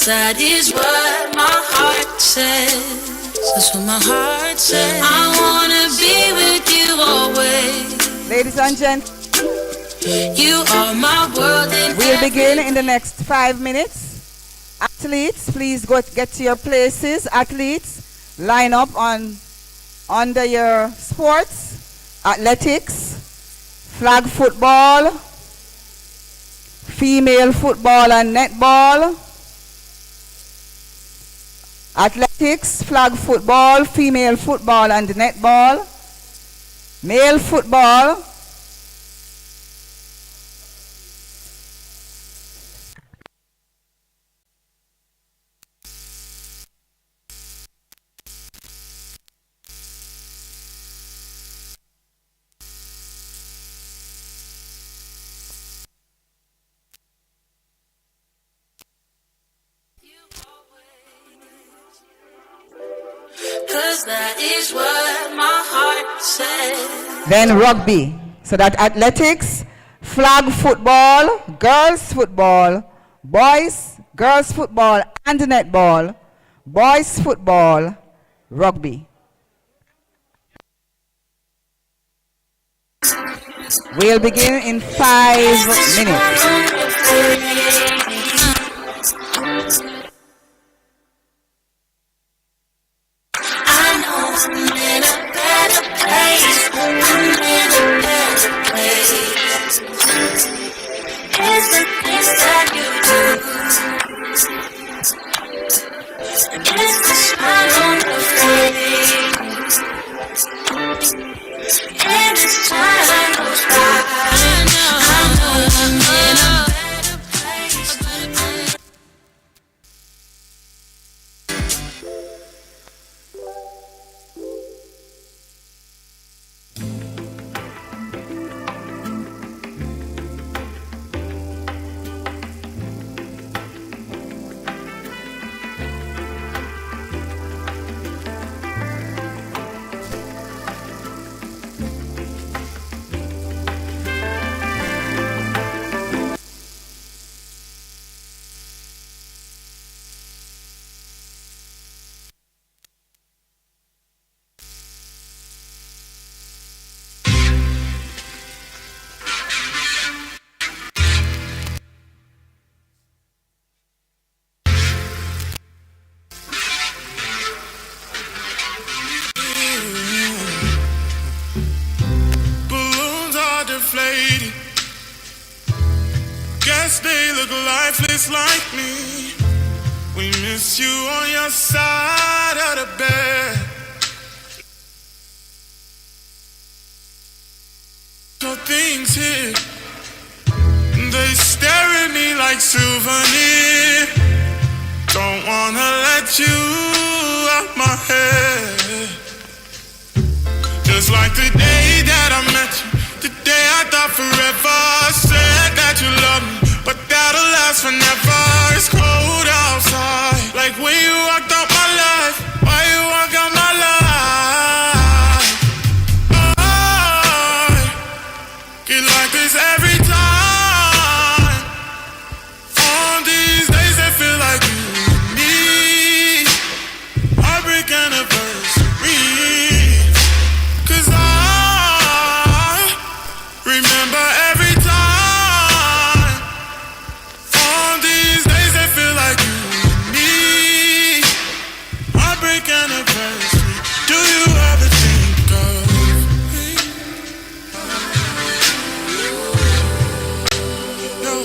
that is what my heart says. That's what my heart says. I wanna be with you always. Ladies and gents, you are my world. We'll begin in the next 5 minutes. Athletes, please go get to your places. Athletes, line up under your sports. Athletics, flag football, female football and netball. Athletics, flag football, female football and netball. Male football. That is what my heart says. Then rugby. So that athletics, flag football, girls football, boys, girls football and netball, boys football, rugby. We'll begin in 5 minutes. I'm in a better place. I'm in a better place. It's the things that you do. It's the smile on your face. And as time goes by, I know I'm in a better place. Guess they look lifeless like me. We miss you on your side of the bed. So things here, they stare at me like souvenir. Don't wanna let you out my head. Just like the day that I met you, the day I thought forever. Said that you love me, but that'll last forever. It's cold outside, like when you walked out my life. Why you walk out my life? I get like this every time. On these days that feel like you and me. Heartbreak anniversary. 'Cause I remember every time. On these days that feel like you and me. Heartbreak anniversary. Do you ever think of me? No.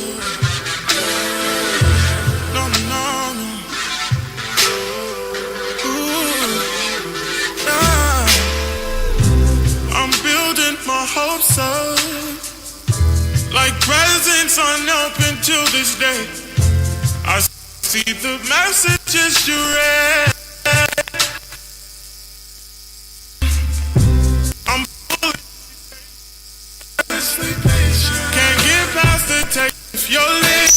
No, no, no. Ooh. Ah. I'm building my hopes up, like presents unopened till this day. I see the messages you read. I'm fully patient. Can't get past the text if you're late.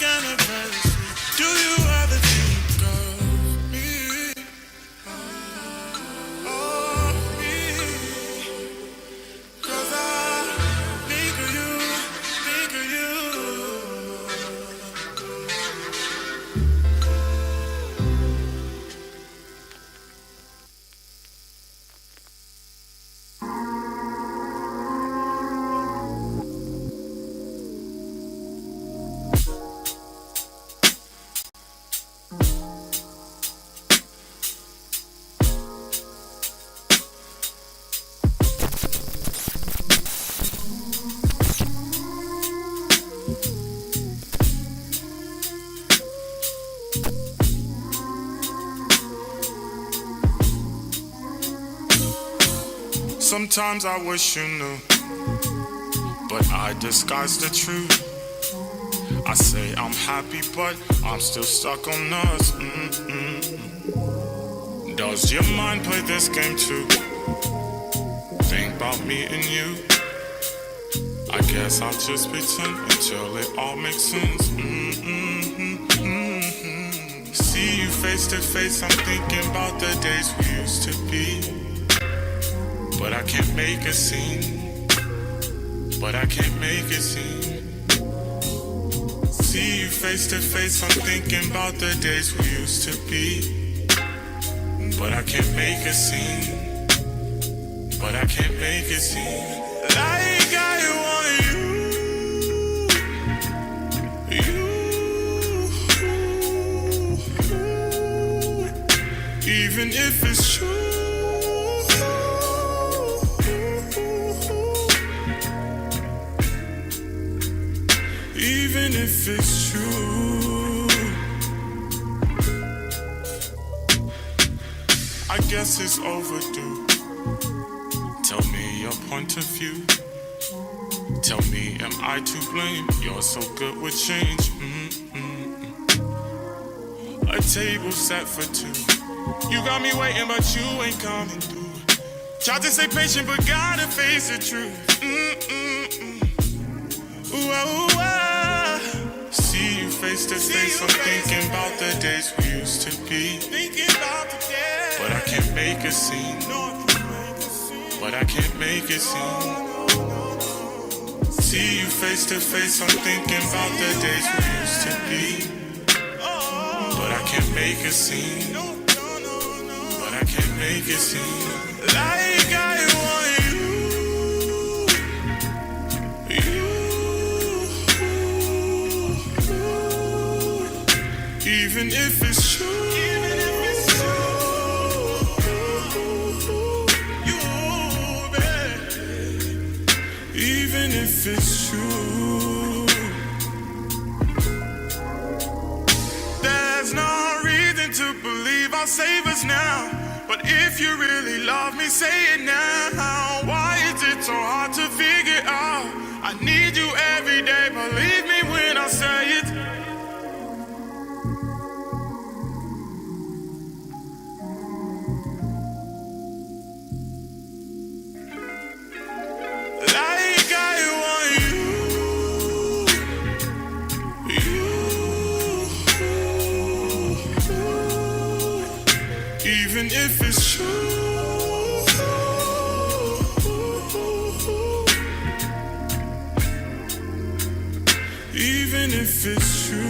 and a very sweet. Do you ever think of me? Oh, me. 'Cause I think of you, think of you. Sometimes I wish you knew, but I disguise the truth. I say I'm happy, but I'm still stuck on us. Does your mind play this game too? Think about me and you. I guess I'll just pretend until it all makes sense. See you face to face, I'm thinking about the days we used to be. But I can't make a scene. But I can't make a scene. See you face to face, I'm thinking about the days we used to be. But I can't make a scene. But I can't make a scene. Like I want you. Even if it's true. Even if it's true, I guess it's overdue. Tell me your point of view. Tell me, am I to blame? You're so good with change. A table set for two. You got me waiting, but you ain't coming through. Tried to stay patient, but gotta face the truth. See you face to face, I'm thinking about the days we used to be. But I can't make a scene. But I can't make a scene. See you face to face, I'm thinking about the days we used to be. But I can't make a scene. But I can't make a scene. Like I want you. Even if it's true, you, babe. Even if it's true, there's no reason to believe I'll save us now. But if you really love me, say it now. Why is it so hard to figure out? I need you every day, believe me when I say it. Even if it's true, even if it's true.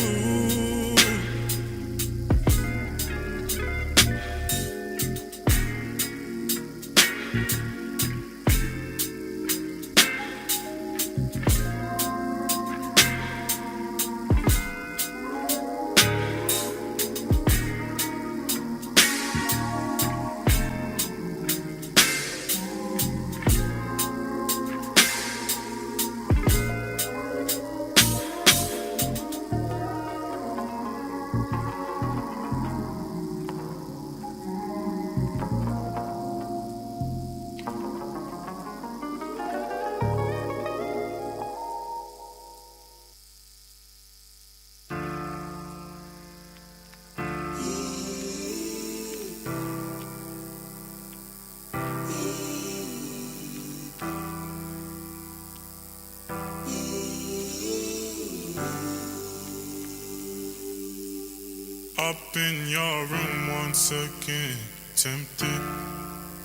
Up in your room once again, tempted.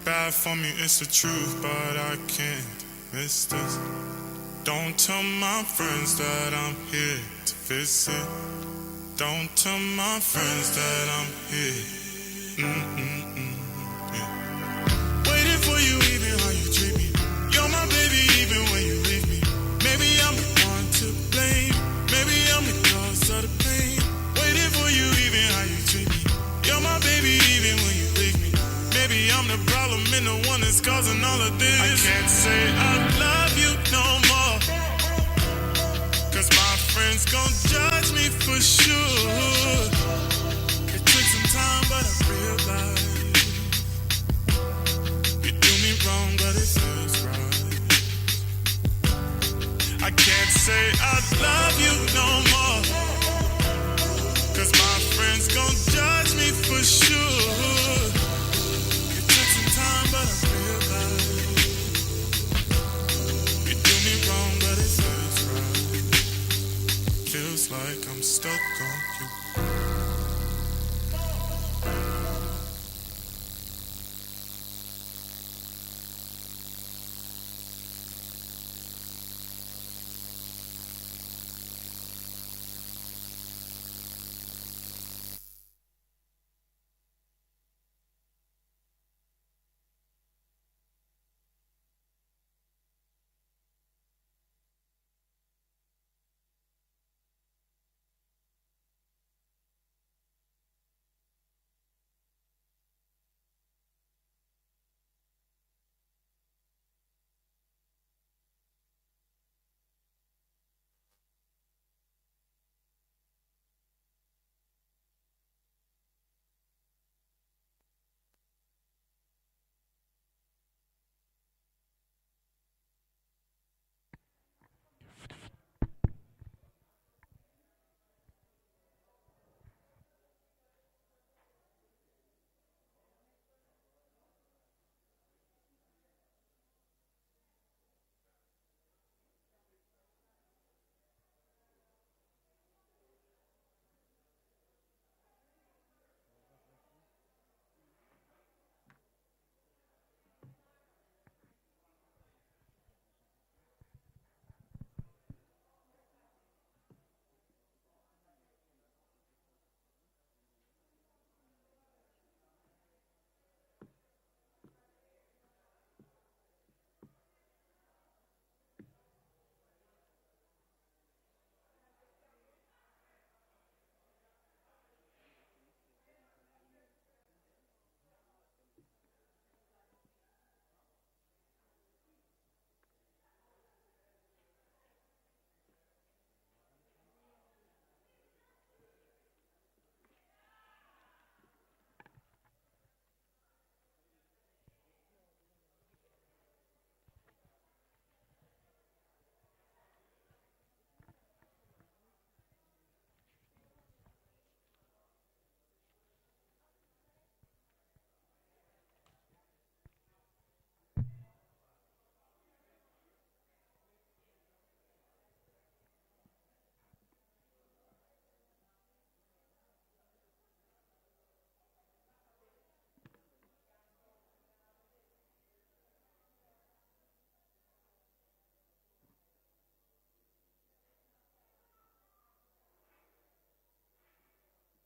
Bad for me, it's the truth, but I can't miss this. Don't tell my friends that I'm here to visit. Don't tell my friends that I'm here. Yeah. Waiting for you, even how you treat me. You're my baby, even when you leave me. Maybe I'm the one to blame. Maybe I'm the cause of the pain. Waiting for you, even how you treat me. You're my baby, even when you leave me. Maybe I'm the problem and the one that's causing all of this. I can't say I love you no more, 'cause my friends gon' judge me for sure. It took some time, but I realized you do me wrong, but it feels right. I can't say I love you no more, 'cause my friends gon' judge me for sure. It took some time, but I realized you do me wrong, but it feels right. Feels like I'm stuck on you.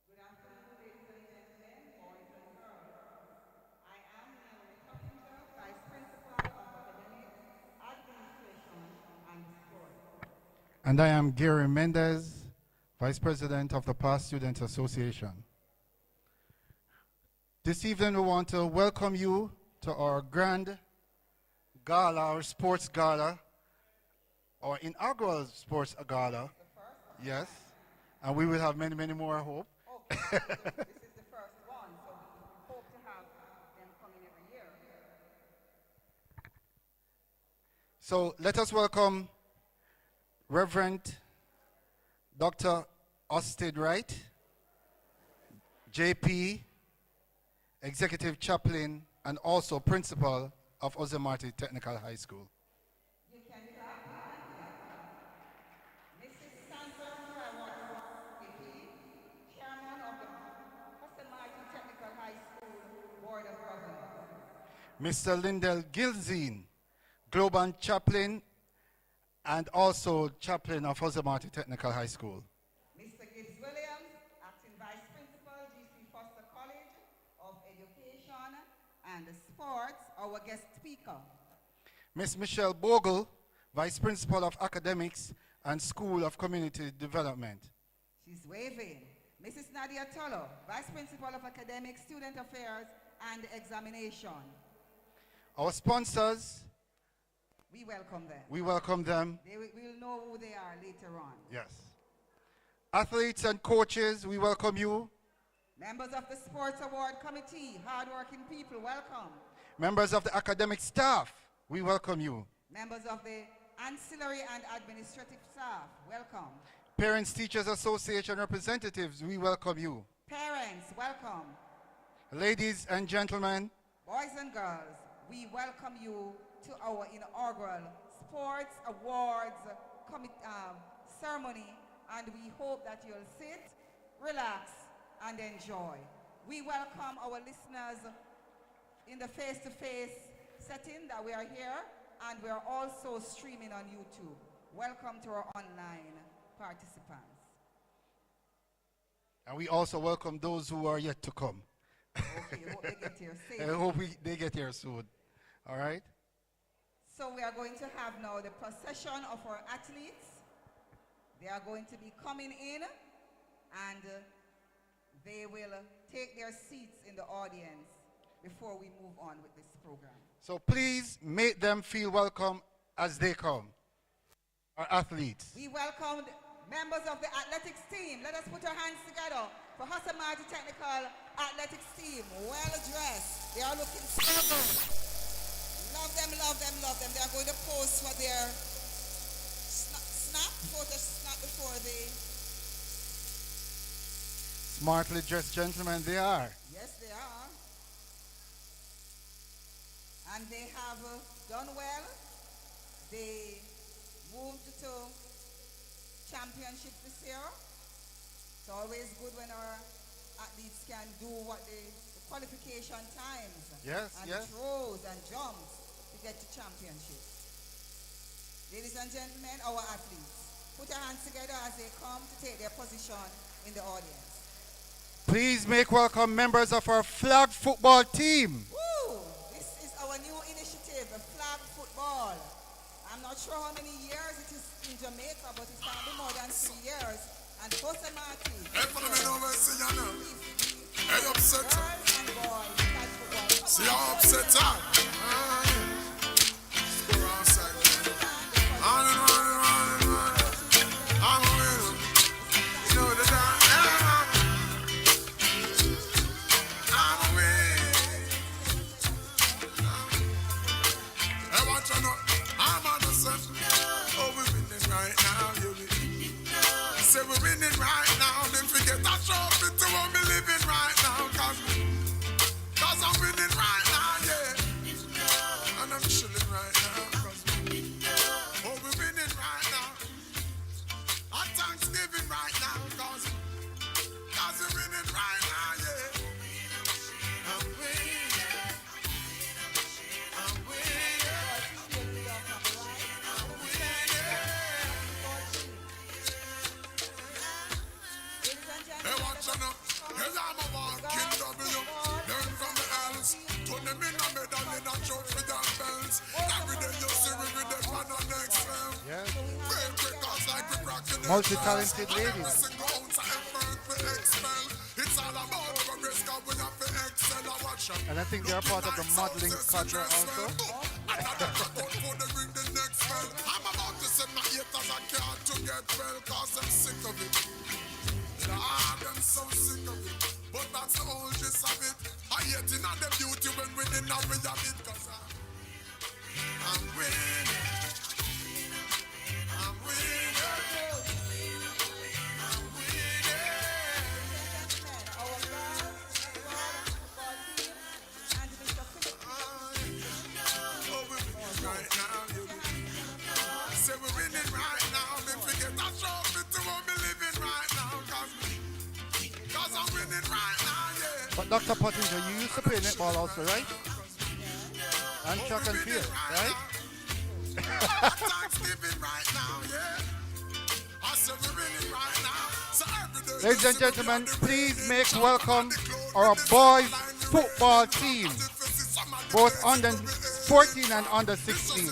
Good afternoon, ladies and gentlemen, boys and girls. I am Naomi Toppinger, Vice Principal of Academics, Administration, and Sport. And I am Gary Mendez, Vice President of the Past Student Association. This evening we want to welcome you to our grand gala, our sports gala, our inaugural sports gala. Yes, and we will have many, many more, I hope. Okay, this is the first one, so we hope to have them coming every year. So let us welcome Reverend Dr. Austin Wright, JP, Executive Chaplain, and also Principal of Marti Technical High School. You can clap, Mrs. Sandra Chairman of the Mr. Lindell Gilzine, Global Chaplain and also Chaplain of Marti Technical High School. Mr. Gibbs Williams, Acting Vice Principal, GC Foster College of Education and Sports, our guest speaker. Miss Michelle Bogle, Vice Principal of Academics and School of Community Development. She's waving. Mrs. Nadia Tolo, Vice Principal of Academics, Student Affairs and Examination. Our sponsors, we welcome them. we welcome them. We'll know who they are later on. Yes. Athletes and coaches, we welcome you. Members of the Sports Award Committee, hardworking people, welcome. Members of the academic staff, we welcome you. Members of the ancillary and administrative staff, welcome. Parents Teachers Association representatives, we welcome you. Parents, welcome. Ladies and gentlemen, boys and girls, we welcome you to our inaugural Sports Awards ceremony, and we hope that you'll sit, relax, and enjoy. We welcome our listeners in the face-to-face setting that we are here, and we are also streaming on YouTube. Welcome to our online participants. and we also welcome those who are yet to come. Okay, hope they get here safe. I hope they get here soon. All right? So we are going to have now the procession of our athletes. They are going to be coming in, and they will take their seats in the audience before we move on with this program. So please make them feel welcome as they come. Our athletes. We welcome members of the athletics team. Let us put our hands together for Marti Technical Athletics team. Well dressed. They are looking smart. Love them, love them, love them. They are going to pose for their photo snap before they... Smartly dressed gentlemen they are. Yes, they are. And they have done well. They moved to championship this year. It's always good when our athletes can do what the qualification times. Yes, and yes. throws and jumps to get to championship. Ladies and gentlemen, our athletes, put your hands together as they come to take their position in the audience. Please make welcome members of our flag football team. Woo! This is our new initiative, flag football. I'm not sure how many years it is in Jamaica, but it can't be more than 3 years. And Marti. Hey, upset. Girls and boys, flag football. See how upset I I'm a winner. You know that I'm a winner. Hey, watch out now. I'm on the sun. Oh, we're winning right now, you win. Say we're winning right now. Don't forget that trophy to what we living right now. Cause I'm winning right now, yeah. And I'm chilling right now. Oh, we're winning right now. Our Thanksgiving right now. Cause we're winning right now, yeah. I'm winning. I'm winning. I'm winning. Hey, watch out now. Hey, I'm a walking W. Learn from the L's. Turn them in a medal in a trophy and bells. Every day you see we with them on the next level. Yes. Great breakers like we cracking the Multi-talented shells. ladies. Every single ounce of effort we expel. It's all about progress, cause we have to excel. I watch them. And I think they are part of the modeling cadre also. Another record for the ring the next spell. I'm about to send my haters a card to get well, cause I'm sick of it. I'm so sick of it. But that's the whole gist of it. I hate in the beauty when we did not read of it. Cause I'm winning. I'm winning. I'm winning. Our girls, football team, and Mr. Philip. Oh, we're winning right now. You say we're winning right now. Don't forget that trophy to what we living right now. Cause I'm winning right now, yeah. But Dr. Pottinger, you used to play netball also, right? and track and field, right? Thanksgiving right now, yeah. I said we're winning right now. So every day, Ladies and gentlemen, please make welcome our boys football team, both under 14 and under 16,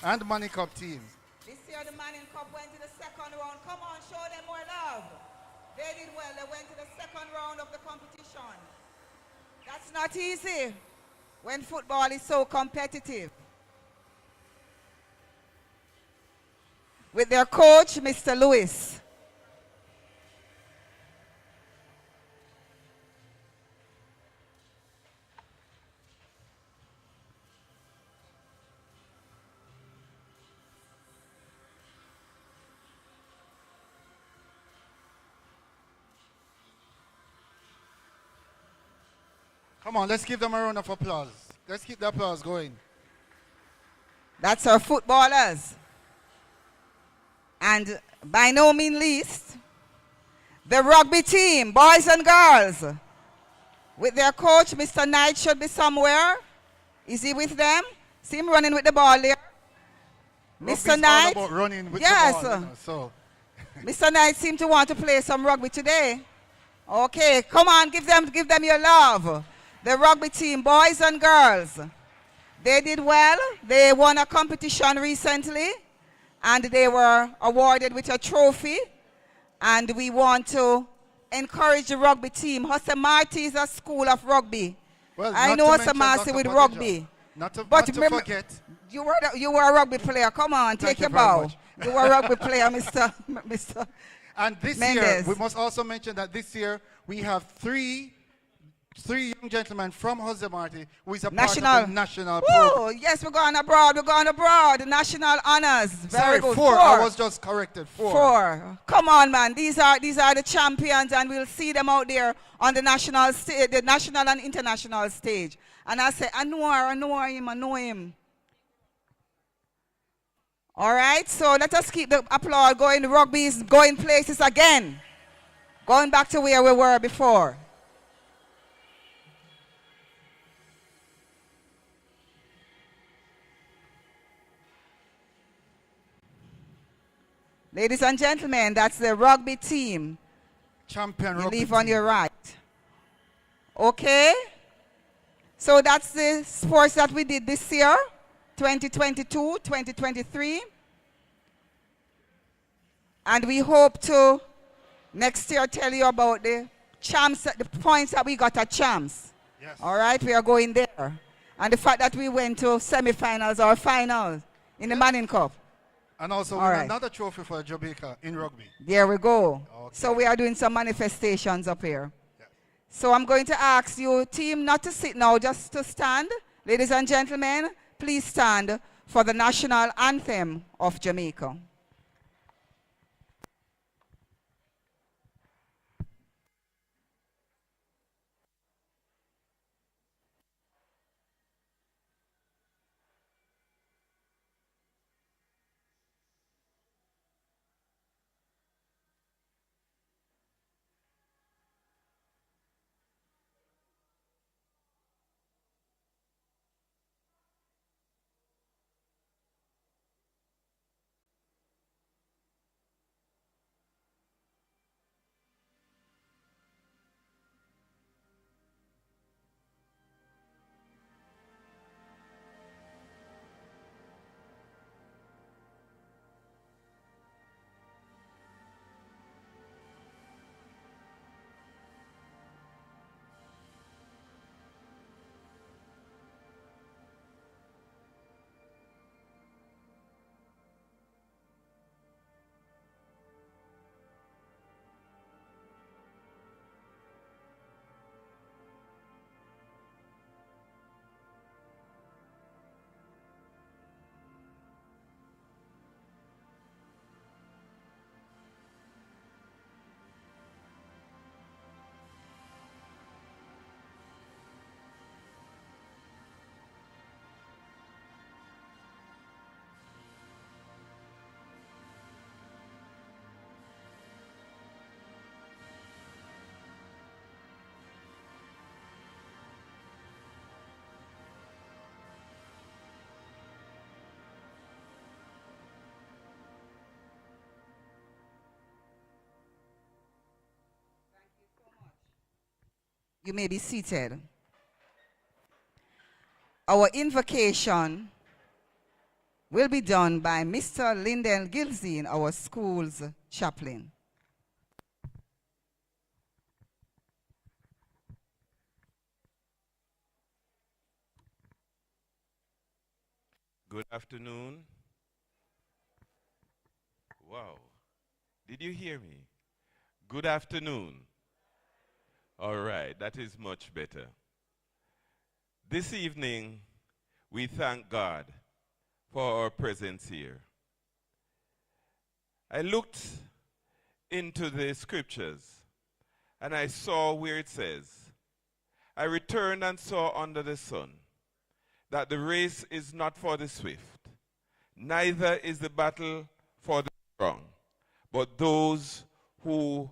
and the Money Cup team. This year the Manning Cup went to the second round. Come on, show them more love. They did well. They went to the second round of the competition. That's not easy when football is so competitive. With their coach, Mr. Lewis. Come on, let's give them a round of applause. Let's keep the applause going. That's our footballers. And by no means least, the rugby team, boys and girls, with their coach, Mr. Knight, should be somewhere. Is he with them? See him running with the ball there? Rugby's Mr. Knight? all about running with Yes. the ball, you know, so. Mr. Knight seemed to want to play some rugby today. Okay, come on, give them your love. The rugby team, boys and girls. They did well. They won a competition recently, and they were awarded with a trophy. And we want to encourage the rugby team. Marti is a school of rugby. Well, I know Marti with rugby. Not to remember, forget. you were a rugby player. Come on, take your bow. You were a rugby player, Mr. And this Mendes. year, we must also mention that this year we have three young gentlemen from Marti who is a part of the national program. Yes, we're going abroad. National honors. Very Sorry, good. 4. I was just corrected. 4. 4. Come on, man. These are the champions, and we'll see them out there on the national stage, the national and international stage. And I say, I know him. All right, so let us keep the applause going. Rugby is going places again. Going back to where we were before. Ladies and gentlemen, that's the rugby team. Champion you rugby leave team. on your right. Okay? So that's the sports that we did this year, 2022, 2023. And we hope to next year tell you about the points that we got at champs. Yes. All right, we are going there. And the fact that we went to semifinals or finals in the Manning Cup. And also another trophy for Jamaica in rugby. There we go. Okay. So we are doing some manifestations up here. Yes. So I'm going to ask you, team, not to sit now, just to stand. Ladies and gentlemen, please stand for the national anthem of Jamaica. You may be seated. Our invocation will be done by Mr. Lyndon Gilzine, our school's chaplain. Good afternoon. Wow. Did you hear me? Good afternoon. All right, that is much better. This evening, we thank God for our presence here. I looked into the scriptures and I saw where it says, I returned and saw under the sun that the race is not for the swift, neither is the battle for the strong, but those who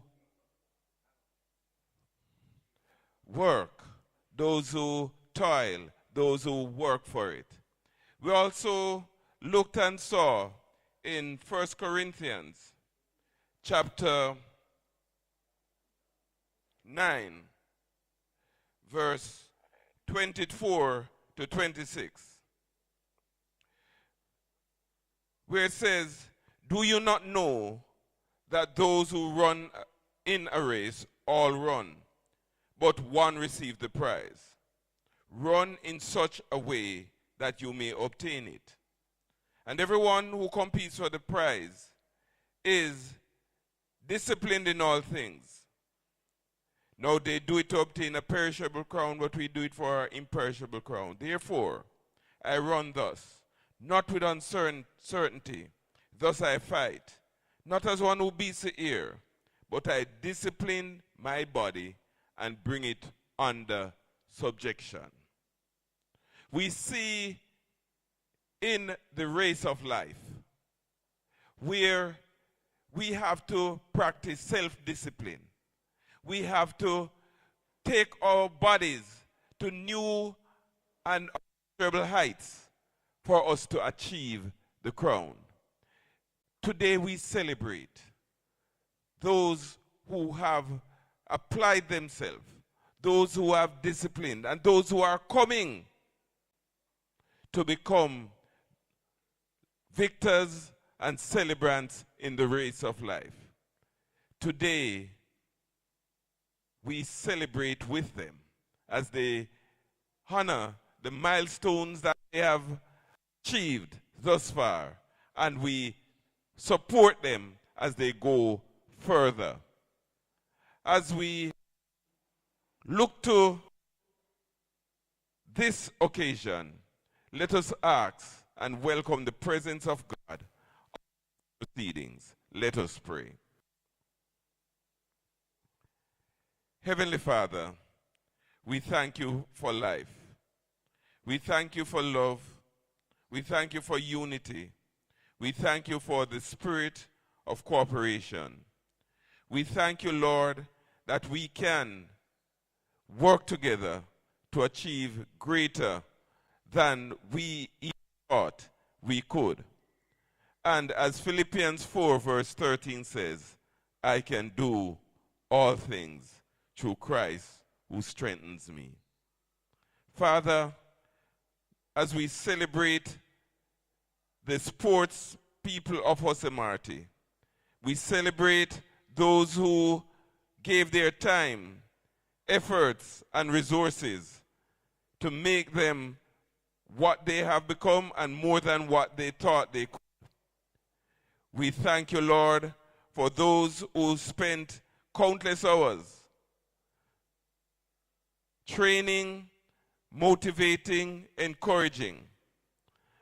work, those who toil, those who work for it. We also looked and saw in 1 Corinthians chapter 9, verse 24 to 26, where it says, do you not know that those who run in a race all run, but one receives the prize? Run in such a way that you may obtain it. And everyone who competes for the prize is disciplined in all things. Now they do it to obtain a perishable crown, but we do it for an imperishable crown. Therefore, I run thus, not with uncertainty. Thus I fight, not as one who beats the air, but I discipline my body and bring it under subjection. We see in the race of life where we have to practice self-discipline. We have to take our bodies to new and unreachable heights for us to achieve the crown. Today we celebrate those who have applied themselves, those who have disciplined, and those who are coming to become victors and celebrants in the race of life. Today, we celebrate with them as they honor the milestones that they have achieved thus far, and we support them as they go further. As we look to this occasion, let us ask and welcome the presence of God on the proceedings. Let us pray. Heavenly Father, we thank you for life. We thank you for love. We thank you for unity. We thank you for the spirit of cooperation. We thank you, Lord, that we can work together to achieve greater than we even thought we could. And as Philippians 4 verse 13 says, I can do all things through Christ who strengthens me. Father, as we celebrate the sports people of Marti, we celebrate those who gave their time, efforts, and resources to make them what they have become and more than what they thought they could. We thank you, Lord, for those who spent countless hours training, motivating, encouraging.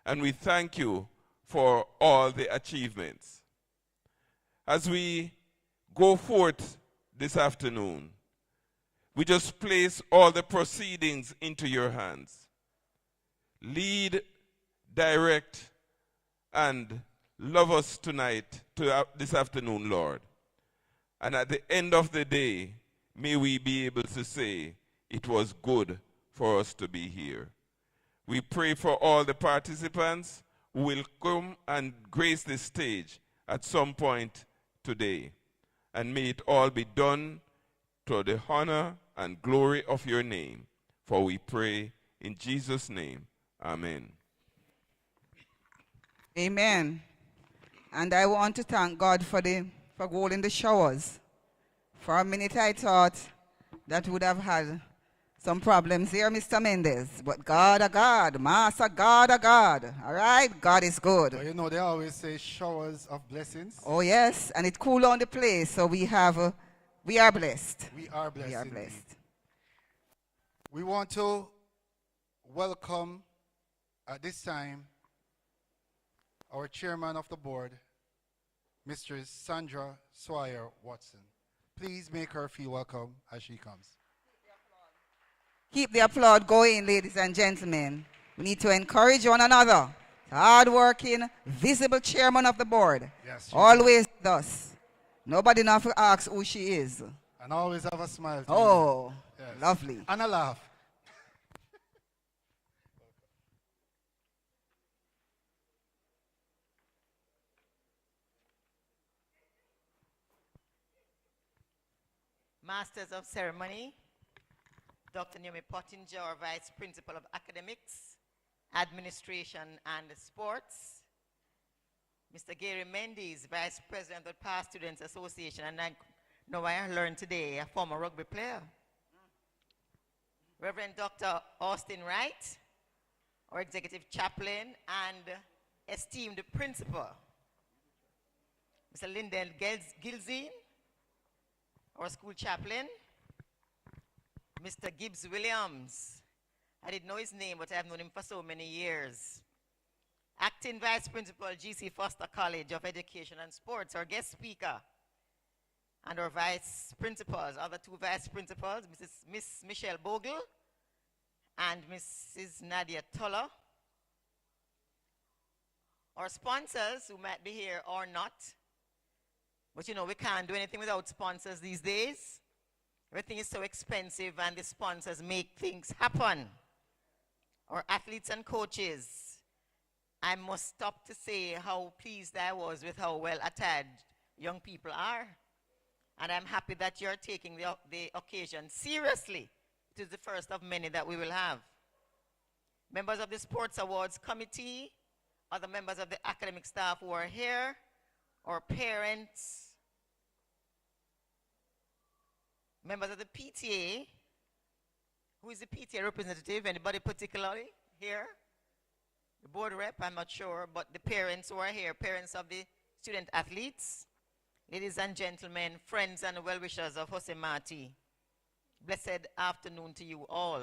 And we thank you for all the achievements. As we go forth this afternoon, we just place all the proceedings into your hands. Lead, direct, and love us tonight, this afternoon, Lord. And at the end of the day, may we be able to say, it was good for us to be here. We pray for all the participants who will come and grace the stage at some point today. And may it all be done to the honor and glory of your name. For we pray in Jesus' name. Amen. Amen. And I want to thank God for holding the showers. For a minute I thought that would have had some problems here, Mr. Mendez. But God, a God, Master God, a God. All right, God is good. But you know, they always say showers of blessings. Oh yes, and it cooled down the place, so we are blessed. We are blessed. We are indeed. blessed. We want to welcome at this time our chairman of the board, Mr. Sandra Swire Watson. Please make her feel welcome as she comes. Keep the applaud going, ladies and gentlemen. We need to encourage one another. Hard-working, visible chairman of the board. Yes, she Always does. Nobody now to ask who she is. And always have a smile. To Oh, you. Yes. lovely. And a laugh. Masters of Ceremony, Dr. Naomi Pottinger, our Vice Principal of Academics, Administration and Sports, Mr. Gary Mendes, Vice President of Past Students Association, and I know I learned today, a former rugby player. Reverend Dr. Austin Wright, our Executive Chaplain and esteemed Principal. Mr. Lyndon Gilzine, our school chaplain, Mr. Gibbs Williams. I didn't know his name, but I've known him for so many years. Acting Vice Principal, G.C. Foster College of Education and Sports, our guest speaker. And our Vice Principals, other two Vice Principals, Miss Michelle Bogle and Mrs. Nadia Toller. Our sponsors, who might be here or not, but you know, we can't do anything without sponsors these days. Everything is so expensive and the sponsors make things happen. Our athletes and coaches, I must stop to say how pleased I was with how well attired young people are. And I'm happy that you're taking the occasion seriously. It is the first of many that we will have. Members of the Sports Awards Committee, other members of the academic staff who are here, our parents, members of the PTA. Who is the PTA representative? Anybody particularly here? The board rep, I'm not sure, but the parents who are here, parents of the student athletes, ladies and gentlemen, friends and well-wishers of Jose Marti. Blessed afternoon to you all.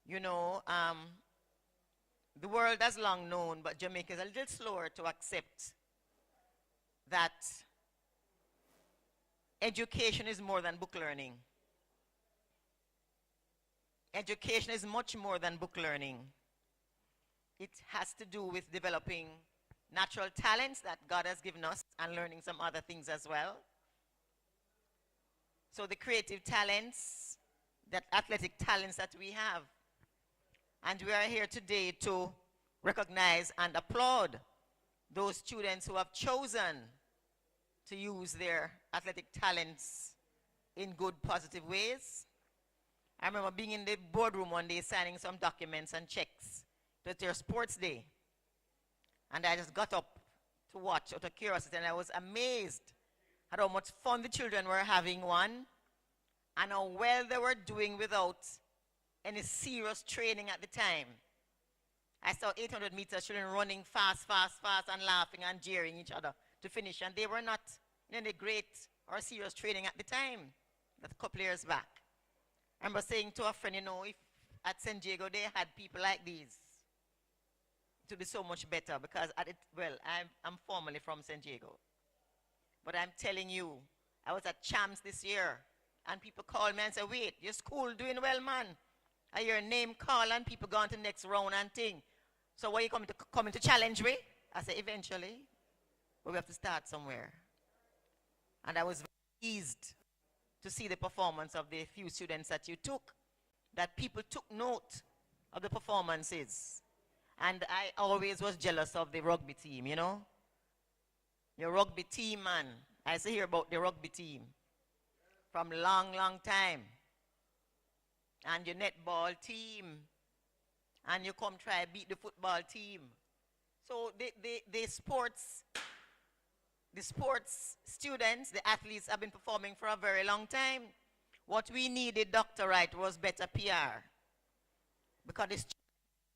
You know, the world has long known, but Jamaica is a little slower to accept that education is more than book learning. Education is much more than book learning. It has to do with developing natural talents that God has given us and learning some other things as well. So the creative talents, that athletic talents that we have. And we are here today to recognize and applaud those students who have chosen to use their athletic talents in good, positive ways. I remember being in the boardroom one day signing some documents and checks. It was their sports day. And I just got up to watch out of curiosity, and I was amazed at how much fun the children were having, one, and how well they were doing without any serious training at the time. I saw 800 meters children running fast, and laughing and jeering each other to finish, and they were not in any great or serious training at the time, that's a couple years back. I remember saying to a friend, you know, if at San Diego they had people like these, it would be so much better, because I'm formerly from San Diego. But I'm telling you, I was at Champs this year, and people called me and said, wait, your school doing well, man. I hear your name call and people going to the next round and thing. So what are you coming to challenge me? I said, eventually, but we have to start somewhere. And I was very pleased to see the performance of the few students that you took, that people took note of the performances. And I always was jealous of the rugby team, you know. Your rugby team, man. I used to hear about the rugby team from long, long time. and your netball team, and you come try beat the football team. So the sports students, the athletes have been performing for a very long time. What we needed, Dr. Wright, was better PR, because it's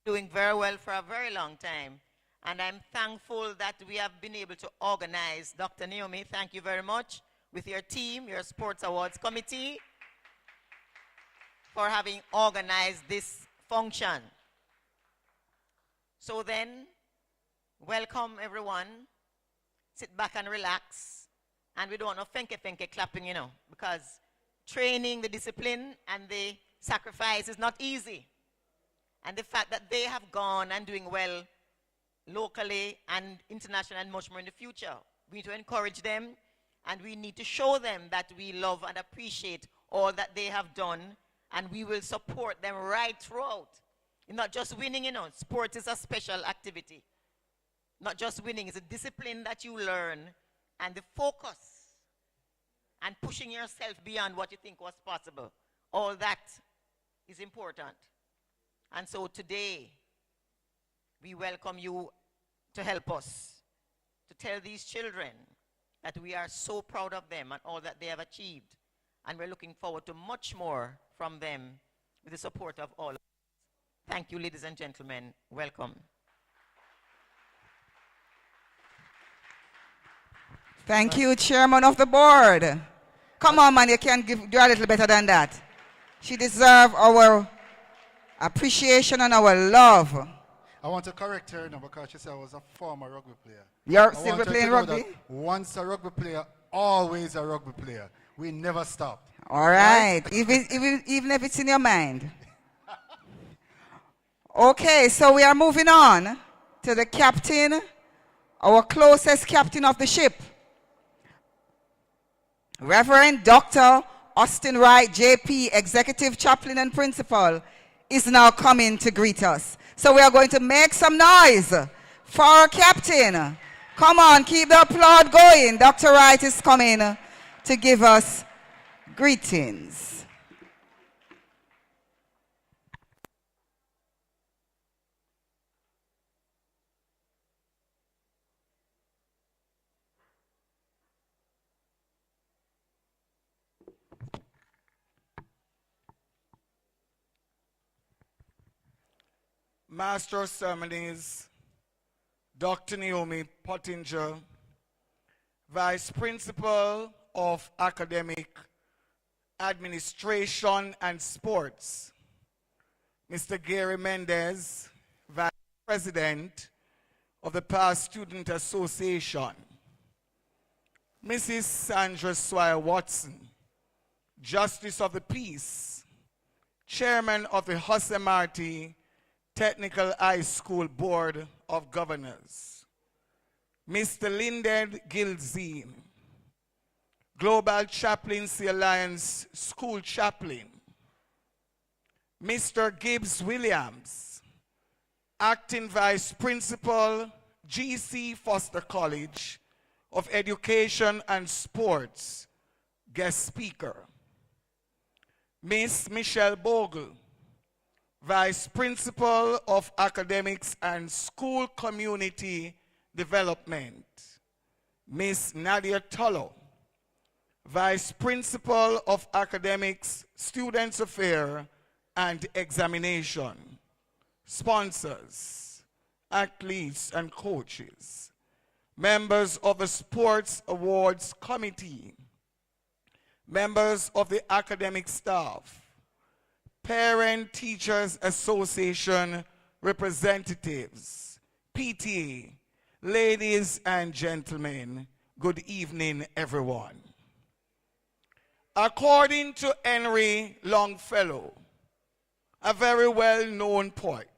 doing very well for a very long time. And I'm thankful that we have been able to organize. Dr. Naomi, thank you very much, with your team, your Sports Awards Committee, for having organized this function. So then, welcome everyone. Sit back and relax. And we don't want no fenke clapping, you know, because training, the discipline, and the sacrifice is not easy. And the fact that they have gone and doing well locally and internationally and much more in the future, we need to encourage them, and we need to show them that we love and appreciate all that they have done, and we will support them right throughout. Not just winning, you know, sport is a special activity. Not just winning, it's a discipline that you learn, and the focus, and pushing yourself beyond what you think was possible. All that is important. And so today, we welcome you to help us, to tell these children that we are so proud of them and all that they have achieved. And we're looking forward to much more from them with the support of all of us. Thank you, ladies and gentlemen. Welcome. Thank you, Chairman of the Board. Come on, man, you can do a little better than that. She deserves our appreciation and our love. I want to correct her now because she said I was a former rugby player. You're still playing rugby? Once a rugby player, always a rugby player. We never stop. All right, even if it's in your mind. Okay, so we are moving on to the captain, our closest captain of the ship. Reverend Dr. Austin Wright, JP, Executive Chaplain and Principal, is now coming to greet us. So we are going to make some noise for our captain. Come on, keep the applaud going. Dr. Wright is coming to give us greetings. Master of Ceremonies, Dr. Naomi Pottinger, Vice Principal of Academic Administration and Sports, Mr. Gary Mendez, Vice President of the Past Student Association, Mrs. Sandra Swire Watson, Justice of the Peace, Chairman of the Marti Technical High School Board of Governors, Mr. Lyndon Gilzine, Global Chaplaincy Alliance School Chaplain, Mr. Gibbs Williams, Acting Vice Principal, GC Foster College of Education and Sports, guest speaker, Miss Michelle Bogle, Vice Principal of Academics and School Community Development, Miss Nadia Tullo, Vice Principal of Academics, Students Affairs and Examination, sponsors, athletes and coaches, members of the Sports Awards Committee, members of the academic staff, Parent Teachers Association representatives, PTA, ladies and gentlemen, good evening, everyone. According to Henry Longfellow, a very well-known poet,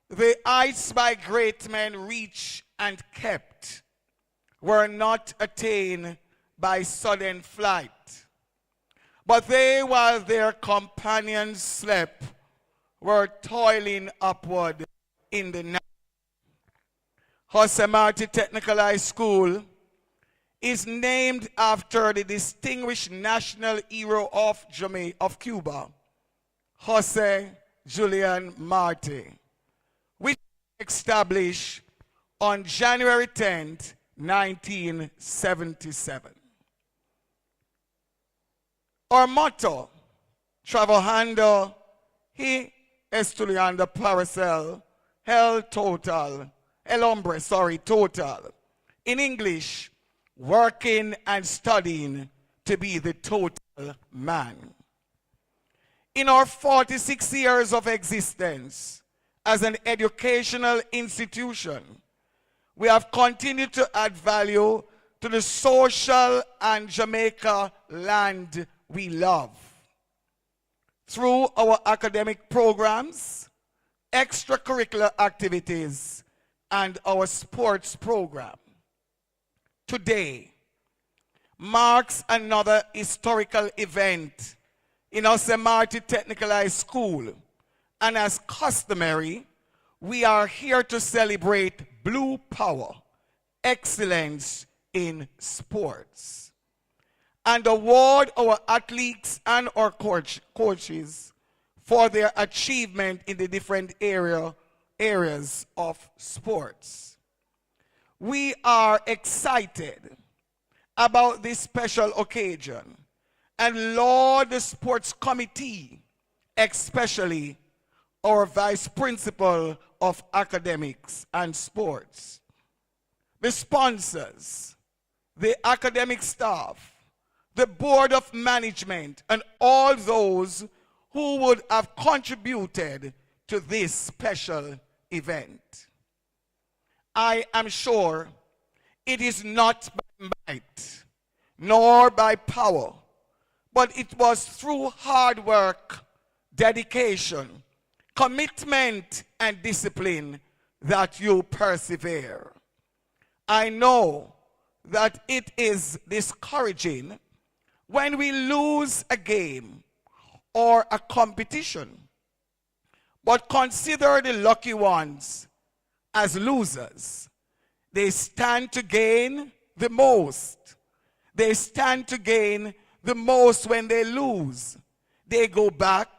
the heights by great men reached and kept were not attained by sudden flight, but they, while their companions slept, were toiling upward in the night. Marti Technical High School is named after the distinguished national hero of Cuba, Jose Julian Marti, which was established on January 10th, 1977. Our motto, Trabajando y estudiando para ser el total, el hombre, total. In English, working and studying to be the total man. In our 46 years of existence as an educational institution, we have continued to add value to the social and Jamaica land we love. Through our academic programs, extracurricular activities, and our sports program. Today marks another historical event in our Marti Technical High School, and as customary, we are here to celebrate Blue Power, excellence in sports, and award our athletes and our coaches for their achievement in the different areas of sports. We are excited about this special occasion and laud the sports committee, especially our vice principal of academics and sports, the sponsors, the academic staff, the board of management, and all those who would have contributed to this special event. I am sure it is not by might nor by power, but it was through hard work, dedication, commitment, and discipline that you persevere. I know that it is discouraging when we lose a game or a competition, but consider the lucky ones as losers. They stand to gain the most. They stand to gain the most when they lose. They go back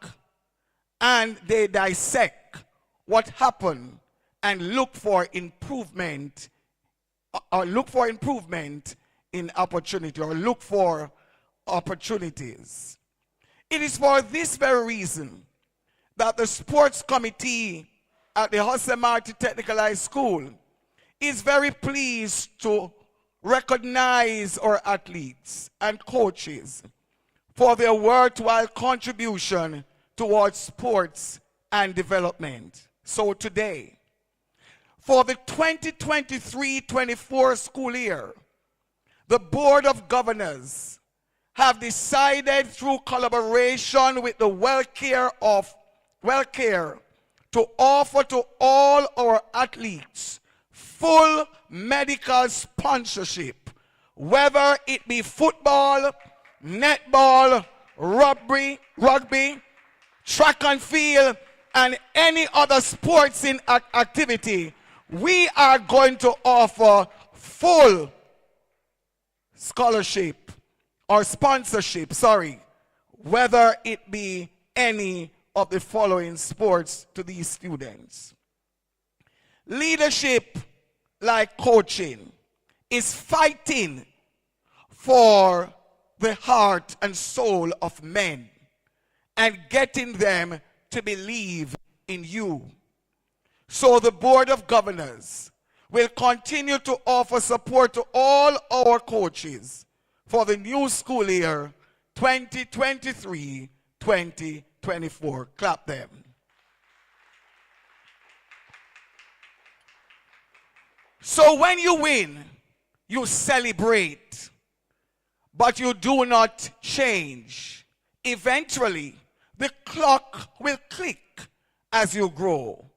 and they dissect what happened and look for improvement, in opportunity, or look for opportunities. It is for this very reason that the sports committee at the Jose Marti Technical High School is very pleased to recognize our athletes and coaches for their worthwhile contribution towards sports and development. So today, for the 2023-24 school year, the Board of Governors have decided through collaboration with the WellCare to offer to all our athletes full medical sponsorship, whether it be football, netball, rugby, track and field, and any other sports in activity. We are going to offer full scholarship or sponsorship, whether it be any of the following sports to these students. Leadership, like coaching, is fighting for the heart and soul of men and getting them to believe in you. So the Board of Governors will continue to offer support to all our coaches for the new school year 2023-2024. Clap them. So when you win, you celebrate, but you do not change. Eventually, the clock will click as you grow.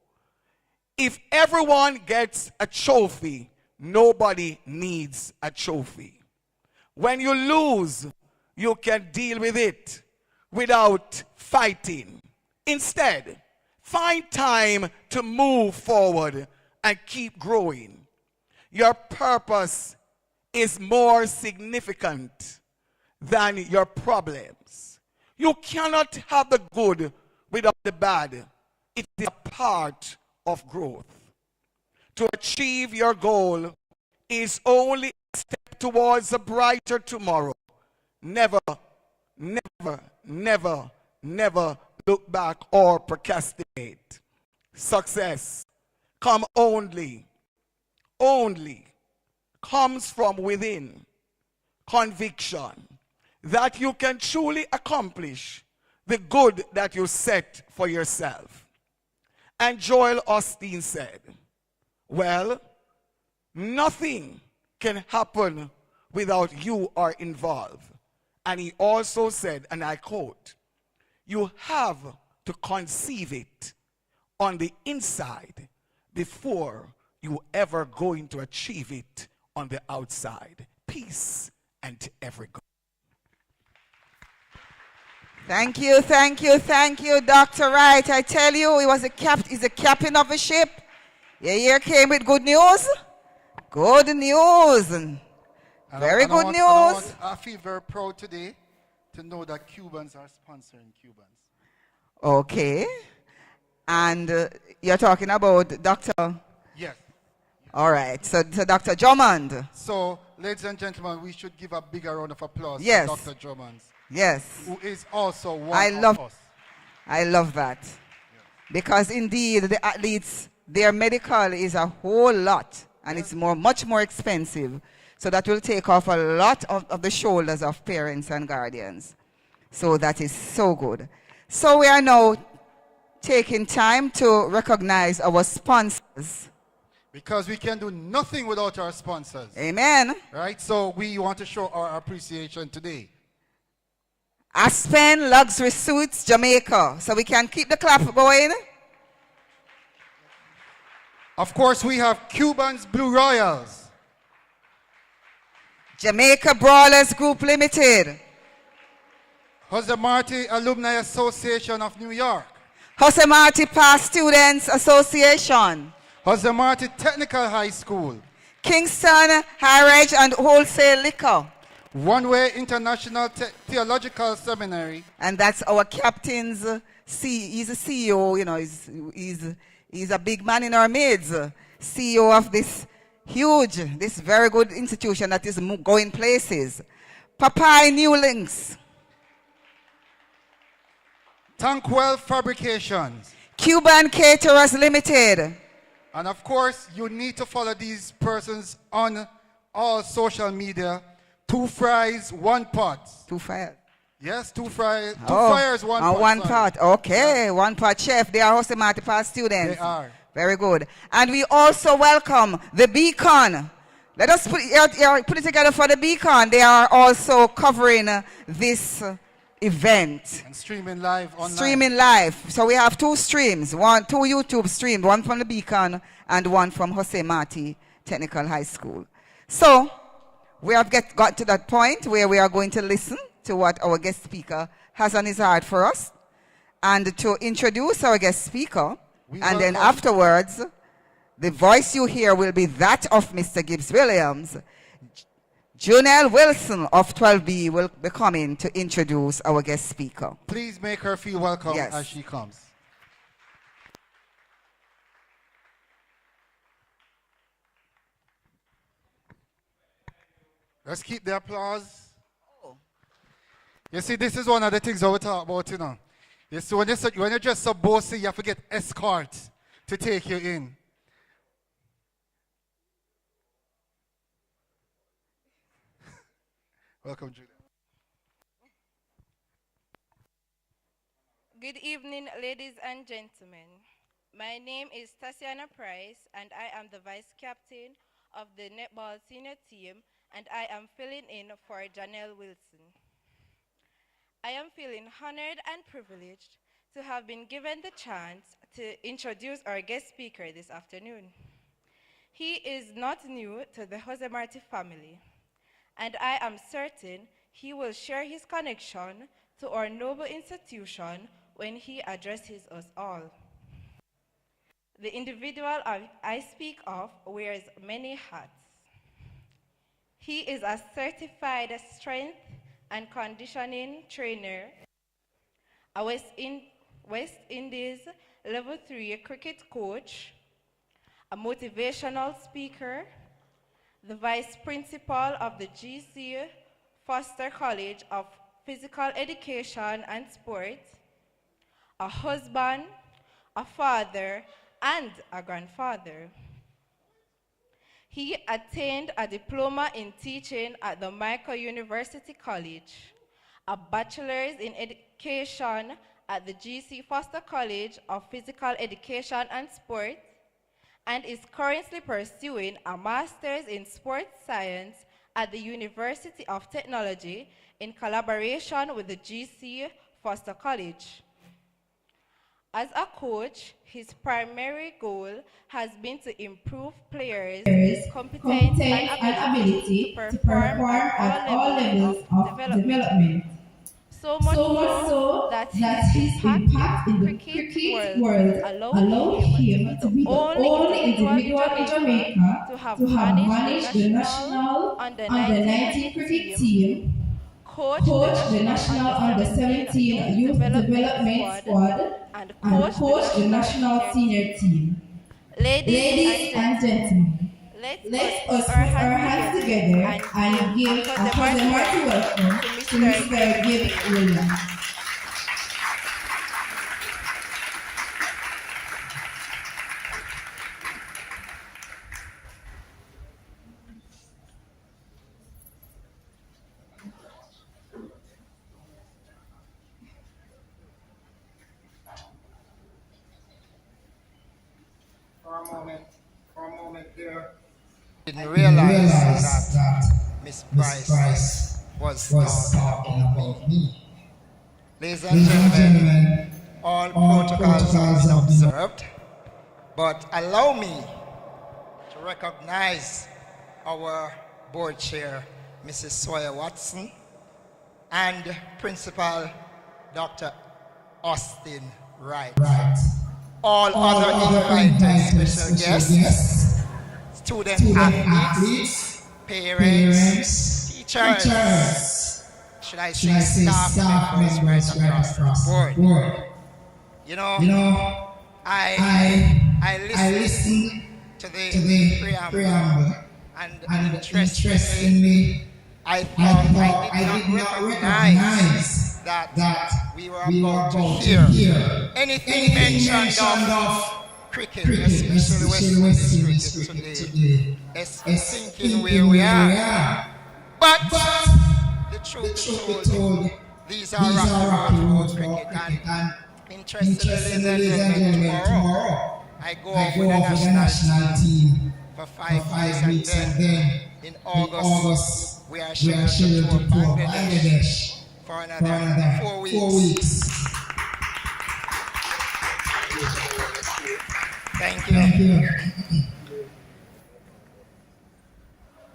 If everyone gets a trophy, nobody needs a trophy. When you lose, you can deal with it without fighting. Instead, find time to move forward and keep growing. Your purpose is more significant than your problems. You cannot have the good without the bad. It is a part of growth. To achieve your goal is only a step towards a brighter tomorrow. Never, never, never, never look back or procrastinate. Success only comes from within. Conviction that you can truly accomplish the good that you set for yourself. And Joel Osteen said, well, nothing can happen without you are involved. And he also said, and I quote, you have to conceive it on the inside before you ever going to achieve it on the outside. Peace and to every God. Thank you, thank you, thank you, Dr. Wright. I tell you, he's a captain of a ship. You here came with good news? Good news. Very good news. I feel very proud today to know that Cubans are sponsoring Cubans. Okay. And you're talking about Dr. Yes. All right. So Dr. Drummond. So, ladies and gentlemen, we should give a bigger round of applause Yes. for Dr. Drummond. Yes. Who is also one of us. I love that. Yes. Because indeed, the athletes, their medical is a whole lot. And it's much more expensive. So that will take off a lot of the shoulders of parents and guardians. So that is so good. So we are now taking time to recognize our sponsors. Because we can do nothing without our sponsors. Amen. Right? So we want to show our appreciation today. Aspen Luxury Suites, Jamaica. So we can keep the clap going. Of course, we have Cubans Blue Royals. Jamaica Brawlers Group Limited. Jose Marti Alumni Association of New York. Jose Marti Past Students Association. Jose Marti Technical High School. Kingston High-Reg and Wholesale Liquor. One Way International Theological Seminary. And that's our captain's he's a CEO, you know, he's a big man in our midst. CEO of this very good institution that is going places. Papai New Links. Tankwell Fabrications. Cuban Caterers Limited. And of course, you need to follow these persons on all social media. 2 fries, 1 pot. 2 fries. Yes, 2 fries. 2 fires, 1 pot. 1 pot. Okay, yeah. 1 pot chef. They are Jose Marti Past students. They are. Very good. And we also welcome the Beacon. Let us put it together for the Beacon. They are also covering this event. And streaming live online. Streaming live. So we have 2 streams. 2 YouTube streams. 1 from the Beacon and 1 from Jose Marti Technical High School. So we have got to that point where we are going to listen to what our guest speaker has on his heart for us. And to introduce our guest speaker, and then afterwards, the voice you hear will be that of Mr. Gibbs Williams. Junelle Wilson of 12B will be coming to introduce our guest speaker. Please make her feel welcome as she comes. Let's keep the applause. Oh. You see, this is one of the things I we talk about, you know. You see, when you're just so bossy, you have to get escort to take you in. Welcome, Julia. Good evening, ladies and gentlemen. My name is Tatiana Price, and I am the vice captain of the Netball senior team, and I am filling in for Janelle Wilson. I am feeling honored and privileged to have been given the chance to introduce our guest speaker this afternoon. He is not new to the Jose Marti family, and I am certain he will share his connection to our noble institution when he addresses us all. The individual I speak of wears many hats. He is a certified strength and conditioning trainer, a West Indies Level 3 cricket coach, a motivational speaker, the vice principal of the GC Foster College of Physical Education and Sport, a husband, a father, and a grandfather. He attained a diploma in teaching at the Michael University College, a bachelor's in education at the GC Foster College of Physical Education and Sport, and is currently pursuing a master's in sports science at the University of Technology in collaboration with the GC Foster College. As a coach, his primary goal has been to improve players' competence and ability to perform at all levels of development. So much so that his impact in the cricket world allowed him to be the only individual in Jamaica to have managed the national under-19 cricket team, coached the national under-17 youth development squad, and coached the national senior team. Ladies and gentlemen, let us put our hands together and give a hearty welcome to Mr. David Williams. For a moment there, didn't realize that Miss Price was talking about me. Ladies and gentlemen, all protocols have been observed, but allow me to recognize our board chair, Mrs. Sawyer Watson, and Principal Dr. Austin Wright. All other invited special guests, student athletes, parents, teachers, should I say staff members right across the board. You know, I listened to the preamble, and interestingly, I thought I did not recognize that we were about to hear anything mentioned of cricket, especially West Indies cricket today, thinking where we are. But the truth be told, these are rocky roads for cricket, and interestingly, ladies and gentlemen, tomorrow I go off with the national team for 5 weeks, and then in August we are scheduled to tour Bangladesh for another 4 weeks. Thank you.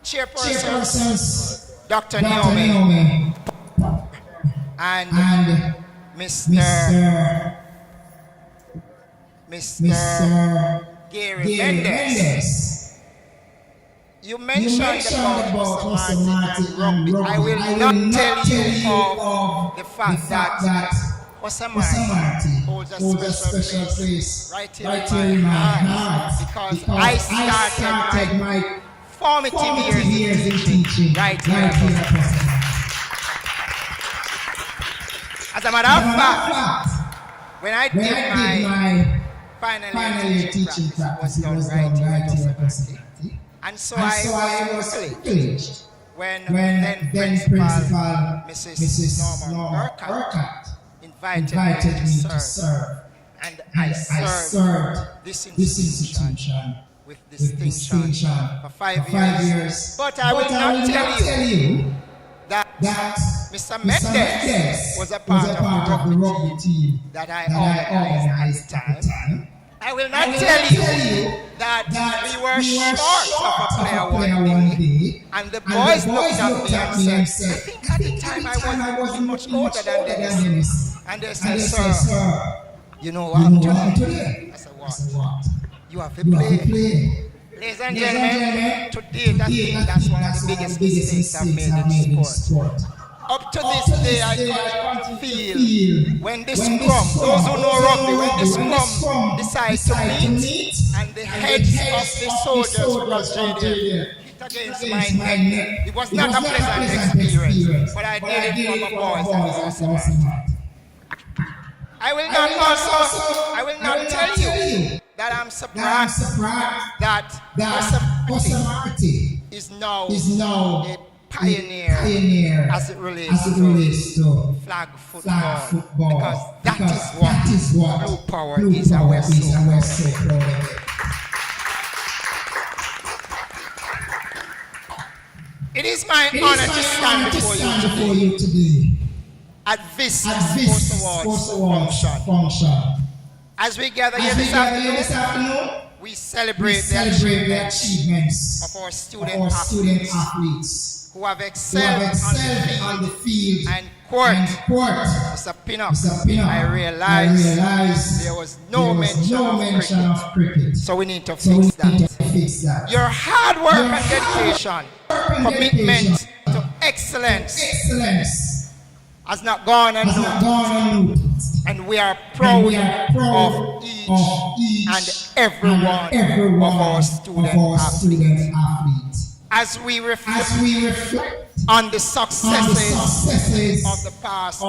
Chairpersons, Dr. Naomi and Mr. Gary Mendes. You mentioned about Mr. Marti and Rugby. I will not tell you of the fact that Mr. Marti holds a special place right here in my heart, because I started my formative years in teaching right here. As a matter of fact, when I did my final year teaching practice, it was done right here at Mr. Marti. And so I was privileged when then Principal Mrs. Norma Urquhart invited me to serve. And I served this institution with distinction for 5 years. But I will not tell you that Mr. Mendes was a part of the rugby team that I organized at the time. I will not tell you that we were short of a player one day, and the boys looked at me and said, I think at the time I wasn't much older than Dennis. And they said, sir, you know what I'm doing? I said, what? You have to play. Ladies and gentlemen, today I think that's one of the biggest mistakes I've made in sport. Up to this day, I continue to feel when the scrum, those who know rugby, when the scrum decide to meet and the heads of the soldiers was there hit against my neck. It was not a pleasant experience, but I did it for my boys and it was smart. I will not tell you that I'm surprised that Pastor Marti is now a pioneer as it relates to flag football, because that is what Blue Power is, and we're so proud of it. It is my honor to stand before you today at this sports awards function. As we gather here this afternoon, we celebrate the achievements of our student athletes who have excelled on the field and court. Mr. Pinnock, I realized there was no mention of cricket. So we need to fix that. Your hard work and dedication, commitment to excellence has not gone unnoticed. And we are proud of each and every one of our student athletes. As we reflect on the successes of the past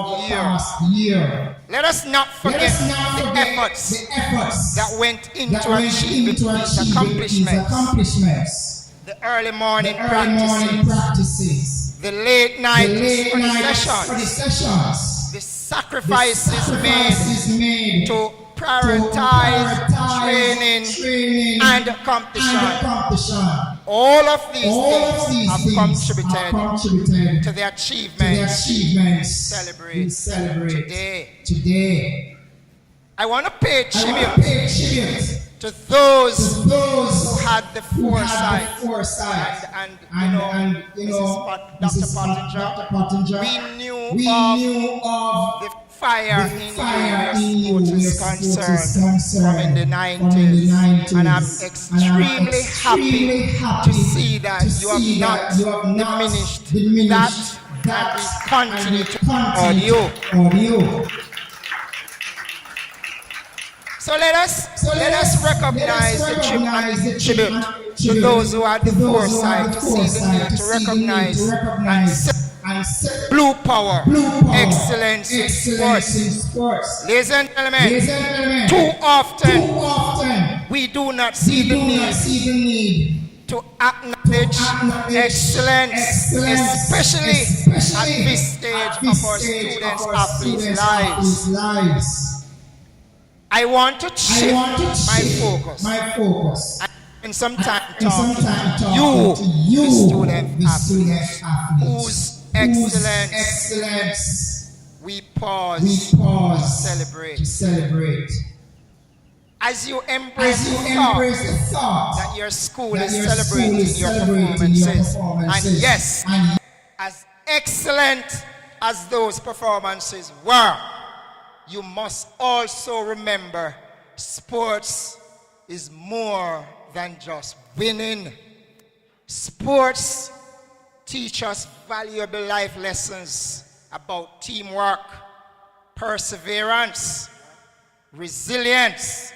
year, let us not forget the efforts that went into achieving these accomplishments. The early morning practices, the late night study sessions, the sacrifices made to prioritize training and competition. All of these things have contributed to the achievements we celebrate today. I want to pay tribute to those who had the foresight and Dr. Pottinger, we knew of the fire in you where sport is concerned from in the 90s, and I'm extremely happy to see that you have not diminished that and we continue to audio. So let us recognize the tribute to those who had the foresight to see the need to recognize and set Blue Power excellence in sports. Ladies and gentlemen, too often we do not see the need to acknowledge excellence, especially at this stage of our students' athletes' lives. I want to shift my focus and some time talk to you, the student athletes, whose excellence we pause to celebrate. As you embrace the thought that your school is celebrating your performances, and yes, as excellent as those performances were, you must also remember sports is more than just winning. Sports teach us valuable life lessons about teamwork, perseverance, resilience.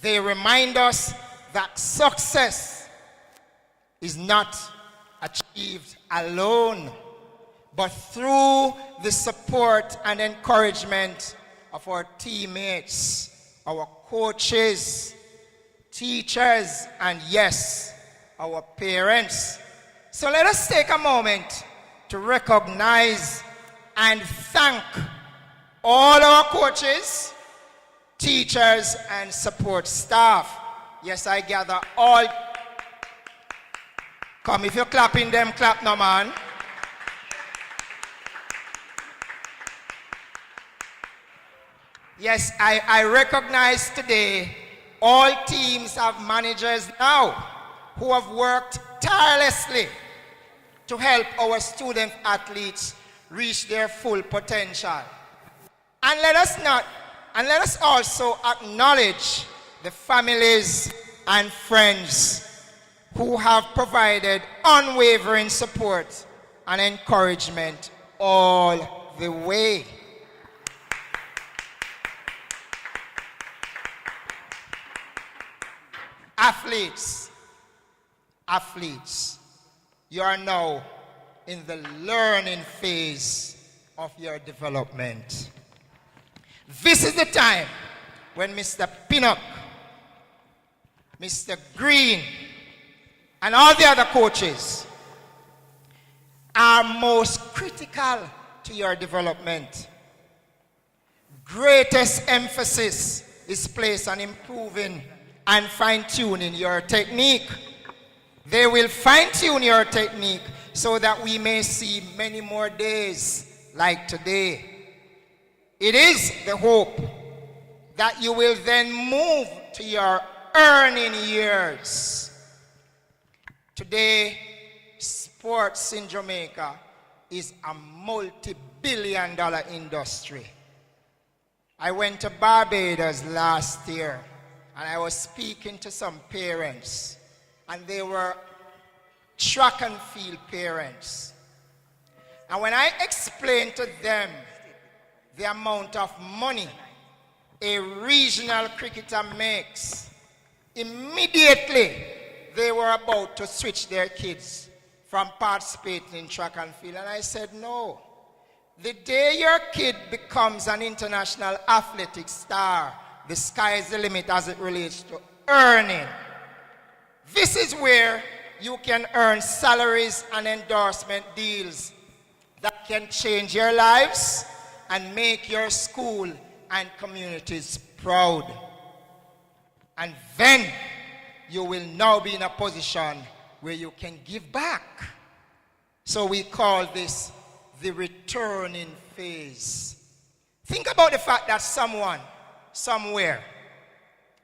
They remind us that success is not achieved alone, but through the support and encouragement of our teammates, our coaches, teachers, and yes, our parents. So let us take a moment to recognize and thank all our coaches, teachers, and support staff. Yes, I gather all. Come, if you're clapping them, clap no man. Yes, I recognize today all teams have managers now who have worked tirelessly to help our student athletes reach their full potential. And let us also acknowledge the families and friends who have provided unwavering support and encouragement all the way. Athletes, you are now in the learning phase of your development. This is the time when Mr. Pinnock, Mr. Green, and all the other coaches are most critical to your development. Greatest emphasis is placed on improving and fine-tuning your technique. They will fine-tune your technique so that we may see many more days like today. It is the hope that you will then move to your earning years. Today, sports in Jamaica is a multi-billion-dollar industry. I went to Barbados last year, and I was speaking to some parents, and they were track and field parents. And when I explained to them the amount of money a regional cricketer makes, immediately they were about to switch their kids from participating in track and field. And I said, no. The day your kid becomes an international athletic star, the sky is the limit as it relates to earning. This is where you can earn salaries and endorsement deals that can change your lives and make your school and communities proud. And then you will now be in a position where you can give back. So we call this the returning phase. Think about the fact that someone, somewhere,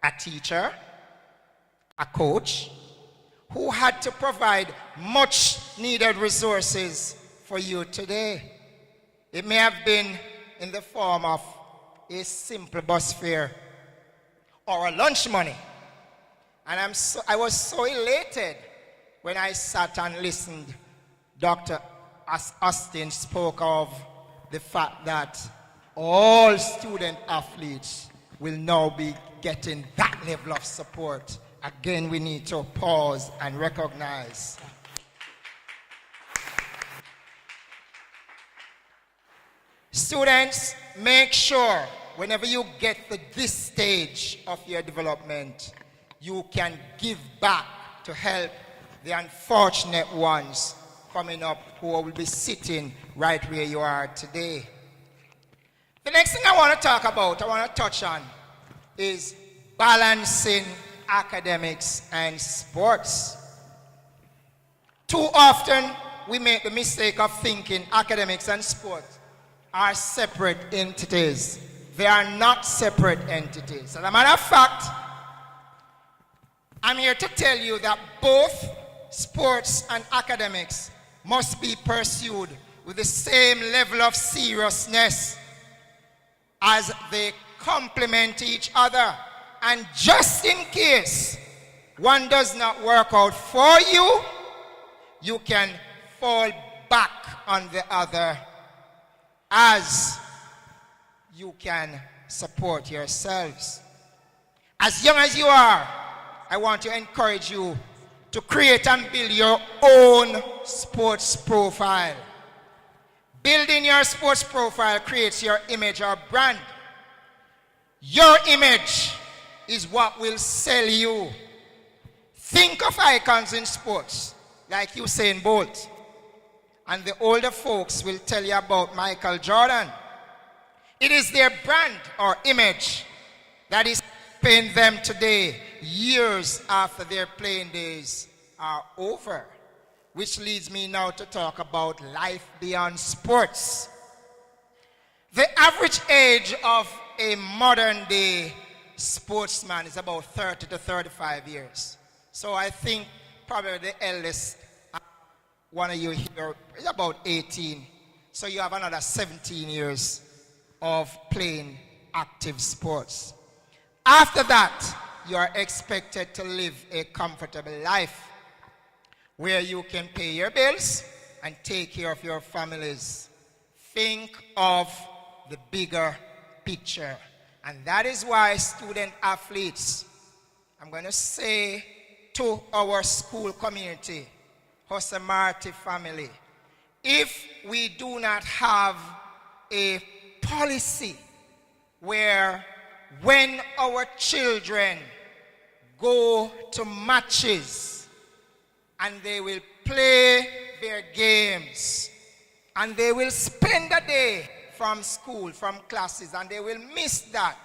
a teacher, a coach, who had to provide much needed resources for you today. It may have been in the form of a simple bus fare or a lunch money. And I was so elated when I sat and listened. Dr. Austin spoke of the fact that all student athletes will now be getting that level of support. Again, we need to pause and recognize. Students, make sure whenever you get to this stage of your development, you can give back to help the unfortunate ones coming up who will be sitting right where you are today. The next thing I want to talk about, I want to touch on, is balancing academics and sports. Too often, we make the mistake of thinking academics and sports are separate entities. They are not separate entities. As a matter of fact, I'm here to tell you that both sports and academics must be pursued with the same level of seriousness as they complement each other. And just in case one does not work out for you, you can fall back on the other as you can support yourselves. As young as you are, I want to encourage you to create and build your own sports profile. Building your sports profile creates your image or brand. Your image is what will sell you. Think of icons in sports like Usain Bolt. And the older folks will tell you about Michael Jordan. It is their brand or image that is paying them today, years after their playing days are over. Which leads me now to talk about life beyond sports. The average age of a modern day sportsman is about 30 to 35 years. So I think probably the eldest one of you here is about 18. So you have another 17 years of playing active sports. After that, you are expected to live a comfortable life where you can pay your bills and take care of your families. think of the bigger picture. And that is why student athletes, I'm going to say to our school community, Marti family, if we do not have a policy where when our children go to matches and they will play their games and they will spend a day from school, from classes, and they will miss that,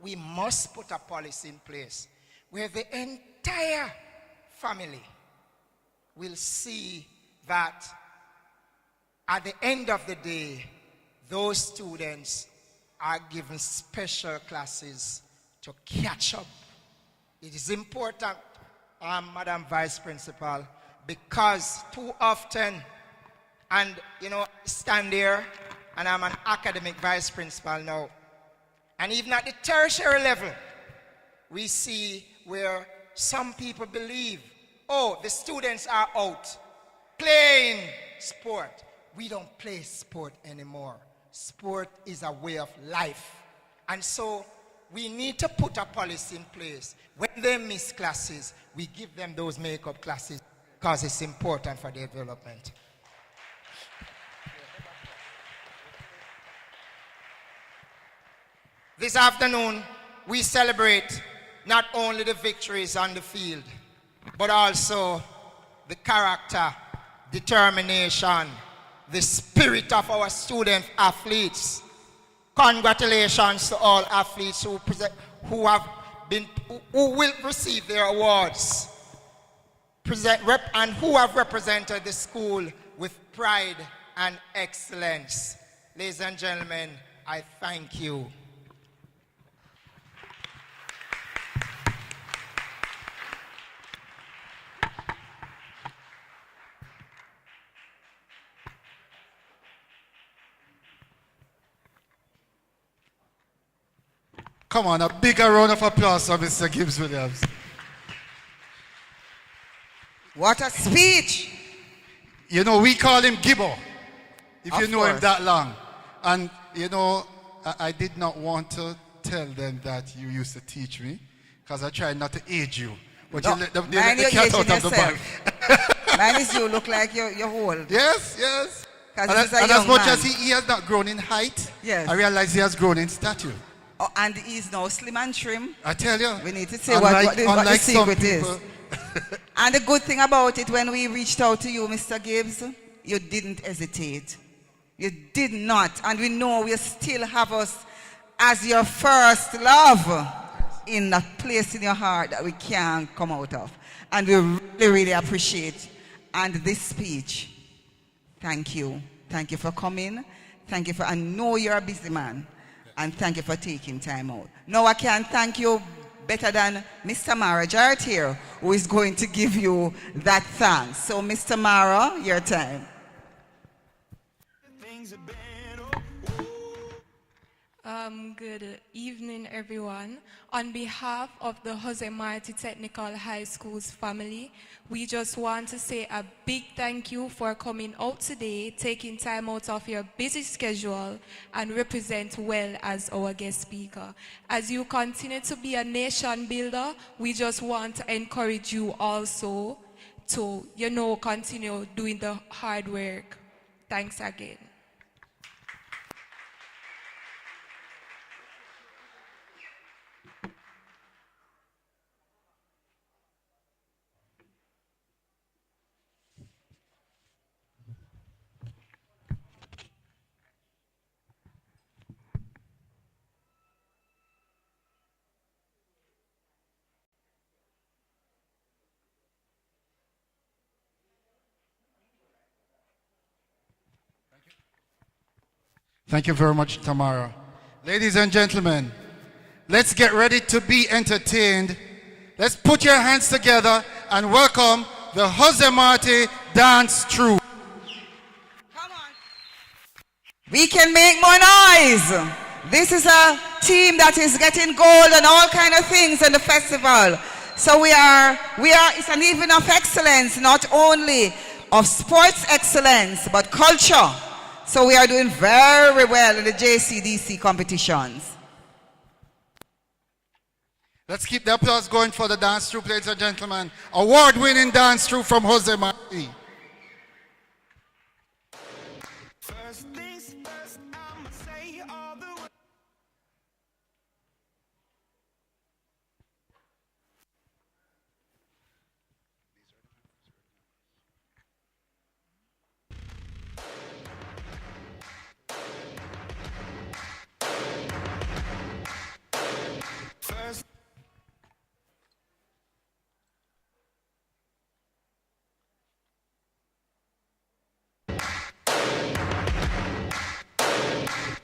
we must put a policy in place where the entire family will see that at the end of the day, those students are given special classes to catch up. It is important, Madam Vice Principal, because too often, and you know, I stand there and I'm an academic vice principal now, and even at the tertiary level, we see where some people believe, oh, the students are out playing sport. We don't play sport anymore. Sport is a way of life. And so we need to put a policy in place. When they miss classes, we give them those makeup classes because it's important for their development. This afternoon, we celebrate not only the victories on the field, but also the character, determination, the spirit of our student athletes. Congratulations to all athletes who will receive their awards and who have represented the school with pride and excellence. Ladies and gentlemen, I thank you. Come on, a bigger round of applause for Mr. Gibbs Williams. What a speech! You know, we call him Gibbo, if you know him course. that long. And, you know, I did not want to tell them that you used to teach me, because I tried not to age you. But No, you let the mine you're cat out aging of the bag. yourself. Mine is you look like you're old. Yes, yes. 'Cause And, he's a and young as much man. as he has not grown in height, Yes. I realize he has grown in stature. Oh, and he's now slim and trim. I tell you. We need to say what the unlike some secret is. people- And the good thing about it, when we reached out to you, Mr. Gibbs, you didn't hesitate. You did not. And we know you still have us as your first love in that place in your heart that we can't come out of. And we really, really appreciate. And this speech, thank you. Thank you for coming. Thank you for, I know you're a busy man. And thank you for taking time out. No, I can't thank you better than Mr. Mara Jarrett here, who is going to give you that thanks. So, Mr. Mara, your time. Good evening, everyone. On behalf of the Marti Technical High School's family, we just want to say a big thank you for coming out today, taking time out of your busy schedule, and represent well as our guest speaker. As you continue to be a nation builder, we just want to encourage you also to, continue doing the hard work. Thanks again. Thank you very much, Tamara. Ladies and gentlemen, let's get ready to be entertained. Let's put your hands together and welcome the Marti Dance Troupe. Come on. We can make more noise. This is a team that is getting gold and all kind of things in the festival. So it's an evening of excellence, not only of sports excellence, but culture. So we are doing very well in the JCDC competitions. Let's keep the applause going for the dance troupe, ladies and gentlemen. Award-winning dance troupe from Jose Marti. First things first, I'ma say all the words. First.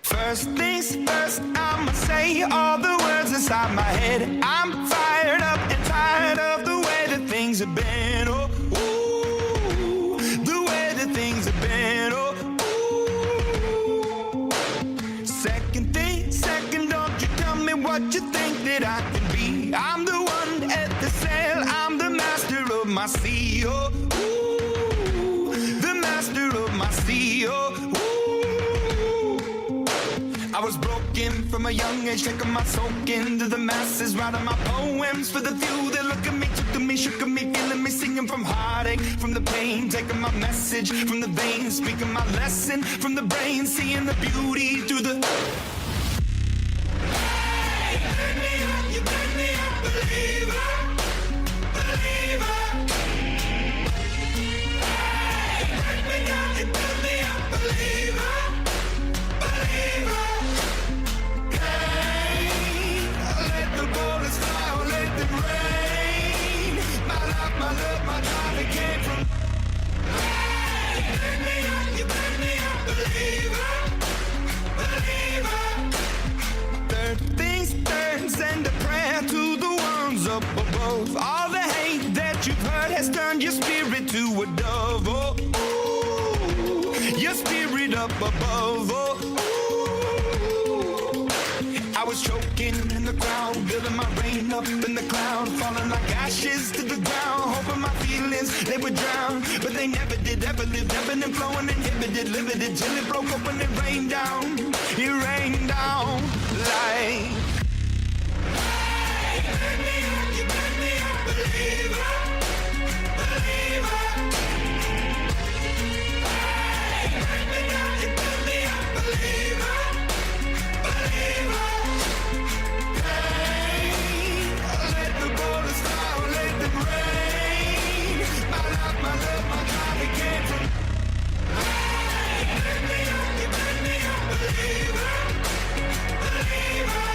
First things first, I'ma say all the words inside my head. I'm fired up and tired of the way that things have been. Oh, ooh, the way that things have been. Oh, ooh. Second thing, second, don't you tell me what you think that I can be. I'm the one at the sail, I'm the master of my sea. Oh, ooh, the master of my sea. Oh, ooh. I was broken from a young age, taking my soak into the masses, writing my poems for the few that look at me, took to me, shook at me, feeling me, singing from heartache, from the pain, taking my message from the veins, speaking my lesson from the brain, seeing the beauty through the. Hey, turn me up, you turn me up, believer, believer. Hey, turn me down, you turn me up, believer, believer. My love, my darling came from. Hey, turn me up, you turn me up, believer, believer. Third things third, send a prayer to the ones up above. All the hate that you've heard has turned your spirit to a dove. Oh, ooh, your spirit up above. Oh, ooh. I was choking in the crowd, building my rain up in the cloud, falling like ashes to the ground, hoping my feelings they would drown, but they never did, ever lived, ebbing and flowing, inhibited, limited, till it broke up and it rained down like. Hey, turn me up, you turn me up, believer, believer. Hey, turn me down, you turn me up, believer, believer. My love, my God, it came from. Hey, turn me up, you turn me up, believer, believer.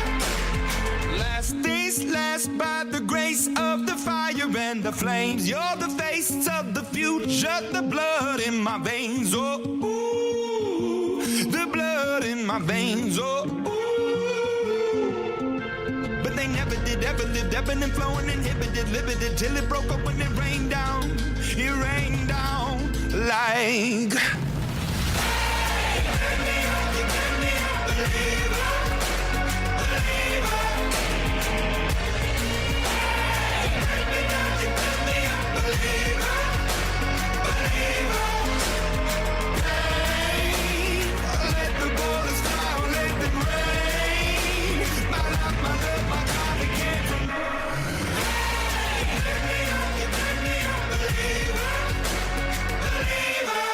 Last things last, by the grace of the fire and the flames. You're the face of the future, the blood in my veins. Oh, ooh, the blood in my veins. Oh, ooh. But they never did, ever lived, ebbing and flowing, inhibited, limited, till it broke up when it rained down. It rained down like. Hey, turn me up, you turn me up, believer, believer. Hey, turn me down, you turn me up, believer, believer. Hey, let the borders fly, let them rain. My love, my God, it came from. Hey, turn me up, you turn me up, believer, believer.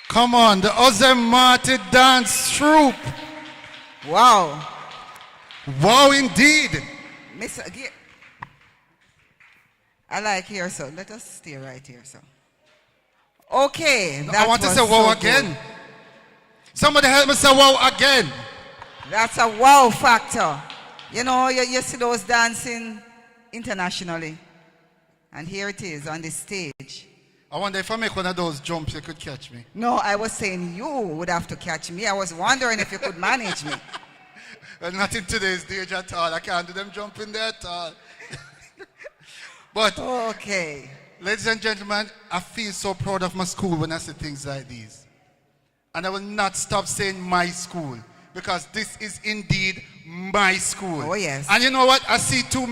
Come on, the Jose Marti dance troupe. Wow. Wow, indeed. Miss, I like here, so let us stay right here, so. Okay. I want to say wow again. Somebody help me say wow again. That's a wow factor. You know, you see those dancing internationally. And here it is on the stage. I wonder if I make one of those jumps, you could catch me. No, I was saying you would have to catch me. I was wondering if you could manage me. Well, not in today's stage at all. I can't do them jumping there at all. But, okay. Ladies and gentlemen, I feel so proud of my school when I see things like these. And I will not stop saying my school. because this is indeed my school. Oh, yes. And you know what? I see two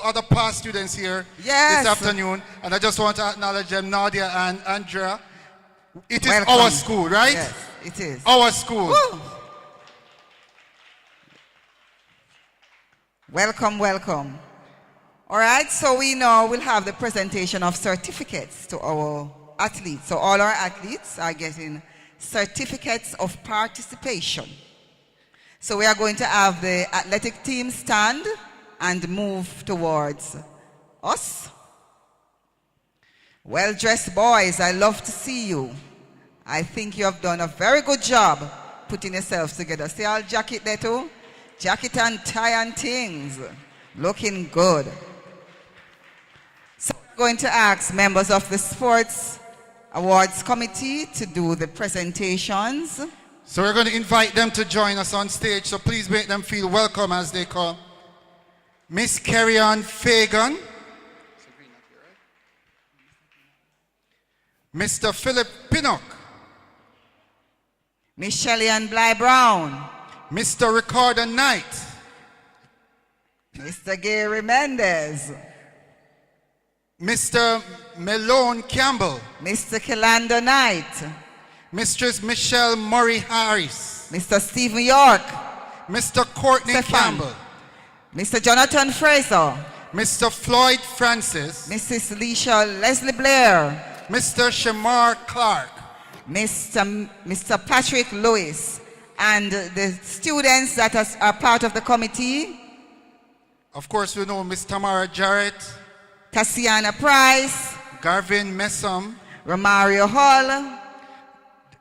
other past students here Yes. this afternoon. And I just want to acknowledge them, Nadia and Andrea. It is Welcome. our school, right? Yes, it is. Our school. Woo. Welcome, welcome. All right, so we now will have the presentation of certificates to our athletes. So all our athletes are getting certificates of participation. So we are going to have the athletic team stand and move towards us. Well-dressed boys, I love to see you. I think you have done a very good job putting yourselves together. See our jacket there too? Jacket and tie and things. Looking good. So we're going to ask members of the Sports Awards Committee to do the presentations. So we're going to invite them to join us on stage. So please make them feel welcome as they come. Miss Carrie-Ann Fagan. Mr. Philip Pinnock. Miss Shelley-Ann Bly-Brown. Mr. Ricardo Knight. Mr. Gary Mendez. Mr. Malone Campbell. Mr. Kelando Knight. Mistress Michelle Murray Harris. Mr. Stephen York. Mr. Courtney Stefan. Campbell. Mr. Jonathan Fraser. Mr. Floyd Francis. Mrs. Leisha Leslie Blair. Mr. Shamar Clark. Mr. Patrick Lewis. And the students that are part of the committee. Of course, we know Miss Tamara Jarrett. Cassiana Price. Garvin Messam. Romario Hall.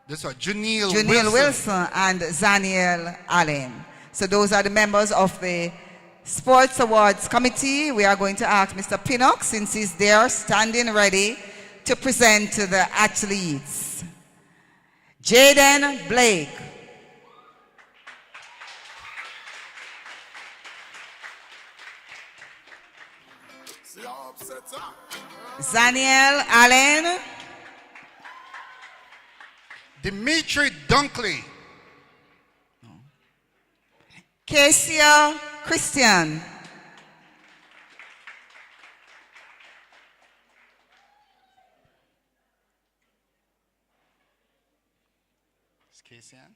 This one, Juniel Wilson and Zaniel Allen. So those are the members of the Sports Awards Committee. We are going to ask Mr. Pinnock, since he's there standing ready, to present to the athletes. Jaden Blake. Zaniel Allen. Dimitri Dunkley. Cassia Christian. Is Casey on?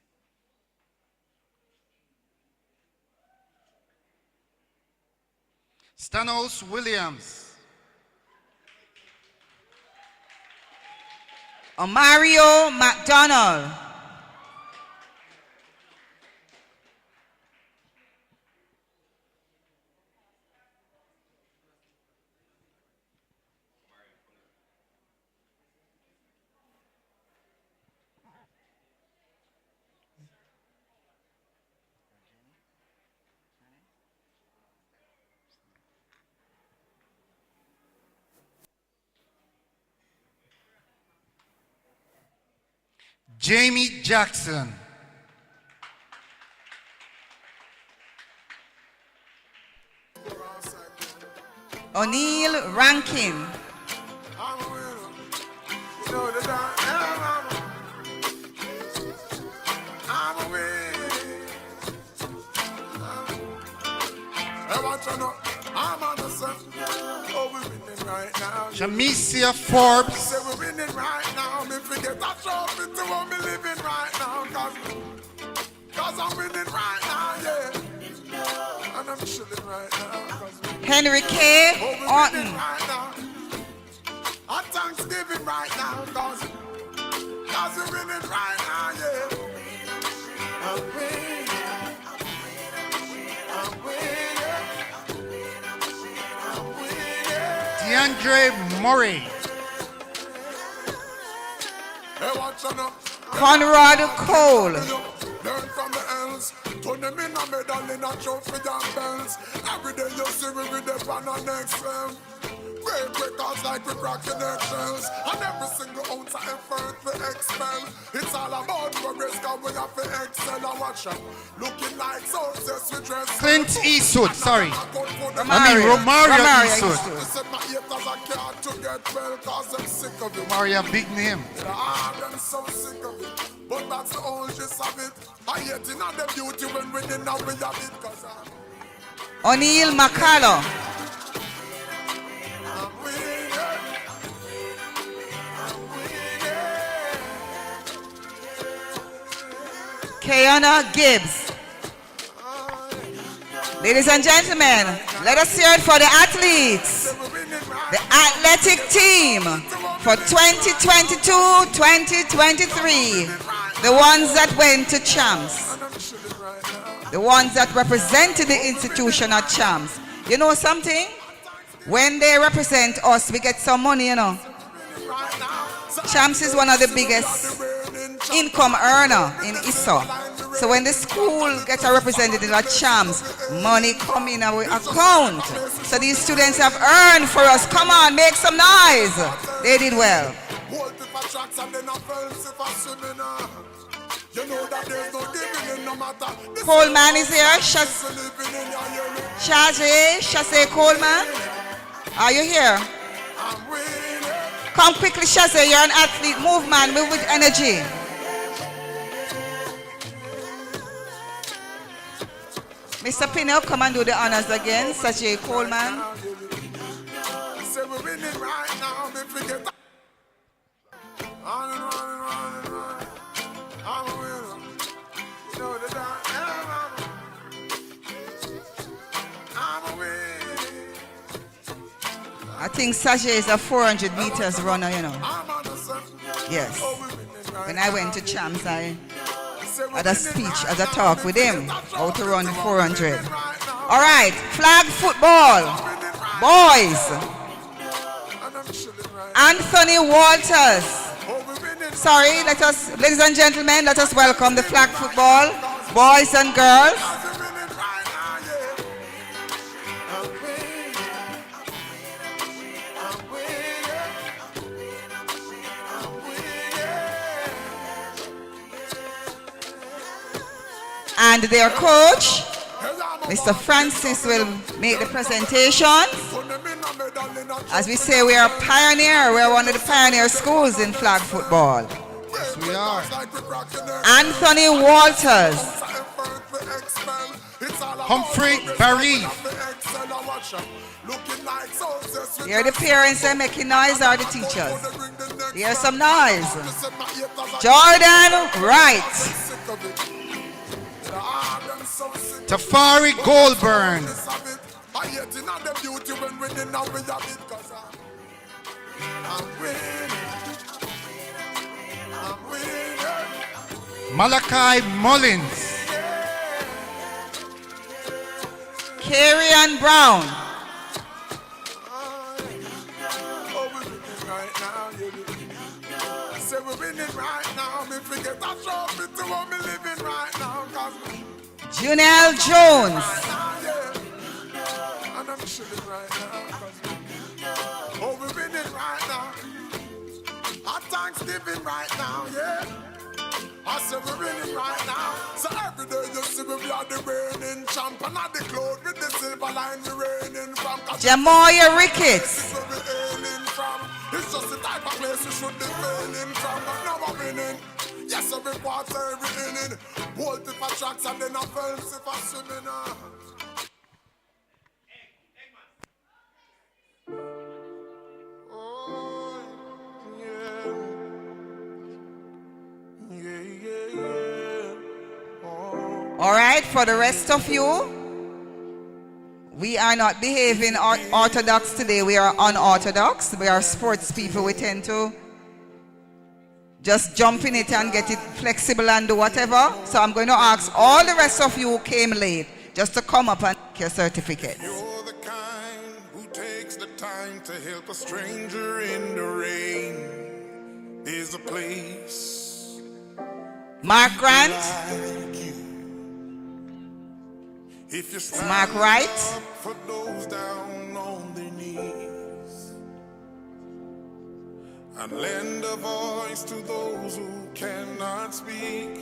Stanos Williams. Mario McDonald. Jamie Jackson. O'Neill Rankin. Jamisia Forbes. We're winning right now. Me forget that trophy to what me living right now. Cause I'm winning right now, yeah. And I'm chilling right now. Henry K. Orton. Right now. I'm Thanksgiving right now. Cause we're winning right now, yeah. I'm winning. I'm winning. DeAndre Murray. Conrad Cole. Learn from the else. Turn them in a medal in a trophy and bells. Every day you see we with them on our next level. Break records like we cracking eggshells. And every single ounce of effort we expel. It's all about progress, cause we have to excel and watch them. Looking like success we dress. Clint Eastwood, sorry. Romario Eastwood. Listen, my haters are can't to get well, cause I'm sick of it. Romario, big name. I'm so sick of it. But that's the whole gist of it. I yet in the beauty when we didn't have it, cause O'Neill McCullough. I'm winning. Kayana Gibbs. Ladies and gentlemen, let us hear it for the athletes. The athletic team for 2022-2023. The ones that went to champs. The ones that represented the institution at champs. You know something? When they represent us, we get some money, you know. Champs is one of the biggest income earner in ISO. So when the school gets a representative at champs, money come in our account. So these students have earned for us. Come on, make some noise. They did well. Coleman is here. Shazay Coleman. Are you here? Come quickly, Shazay. You're an athlete. Move, man. Move with energy. Mr. Pino, come and do the honors again. Shazay Coleman. I think Sajay is a 400 meters runner, you know. Yes. When I went to champs, I had a speech, had a talk with him how to run the 400. All right, flag football. Boys. Anthony Walters. Sorry, ladies and gentlemen, let us welcome the flag football, boys and girls. And their coach, Mr. Francis, will make the presentation. As we say, we are a pioneer. We are one of the pioneer schools in flag football. Yes, we are. Anthony Walters. Humphrey Barry. Here are the parents that are making noise, are the teachers. Here's some noise. Jordan Wright. Tafari Goldburn. Malachi Mullins. Carrion Brown. Junelle Jones. Thanksgiving right now, yeah. I said we're winning right now. So every day you see we are the reigning champ and at the cloud with the silver line we reigning from. Jamoya Ricketts. It's just the type of place you should be failing from, but now we're winning. Yes, every quarter, every inning. Bolt if I tracks and then I fence if I swimming. Oh, yeah. All right, for the rest of you, we are not behaving orthodox today. We are unorthodox. We are sports people. We tend to just jump in it and get it flexible and do whatever. So I'm going to ask all the rest of you who came late just to come up and get your certificates. You're the kind who takes the time to help a stranger in the rain. There's a place. Mark Grant. If you Mark Wright. For those down on their knees and lend a voice to those who cannot speak.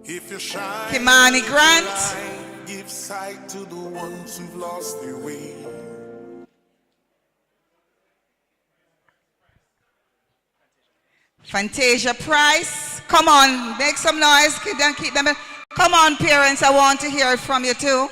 If you shine, Kimani Grant. give sight to the ones who've lost their way. Fantasia Price. Come on, make some noise. Keep them. Come on, parents, I want to hear it from you too.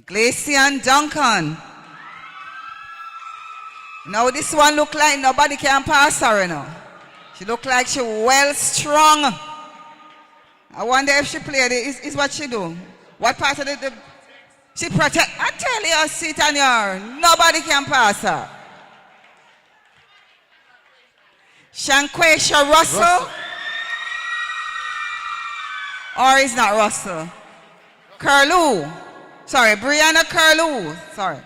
Glacian Duncan. Now this one look like nobody can pass her, you know. She look like she well strong. I wonder if she played it. Is what she do. What part of the she protect? I tell you, sit on her. Nobody can pass her. Shanquesha Russell. Or is not Russell? Curlew. Sorry, Brianna Curlew. Sorry.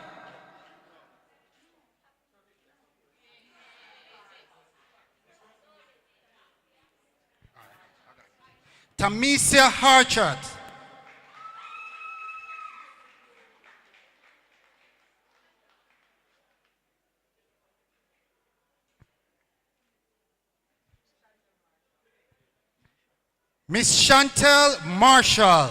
Tamesia Harchard. Miss Chantel Marshall.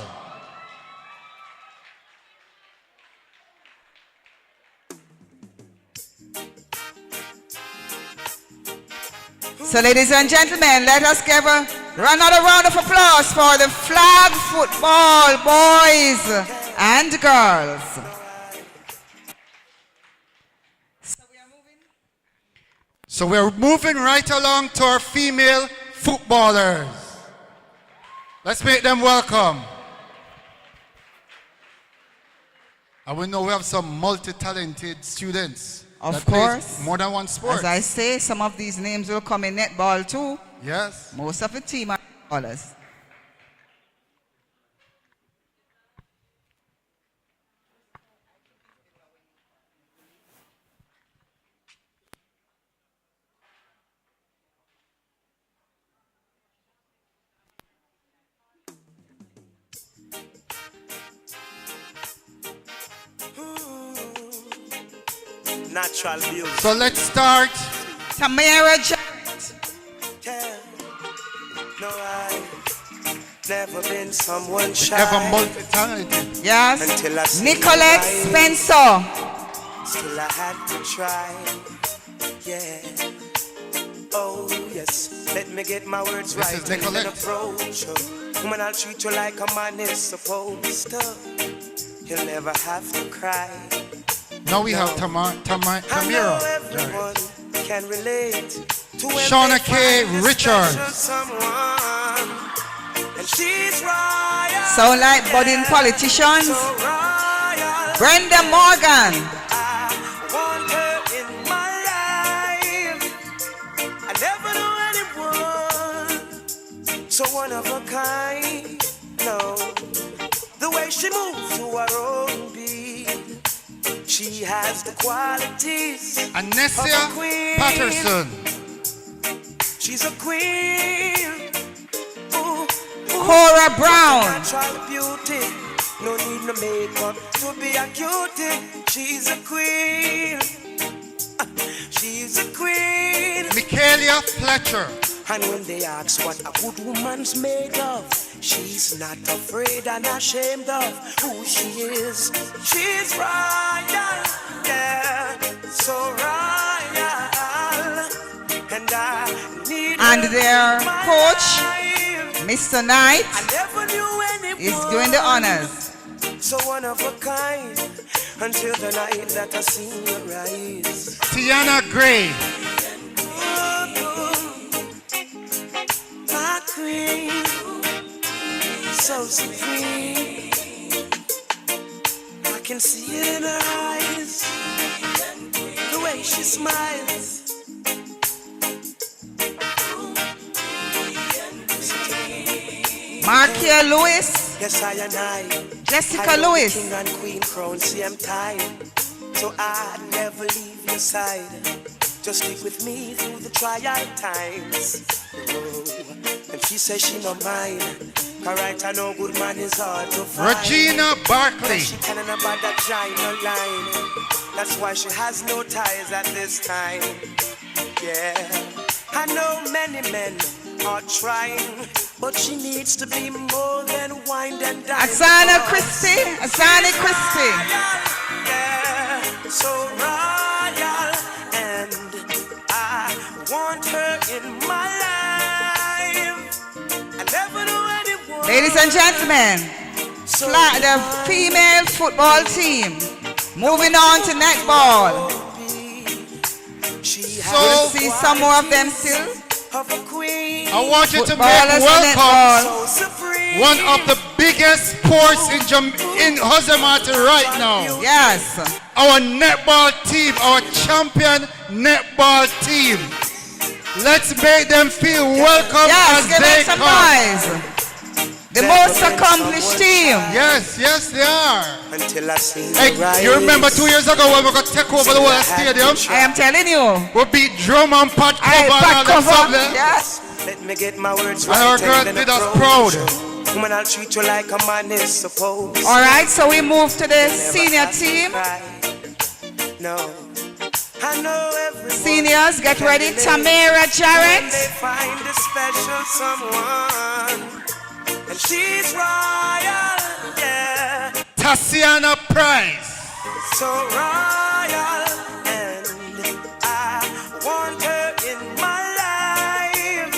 So ladies and gentlemen, let us give another round of applause for the flag football boys and girls. So we're moving right along to our female footballers. Let's make them welcome. And we know we have some multi-talented students. Of course. More than one sport. As I say, some of these names will come in netball too. Yes. Most of the team are netballers. Natural beauty. So let's start. Tamara Jarrett. No, I've never been someone shy. Ever multi-talented. Yes. Until I see Nicolette you Spencer. Still I had to try. Yeah. Oh yes. Let me get my words This right. is Nicolette. And approach her. Woman, I'll treat you like a man is supposed to. You'll never have to cry. Now we have Tamira. Everyone can relate to Shauna K. Richards. And she's royal. Sound like budding politicians. So royal. Brenda Morgan. I want her in my life. I never knew anyone so one of a kind. No, the way she moves to her own beat. She has the qualities Anesia of a queen. Patterson. She's a queen. Ooh, Cora Brown. Natural beauty. No need no makeup to be a cutie. She's a queen. She's a queen. Michaelia Fletcher. And when they ask what a good woman's made of, she's not afraid and ashamed of who she is. She's royal, yeah, so royal. And I need And their coach, Mr. Knight, I never knew anyone is doing the honors. so one of a kind until the night that I seen her rise. Tiana Gray. My queen, so supreme. I can see it in her eyes, the way she smiles. Markia Lewis. Yes, I and I. Jessica I know Lewis. the king and queen crown, same time. So I never leave your side. Just stick with me through the trial times. Oh, and she says she not mine. Cause right I know good man is hard to find. Regina Barkley. She telling about that China line. That's why she has no ties at this time. Yeah. I know many men are trying, but she needs to be more than wine and dine. Asana Christie, Asani Christie. Yeah, so royal, and I want her in my life. I never knew anyone. Ladies and gentlemen, the female football team moving on to netball. We'll see some more of them still. I want you to make welcome one of the biggest sports in Jose Marti right now. Yes. Our netball team, our champion netball team. Let's make them feel welcome as they come. Noise. The most accomplished team. Yes, yes, they are. Until I see you remember 2 years ago when we got to take over the whole stadium? I am telling you. We beat drum and pad cover. Yes. Let me get my words right. And our girls did us proud. Woman, I'll treat you like a man is supposed. All right, so we move to the senior team. No. I know everyone. Seniors, get ready. Tamara Jarrett. They find a special someone. And she's royal, yeah. Tatiana Price. So royal, and I want her in my life.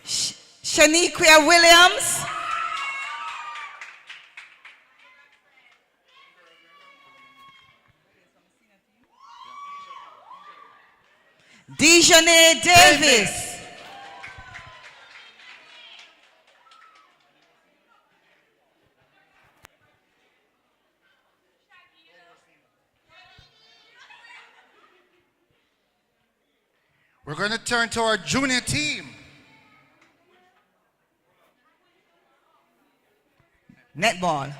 Shaniqua Williams. Dejanay Davis. We're going to turn to our junior team. Netball.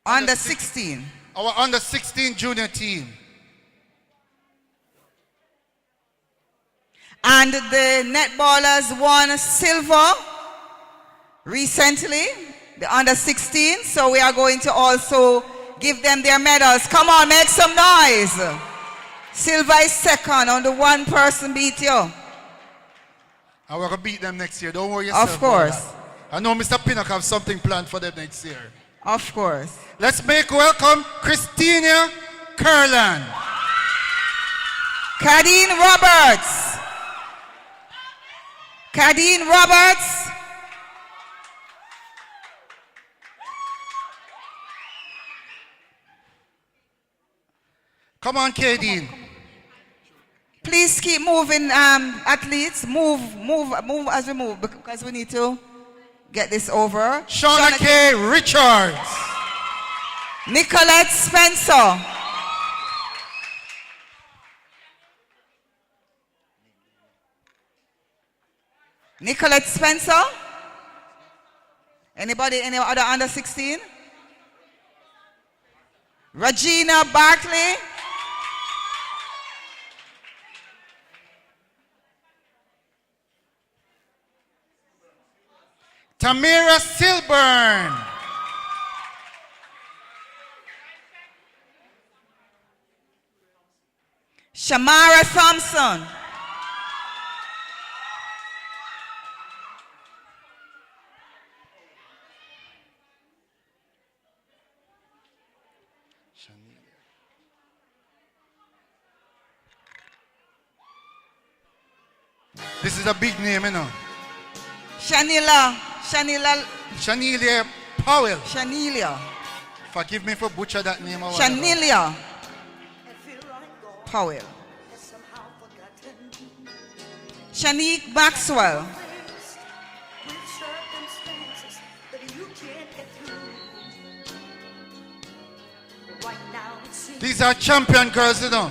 Under 16. Our under 16 junior team. And the netballers won silver recently, the under 16. So we are going to also give them their medals. Come on, make some noise. Silver is second, only one person beat you. And we're going to beat them next year. Don't worry yourself. Of course. I know Mr. Pinnock have something planned for them next year. Of course. Let's make welcome Christina Curland. Cadine Roberts. Cadine Roberts. Come on, Kadeen. Please keep moving, athletes. Move as we move, because we need to get this over. Shauna K. Richards. Nicolette Spencer. Nicolette Spencer. Anybody, any other under 16? Regina Barkley. Tamira Silburn. Shamara Thompson. This is a big name, you know. Shanilia Powell. Shanilia. Forgive me for butcher that name. Shanilia Powell. Shanique Maxwell. These are champion girls, you know.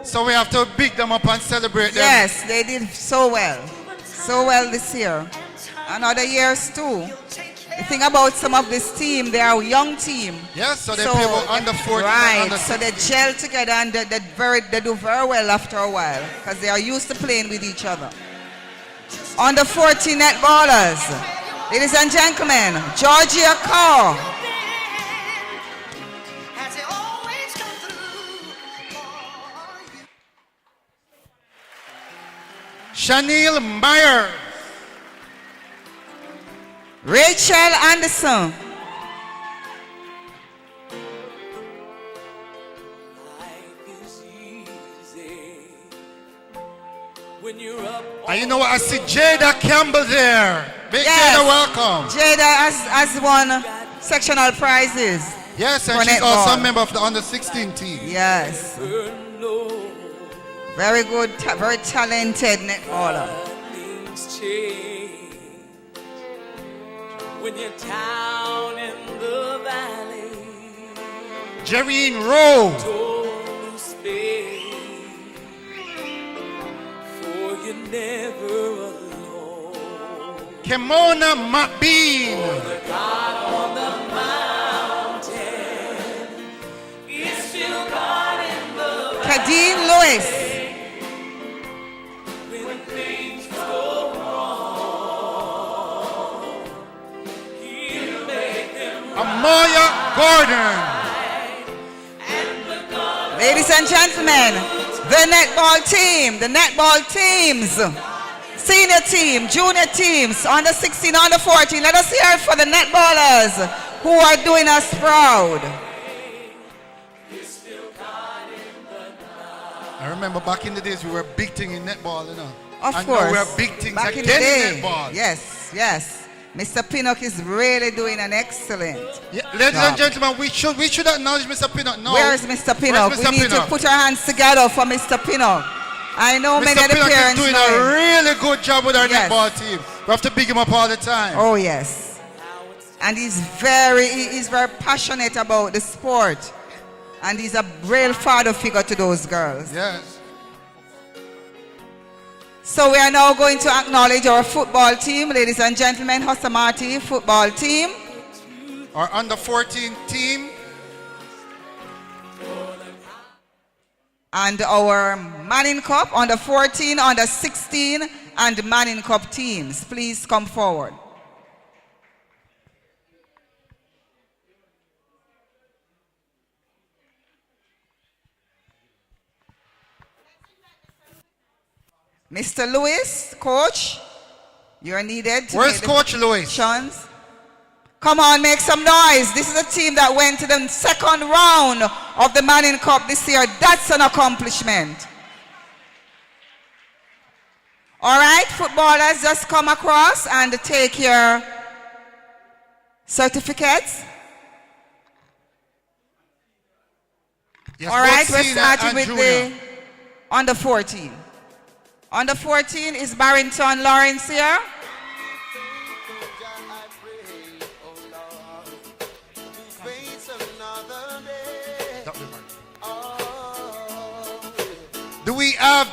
So we have to big them up and celebrate them. Yes, they did so well. So well this year. And other years too. The thing about some of this team, they are a young team. Yes, so they play about under 14. Right, under so they gel together and they do very well after a while because they are used to playing with each other. Under 14 netballers. Ladies and gentlemen, Georgia Carr. Chanel Meyer. Rachel Anderson. And you know what? I see Jada Campbell there. Big Yes. Jada, welcome. Jada has won sectional prizes. Yes, and for she's netball. also a member of the under 16 team. Yes. Very good, very talented netballer. When you're down in the valley, Jerrine Rowe. don't spare, for you're never alone. Kimona McBean. The God on the mountain is still God in the Kadeen Lewis. when things go wrong. He'll make them Amaya Gordon. Ladies and gentlemen, the netball teams, senior team, junior teams, under 16, under 14. Let us hear it for the netballers who are doing us proud. I remember back in the days we were big thing in netball, you know. Of and course. now we are big things Back in again the day. in netball. Yes, yes. Mr. Pinnock is really doing an excellent Yeah, ladies job. and gentlemen, we should acknowledge Mr. Pinnock now. Where is Mr. Pinnock? Where's We Mr. need to Pinnock? put our hands together for Mr. Pinnock. I know many Mr. of the Pinnock is parents doing know a him. really good job with our Yes. netball team. We have to big him up all the time. Oh yes, and he's very passionate about the sport, and he's a real father figure to those girls. Yes. So we are now going to acknowledge our football team, ladies and gentlemen, Marti football team. Our under 14 team. And our Manning Cup, under 14, under 16, and Manning Cup teams. Please come forward. Mr. Lewis, coach, you're needed to Where's make the Coach Lewis? selections. Come on, make some noise. This is a team that went to the second round of the Manning Cup this year. That's an accomplishment. All right, footballers, just come across and take your certificates. Yes, All right, both we're senior starting and with junior. the under 14. Under 14 is Barrington Lawrence here. Do we have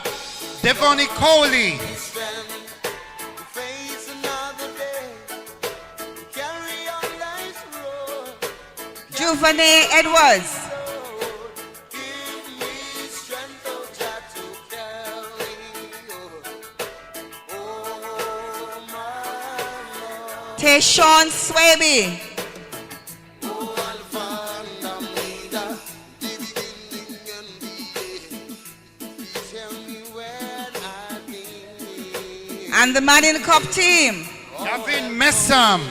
Devoni Coley? Juvene Edwards. Tayshawn Swaby. And the Manning Cup team. Gavin Messam.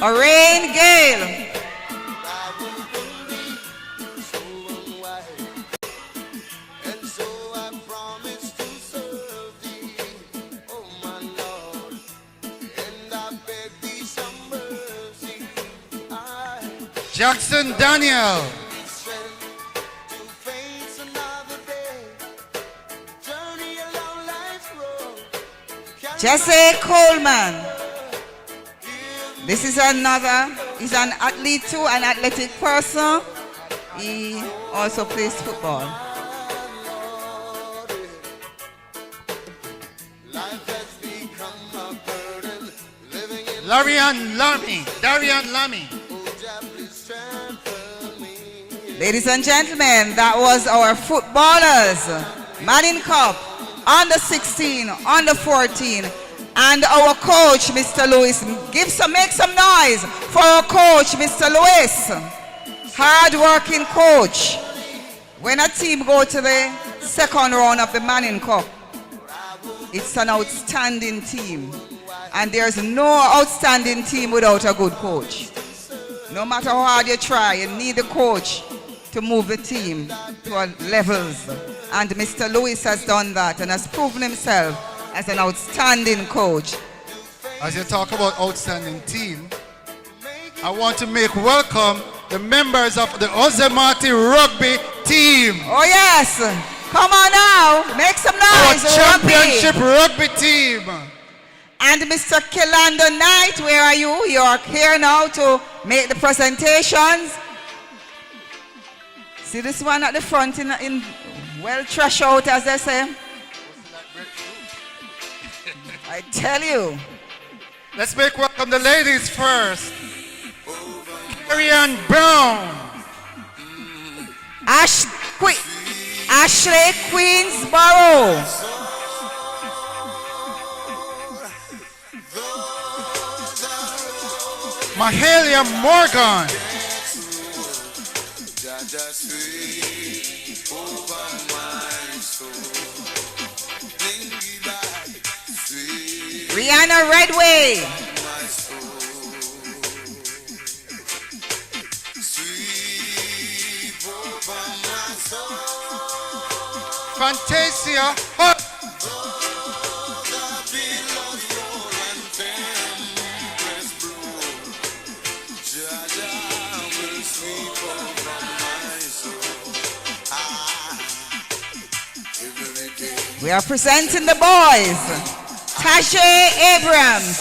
Orain Gale. Jackson Daniel. Jesse Coleman. This is another, he's an athlete too, an athletic person. He also plays football. Darian Lamy. Ladies and gentlemen, that was our footballers. Manning Cup, under 16, under 14, And our coach, Mr. Lewis. Make some noise for our coach, Mr. Lewis. Hard-working coach. When a team go to the second round of the Manning Cup, it's an outstanding team. And there's no outstanding team without a good coach. No matter how hard you try, you need a coach to move the team to levels. And Mr. Lewis has done that and has proven himself as an outstanding coach. As you talk about outstanding team, I want to make welcome the members of the Marti Rugby team. Oh yes, come on now, make some noise. Our championship rugby team. And Mr. Kilando Knight, where are you? You are here now to make the presentations. See this one at the front in well trash out, as they say. I tell you. Let's make welcome the ladies first. Marianne Brown. Ashley Queensborough. Mahalia Morgan. Rihanna Redway. Fantasia Hut. We are presenting the boys. Tasha Abrams.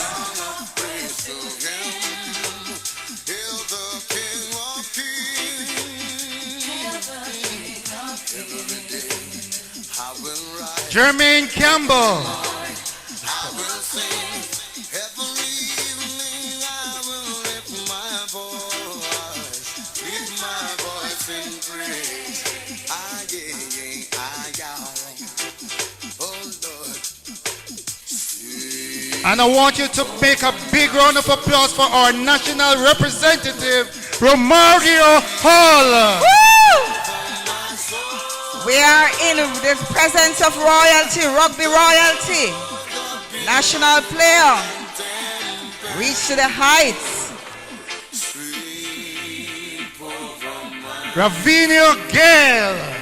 Jermaine Campbell. And I want you to make a big round of applause for our national representative, Romario Hall. Woo! We are in the presence of royalty, rugby royalty. National player. Reach to the heights. Ravinio Gale.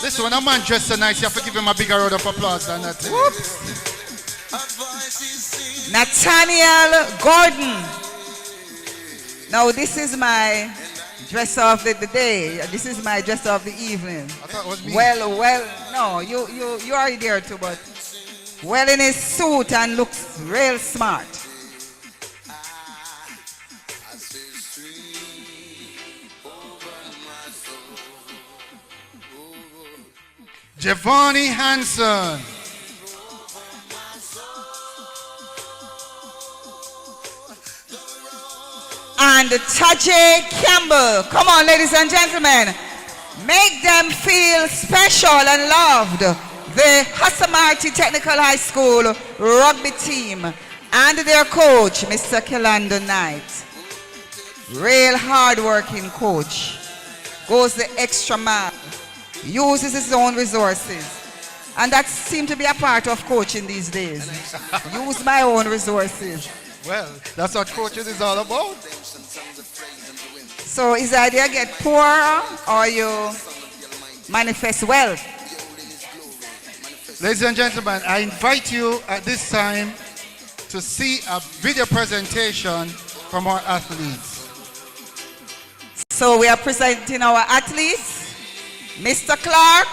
This one, a man dressed so nice, you have to give him a bigger round of applause than that. Whoops. Nathaniel Gordon. Now this is my dress of the day. This is my dress of the evening. I thought it was me. Well, no, you are there too, but well in his suit and looks real smart. Giovanni Hanson. And Tajay Campbell. Come on, ladies and gentlemen. Make them feel special and loved. The Marti Technical High School rugby team and their coach, Mr. Kilando Knight. Real hard-working coach. Goes the extra mile. Uses his own resources. And that seems to be a part of coaching these days. Use my own resources. Well, that's what coaching is all about. So is the idea get poorer or you manifest wealth? Ladies and gentlemen, I invite you at this time to see a video presentation from our athletes. So we are presenting our athletes. Mr. Clark,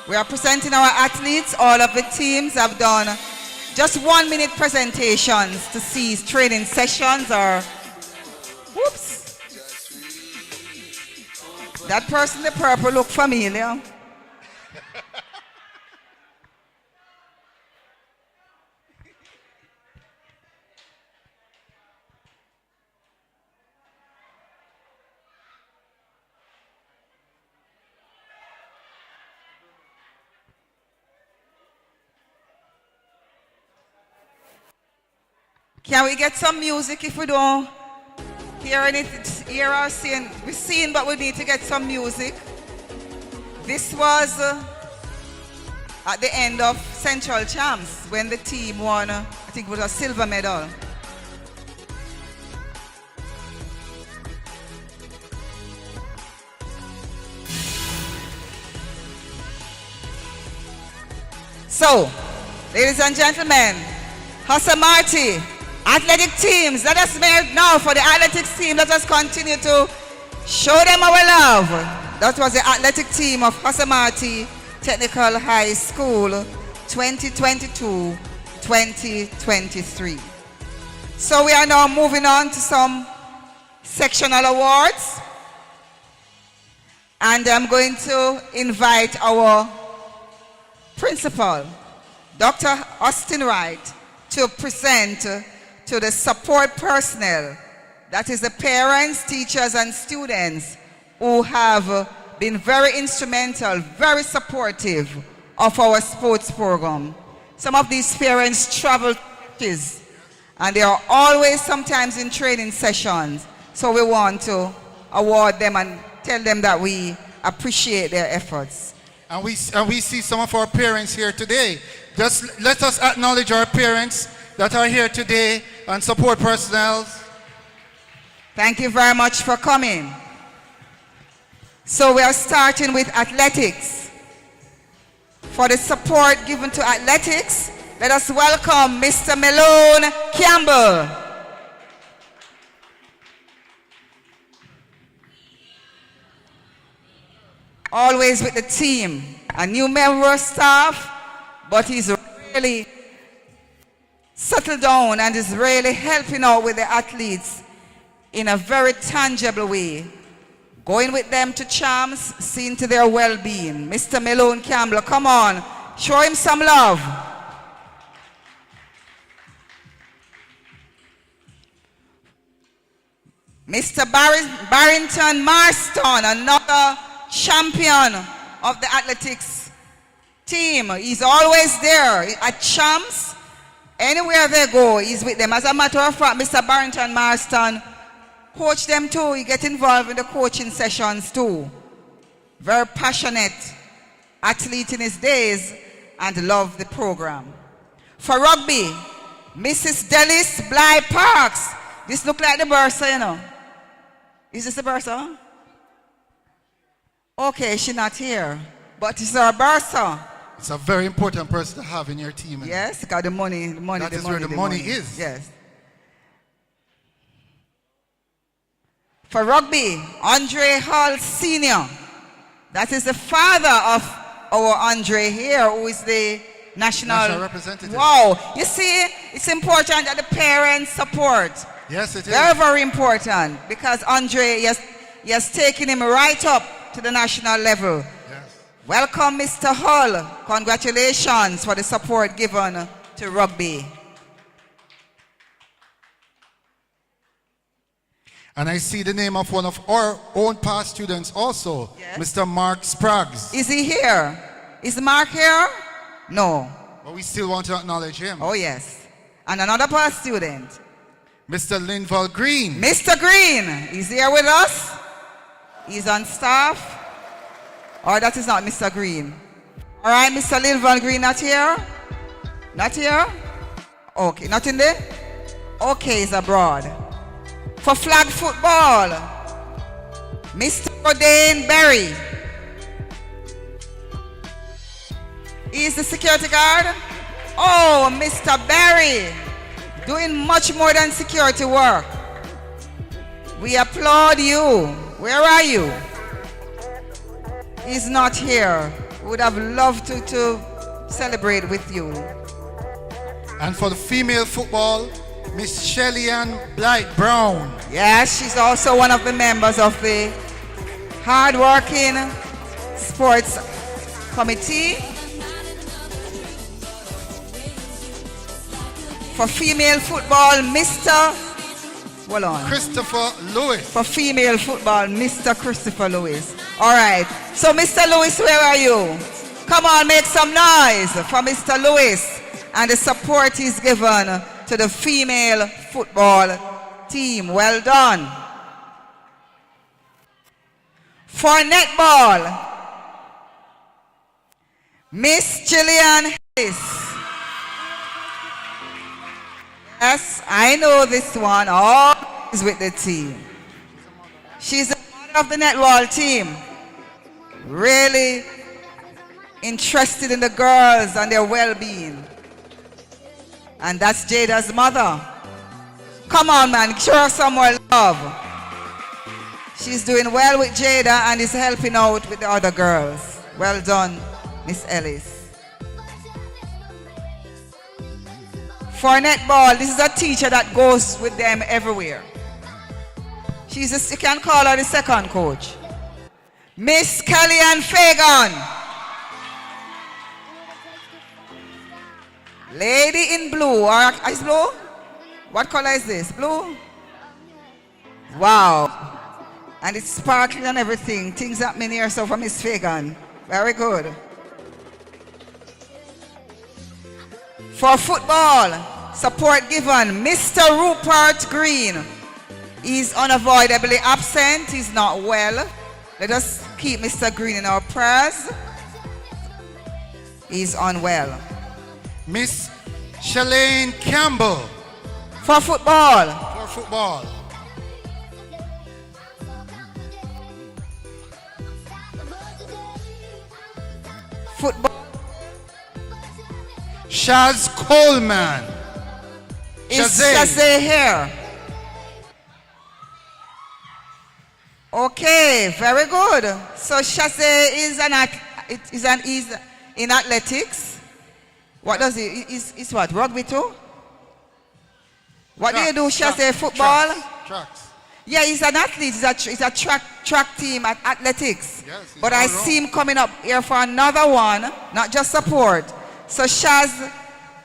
we are presenting our athletes. All of the teams have done just 1 minute presentations to see training sessions or, whoops. That person in the purple look familiar. Can we get some music if we don't hear anything, hear or see? We're seeing, but we need to get some music. This was at the end of Central Champs when the team won, I think it was a silver medal. So, ladies and gentlemen, Marti, athletic teams, let us make now for the athletics team. Let us continue to show them our love. That was the athletic team of Marti Technical High School 2022-2023. So we are now moving on to some sectional awards. And I'm going to invite our principal, Dr. Austin Wright, to present to the support personnel, that is the parents, teachers, and students who have been very instrumental, very supportive of our sports program. Some of these parents travel and they are always sometimes in training sessions. So we want to award them and tell them that we appreciate their efforts. And we see some of our parents here today. Just let us acknowledge our parents that are here today and support personnel. Thank you very much for coming. So we are starting with athletics. For the support given to athletics, let us welcome Mr. Malone Campbell. Always with the team, a new member of staff, but he's really settled down and is really helping out with the athletes in a very tangible way. Going with them to champs, seeing to their well-being. Mr. Malone Campbell, come on, show him some love. Mr. Barrington Marston, another champion of the athletics team. He's always there at champs. Anywhere they go, he's with them. As a matter of fact, Mr. Barrington Marston coach them too. He gets involved in the coaching sessions too. Very passionate athlete in his days and love the program. For rugby, Mrs. Delis Bly Parks. This look like the Bursa, you know. Is this the Bursa? Okay, she's not here, but it's our Bursa. It's a very important person to have in your team. Yes, because the money, that is where the money is. Yes. For rugby, Andre Hall Sr. That is the father of our Andre here, who is the national representative. Wow. You see, it's important that the parents support. Yes, it is. Very, very important, because Andre, he has taken him right up to the national level. Yes. Welcome, Mr. Hull. Congratulations for the support given to rugby. And I see the name of one of our own past students also, yes. Mr. Mark Spraggs. Is he here? Is Mark here? No. But we still want to acknowledge him. Oh, yes. And another past student. Mr. Linval Green. Mr. Green, is here with us? He's on staff. Or that is not Mr. Green. All right, Mr. Linval Green not here? Not here? Okay, not in there? Okay, he's abroad. For flag football, Mr. Rodane Berry. He's the security guard. Oh, Mr. Berry, doing much more than security work. We applaud you. Where are you? He's not here. Would have loved to celebrate with you. And for the female football, Miss Shelly-Ann Blight Brown. Yes, she's also one of the members of the hard-working sports committee. For female football, Mr. Hold on. Christopher Lewis. For female football, Mr. Christopher Lewis. All right. So, Mr. Lewis, where are you? Come on, make some noise for Mr. Lewis and the support he's given to the female football team. Well done. For netball, Miss Gillian Harris. Yes, I know this one. Always with the team. She's the mother of the netball team. Really interested in the girls and their well-being. And that's Jada's mother. Come on, man, show her some more love. She's doing well with Jada and is helping out with the other girls. Well done, Miss Ellis. For netball, this is a teacher that goes with them everywhere. You can call her the second coach. Miss Kellyanne Fagan. Lady in blue, or is blue? What color is this? Blue? Wow. And it's sparkling and everything. Things happening here, so for Miss Fagan. Very good. For football, support given, Mr. Rupert Green. He's unavoidably absent. He's not well. Let us keep Mr. Green in our prayers. He's unwell. Miss Shalane Campbell. For football. For football. Football. Shaz Coleman. Is Shazay here? Okay, very good. So Shazay is in athletics. What does he? Is what? Rugby too? What do you do, Shazay? Football? Tracks. Yeah, he's an athlete. He's a track team at athletics. Yes, but I see him coming up here for another one, not just support. So Shaz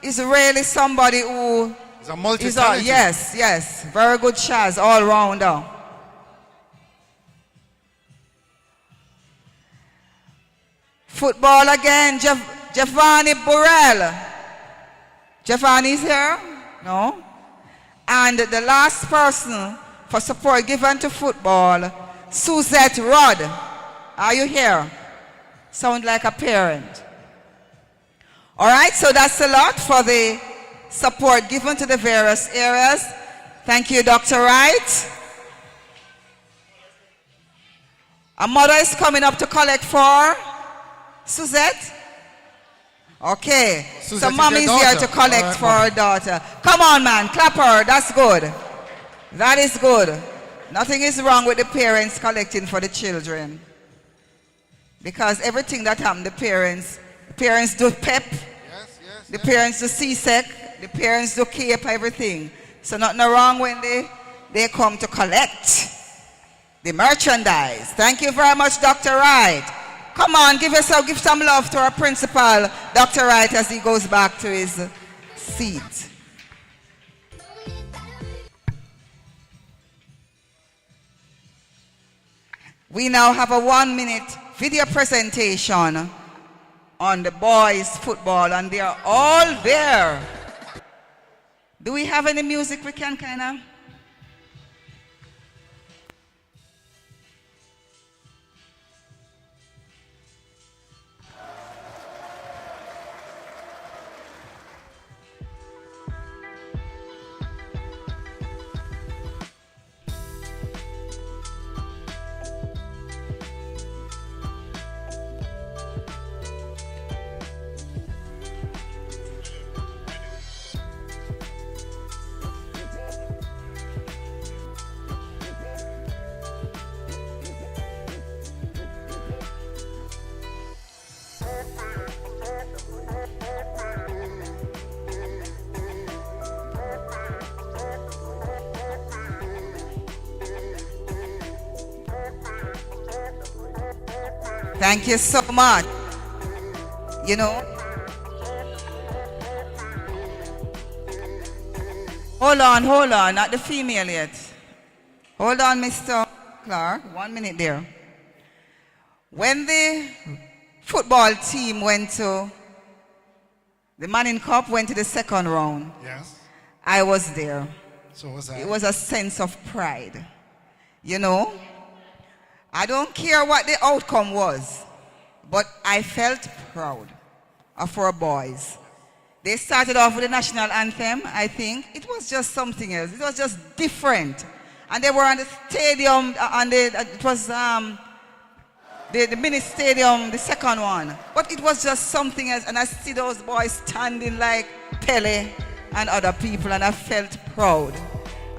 is really somebody who is a multi-talented. Yes. Very good Shaz, all rounder. Football again, Giovanni Burrell. Giovanni's here? No? And the last person for support given to football, Suzette Rudd. Are you here? Sound like a parent. All right, so that's a lot for the support given to the various areas. Thank you, Dr. Wright. A mother is coming up to collect for Suzette. Okay, Suzette, so mommy is here to collect for her daughter. Come on, man, clap her. That's good. That is good. Nothing is wrong with the parents collecting for the children. Because everything that happens, the parents do PEP, the parents do CSEC, the parents do CAPE, everything. So nothing wrong when they come to collect the merchandise. Thank you very much, Dr. Wright. Come on, give some love to our principal, Dr. Wright, as he goes back to his seat. We now have a 1-minute video presentation on the boys' football, and they are all there. Do we have any music we can kind of? Thank you so much. You know, hold on, not the female yet. Hold on, Mr. Clark, 1 minute there. When the football team went to, the Manning Cup went to the second round. Yes. I was there. So was I. It was a sense of pride. You know, I don't care what the outcome was, but I felt proud of our boys. They started off with the national anthem, I think. It was just something else. It was just different. And they were on the stadium, it was the mini stadium, the second one. But it was just something else. And I see those boys standing like Pele and other people, and I felt proud.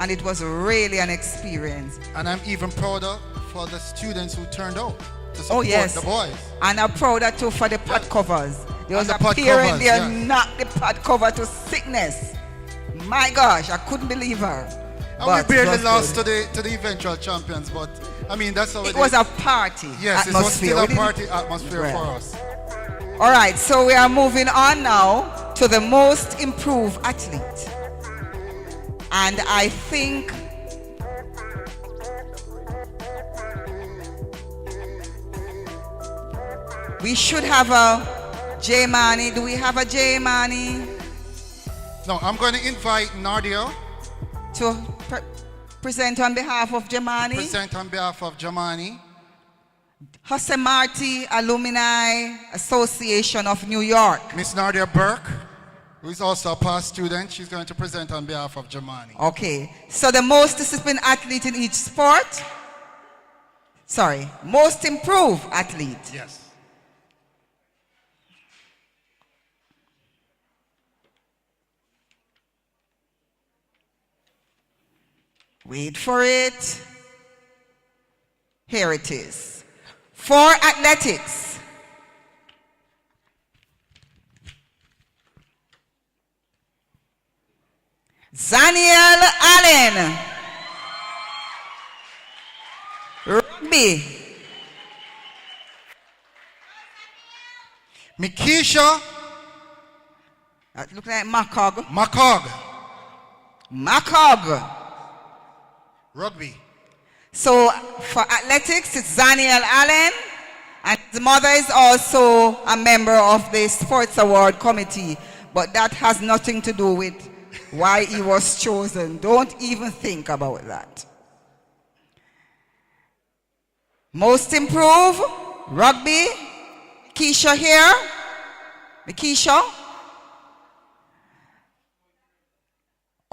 And it was really an experience. And I'm even prouder for the students who turned out to support the boys. And I'm prouder too for the pad covers. There was And a the pad parent covers, there yes. knocked the pad cover to sickness. My gosh, I couldn't believe her. And But we it barely was lost good. to the eventual champions, but I mean that's how It was a party Yes, atmosphere. it was still We a didn't- party atmosphere Right. for us. All right, so we are moving on now to the most improved athlete. And I think we should have a J Mani. Do we have a J Mani No, I'm going to invite Nadia to present on behalf of Jamani? present on behalf of Jamani. Marti Alumni Association of New York. Miss Nadia Burke, who is also a past student, she's going to present on behalf of Jamani. Okay, so the most disciplined athlete in each sport? Sorry, most improved athlete. Yes. Wait for it. Here it is. For athletics. Zaniel Allen. Rugby. Mikisha. That look like Macog. Macog. Macog. Rugby. So for athletics, it's Zaniel Allen, and his mother is also a member of the Sports Award Committee, but that has nothing to do with why he was chosen. Don't even think about that. Most improved, rugby. Keisha here. Keisha.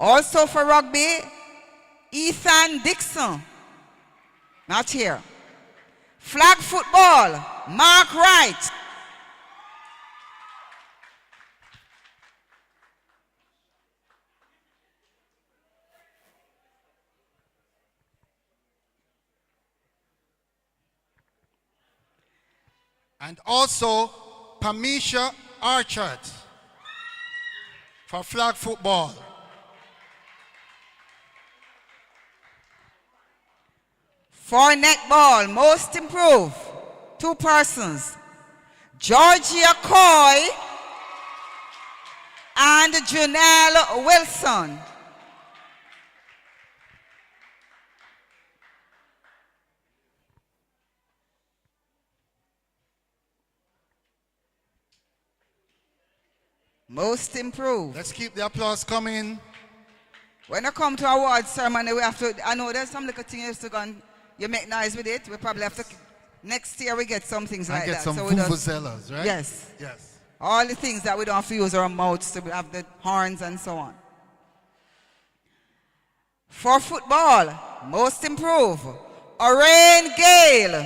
Also for rugby, Ethan Dixon. Not here. Flag football, Mark Wright. And also Pamisha Archard for flag football. For netball, most improved, 2 persons. Georgia Coy and Janelle Wilson. Most improved. Let's keep the applause coming. When I come to award ceremony, we have to, I know there's some little things to go and you make noise with it. We probably have to, next year we get some things like And get that. some So we don't- vuvuzelas, right? Yes. Yes. All the things that we don't have to use our mouths to have the horns and so on. For football, most improved, Orain Gale.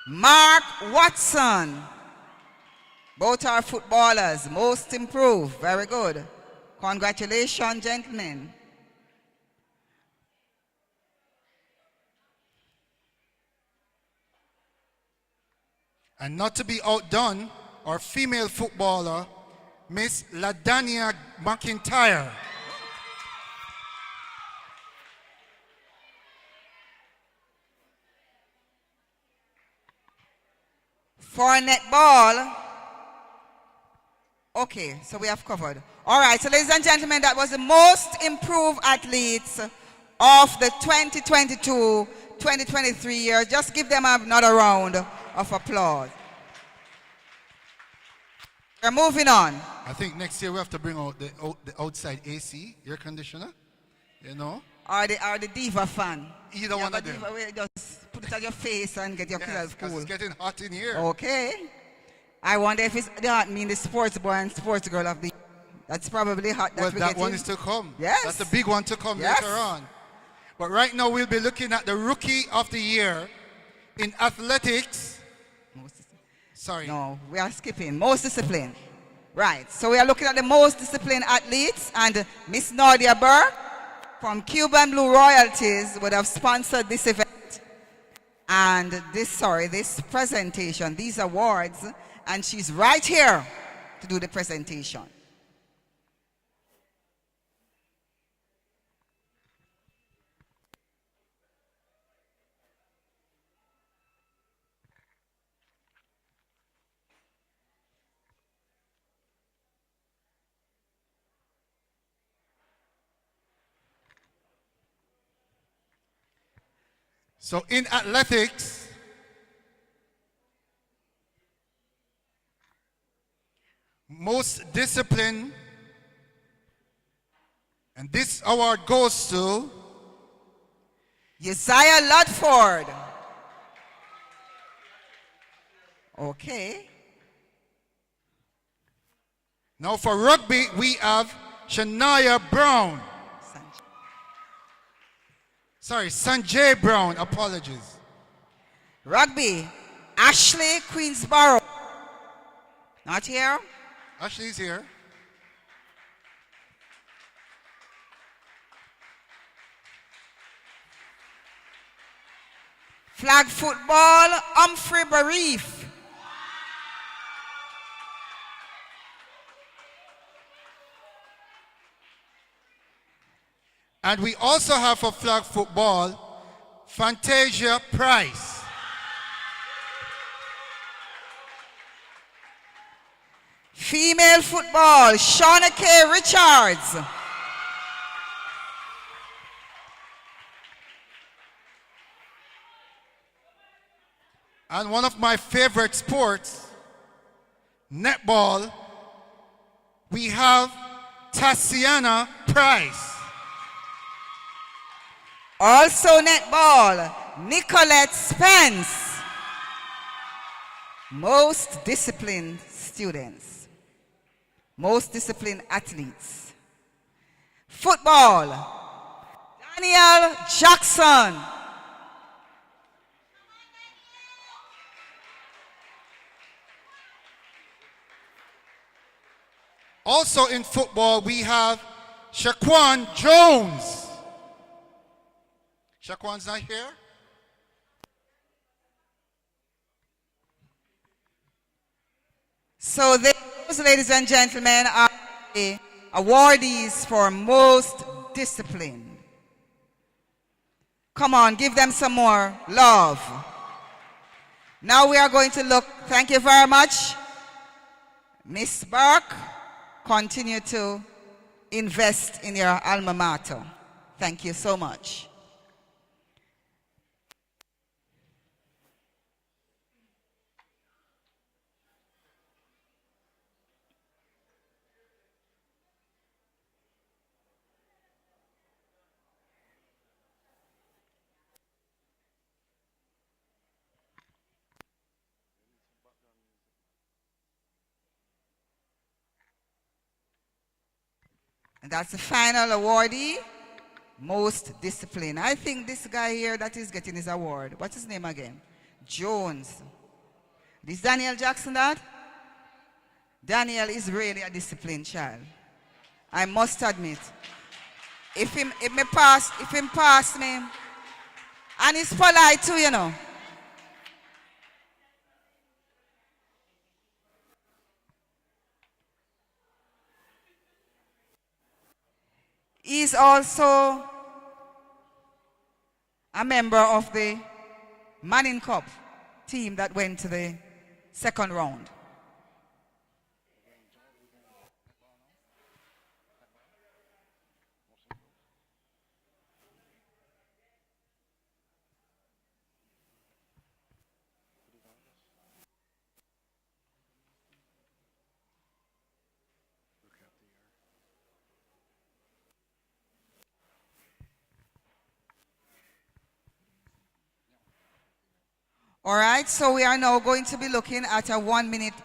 Mark Watson. Both are footballers, most improved. Very good. Congratulations, gentlemen. And not to be outdone, our female footballer, Miss Ladania McIntyre. For netball, okay, so we have covered. All right, so ladies and gentlemen, that was the most improved athletes of the 2022-2023 year. Just give them another round of applause. We're moving on. I think next year we have to bring out the outside AC, air conditioner, you know. Or the Diva fan. Either one of them. Diva, where you just put it on your face and get yourself because cool. it's getting hot in here. Okay. I wonder if it's that mean the sports boy and sports girl of the. That's probably hot. Well, that one is to come. Yes. That's the big one to come Yes. later on. But right now we'll be looking at the Rookie of the Year in athletics. Sorry. No, we are skipping. Most discipline. Right. So we are looking at the most disciplined athletes, and Miss Nadia Burr from Cuban Blue Royalties would have sponsored this event and this presentation, these awards, and she's right here to do the presentation. So in athletics, most discipline, and this award goes to Uzziah Ludford. Okay. Now for rugby, we have Shania Brown. Sorry, Sanjay Brown, apologies. Rugby, Ashley Queensborough. Not here? Ashley's here. Flag football, Humphrey Barif. And we also have for flag football, Fantasia Price. Female football, Shauna K. Richards. And one of my favorite sports, netball, we have Tatiana Price. Also netball, Nicolette Spence. Most disciplined students. Most disciplined athletes. Football, Daniel Jackson. Also in football, we have Shaquan Jones. Shaquan's not here? So those, ladies and gentlemen, are the awardees for most discipline. Come on, give them some more love. Now we are going to look, thank you very much. Miss Burke, continue to invest in your alma mater. Thank you so much. And that's the final awardee, most discipline. I think this guy here that is getting his award, what's his name again? Jones. Is Daniel Jackson that? Daniel is really a disciplined child. I must admit. If him pass me, and he's polite too, you know. He's also a member of the Manning Cup team that went to the second round. All right, so we are now going to be looking at a 1-minute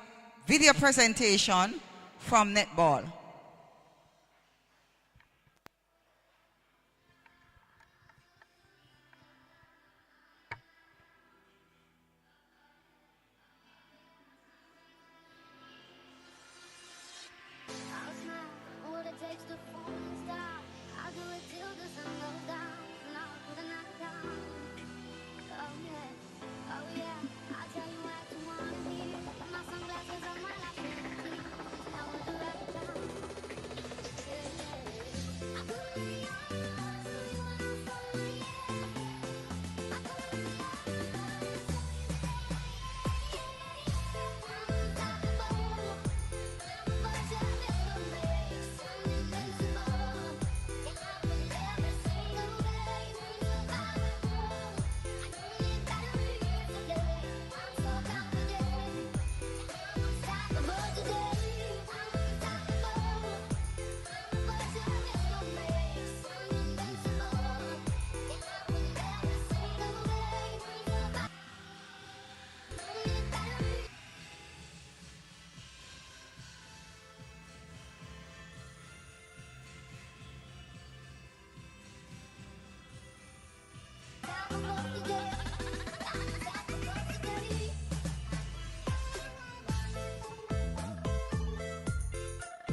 video presentation from Netball.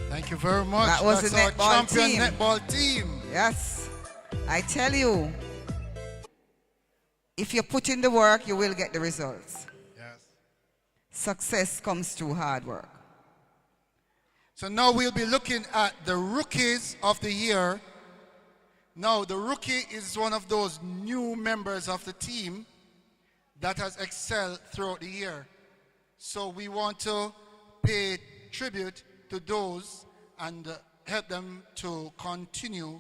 Thank you very much. That was That's the our netball champion team. netball team. Yes, I tell you, if you put in the work, you will get the results. Yes. Success comes through hard work. So now we'll be looking at the rookies of the year. Now, the rookie is one of those new members of the team that has excelled throughout the year. So we want to pay tribute to those and help them to continue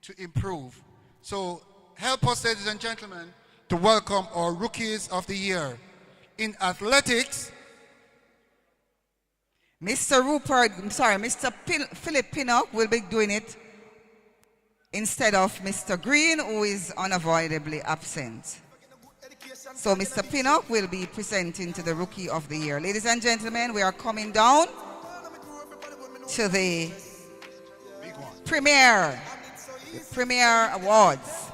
to improve. So help us, ladies and gentlemen, to welcome our rookies of the year. In athletics, Mr. Philip Pinnock will be doing it instead of Mr. Green, who is unavoidably absent. So Mr. Pinnock will be presenting to the Rookie of the Year. Ladies and gentlemen, we are coming down to the Premier Awards.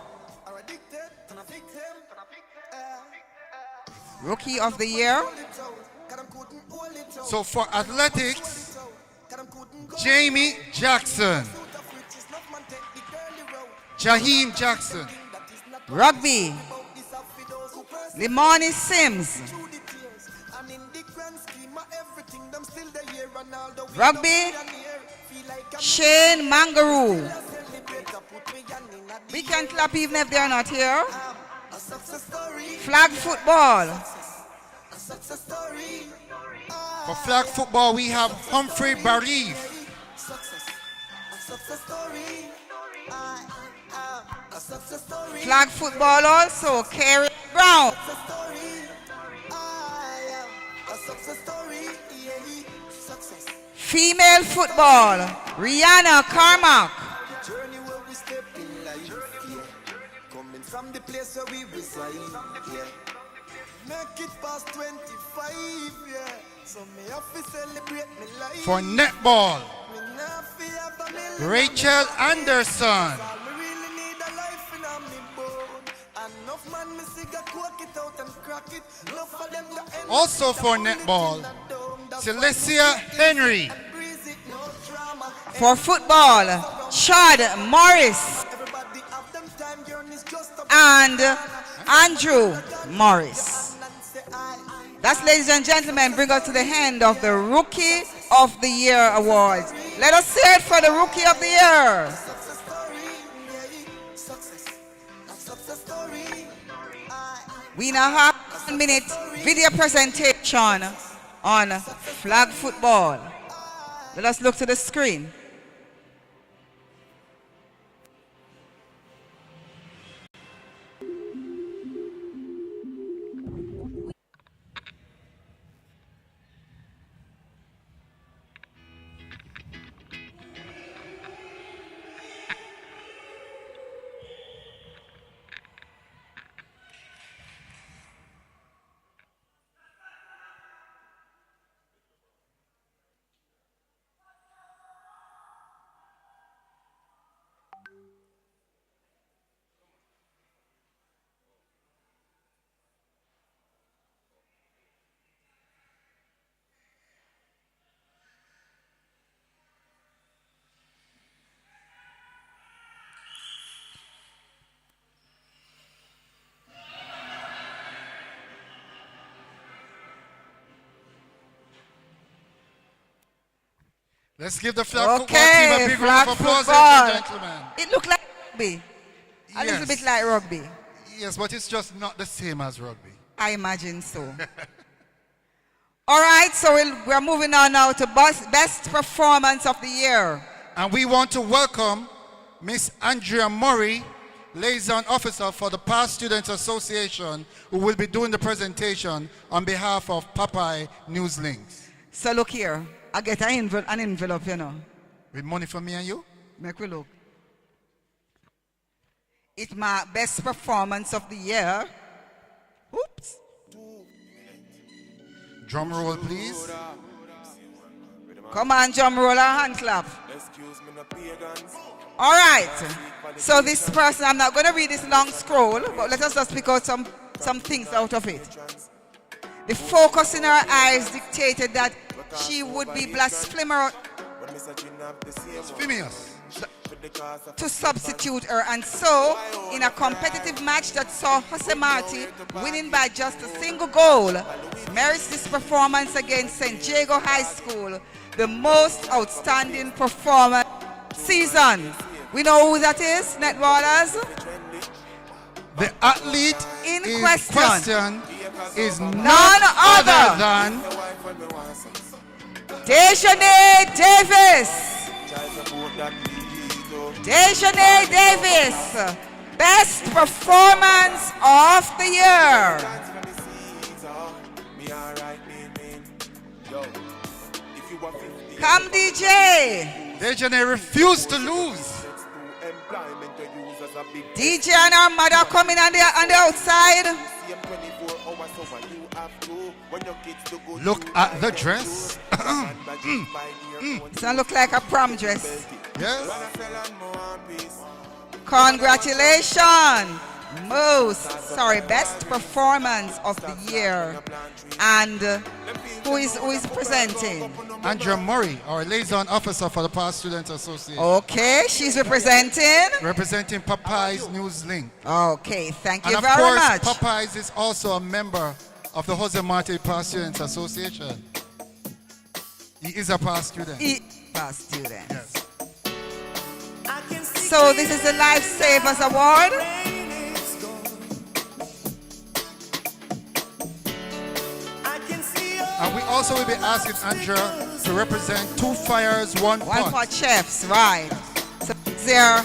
Rookie of the Year. So for athletics, Jamie Jackson. Jaheim Jackson. Rugby, Limani Sims. Rugby, Shane Mangaroo. We can clap even if they are not here. Flag football. For flag football, we have Humphrey Barif. Flag football also, Kerry Brown. Female football, Rihanna Carmack. Coming from the place where we reside, yeah. Make it past 25, yeah. So me have to celebrate me life. For netball, Rachel Anderson. Also for netball, Celestia Henry. For football, Chad Morris and Andrew Morris. That's, ladies and gentlemen, bring us to the end of the Rookie of the Year Awards. Let us say it for the Rookie of the Year. We now have a 1-minute video presentation on flag football. Let us look to the screen. Let's give the flag football team Okay, a big flag round of applause, football. ladies and gentlemen. It looked like rugby. A little bit like rugby. Yes, but it's just not the same as rugby. I imagine so. All right, so we're moving on now to best performance of the year. And we want to welcome Miss Andrea Murray, liaison officer for the Past Students Association, who will be doing the presentation on behalf of Popeye Newslinks. So look here, I get an envelope, you know. With money for me and you? Make we look. It's my best performance of the year. Oops. Drum roll, please. Come on, drum roll and hand clap. All right. So this person, I'm not going to read this long scroll, but let us just pick out some things out of it. The focus in her eyes dictated that she would be blasphemous to substitute her, and so in a competitive match that saw Jose Marti winning by just a single goal, merits this performance against St. Diego High School the most outstanding performance season. We know who that is, Netballers? The athlete in question is none other than Dejanay Davis. Dejanay Davis, best performance of the year. Come, DJ. Dejanay refused to lose. DJ and her mother coming on the outside. Look at the dress. It doesn't look like a prom dress. Yes. Congratulations. Best performance of the year. And who is presenting? Andrea Murray, our liaison officer for the Past Students Association. Okay, she's representing? Representing Popeye's Newslink. Okay, thank you and very of much. course, Popeyes is also a member of the Jose Marti Past Students Association. He is a past student. Past student. Yes. So this is the Lifesavers Award. And we also will be asking Andrea to represent Two Fires, One Pot. One Pot Chefs, right. So they're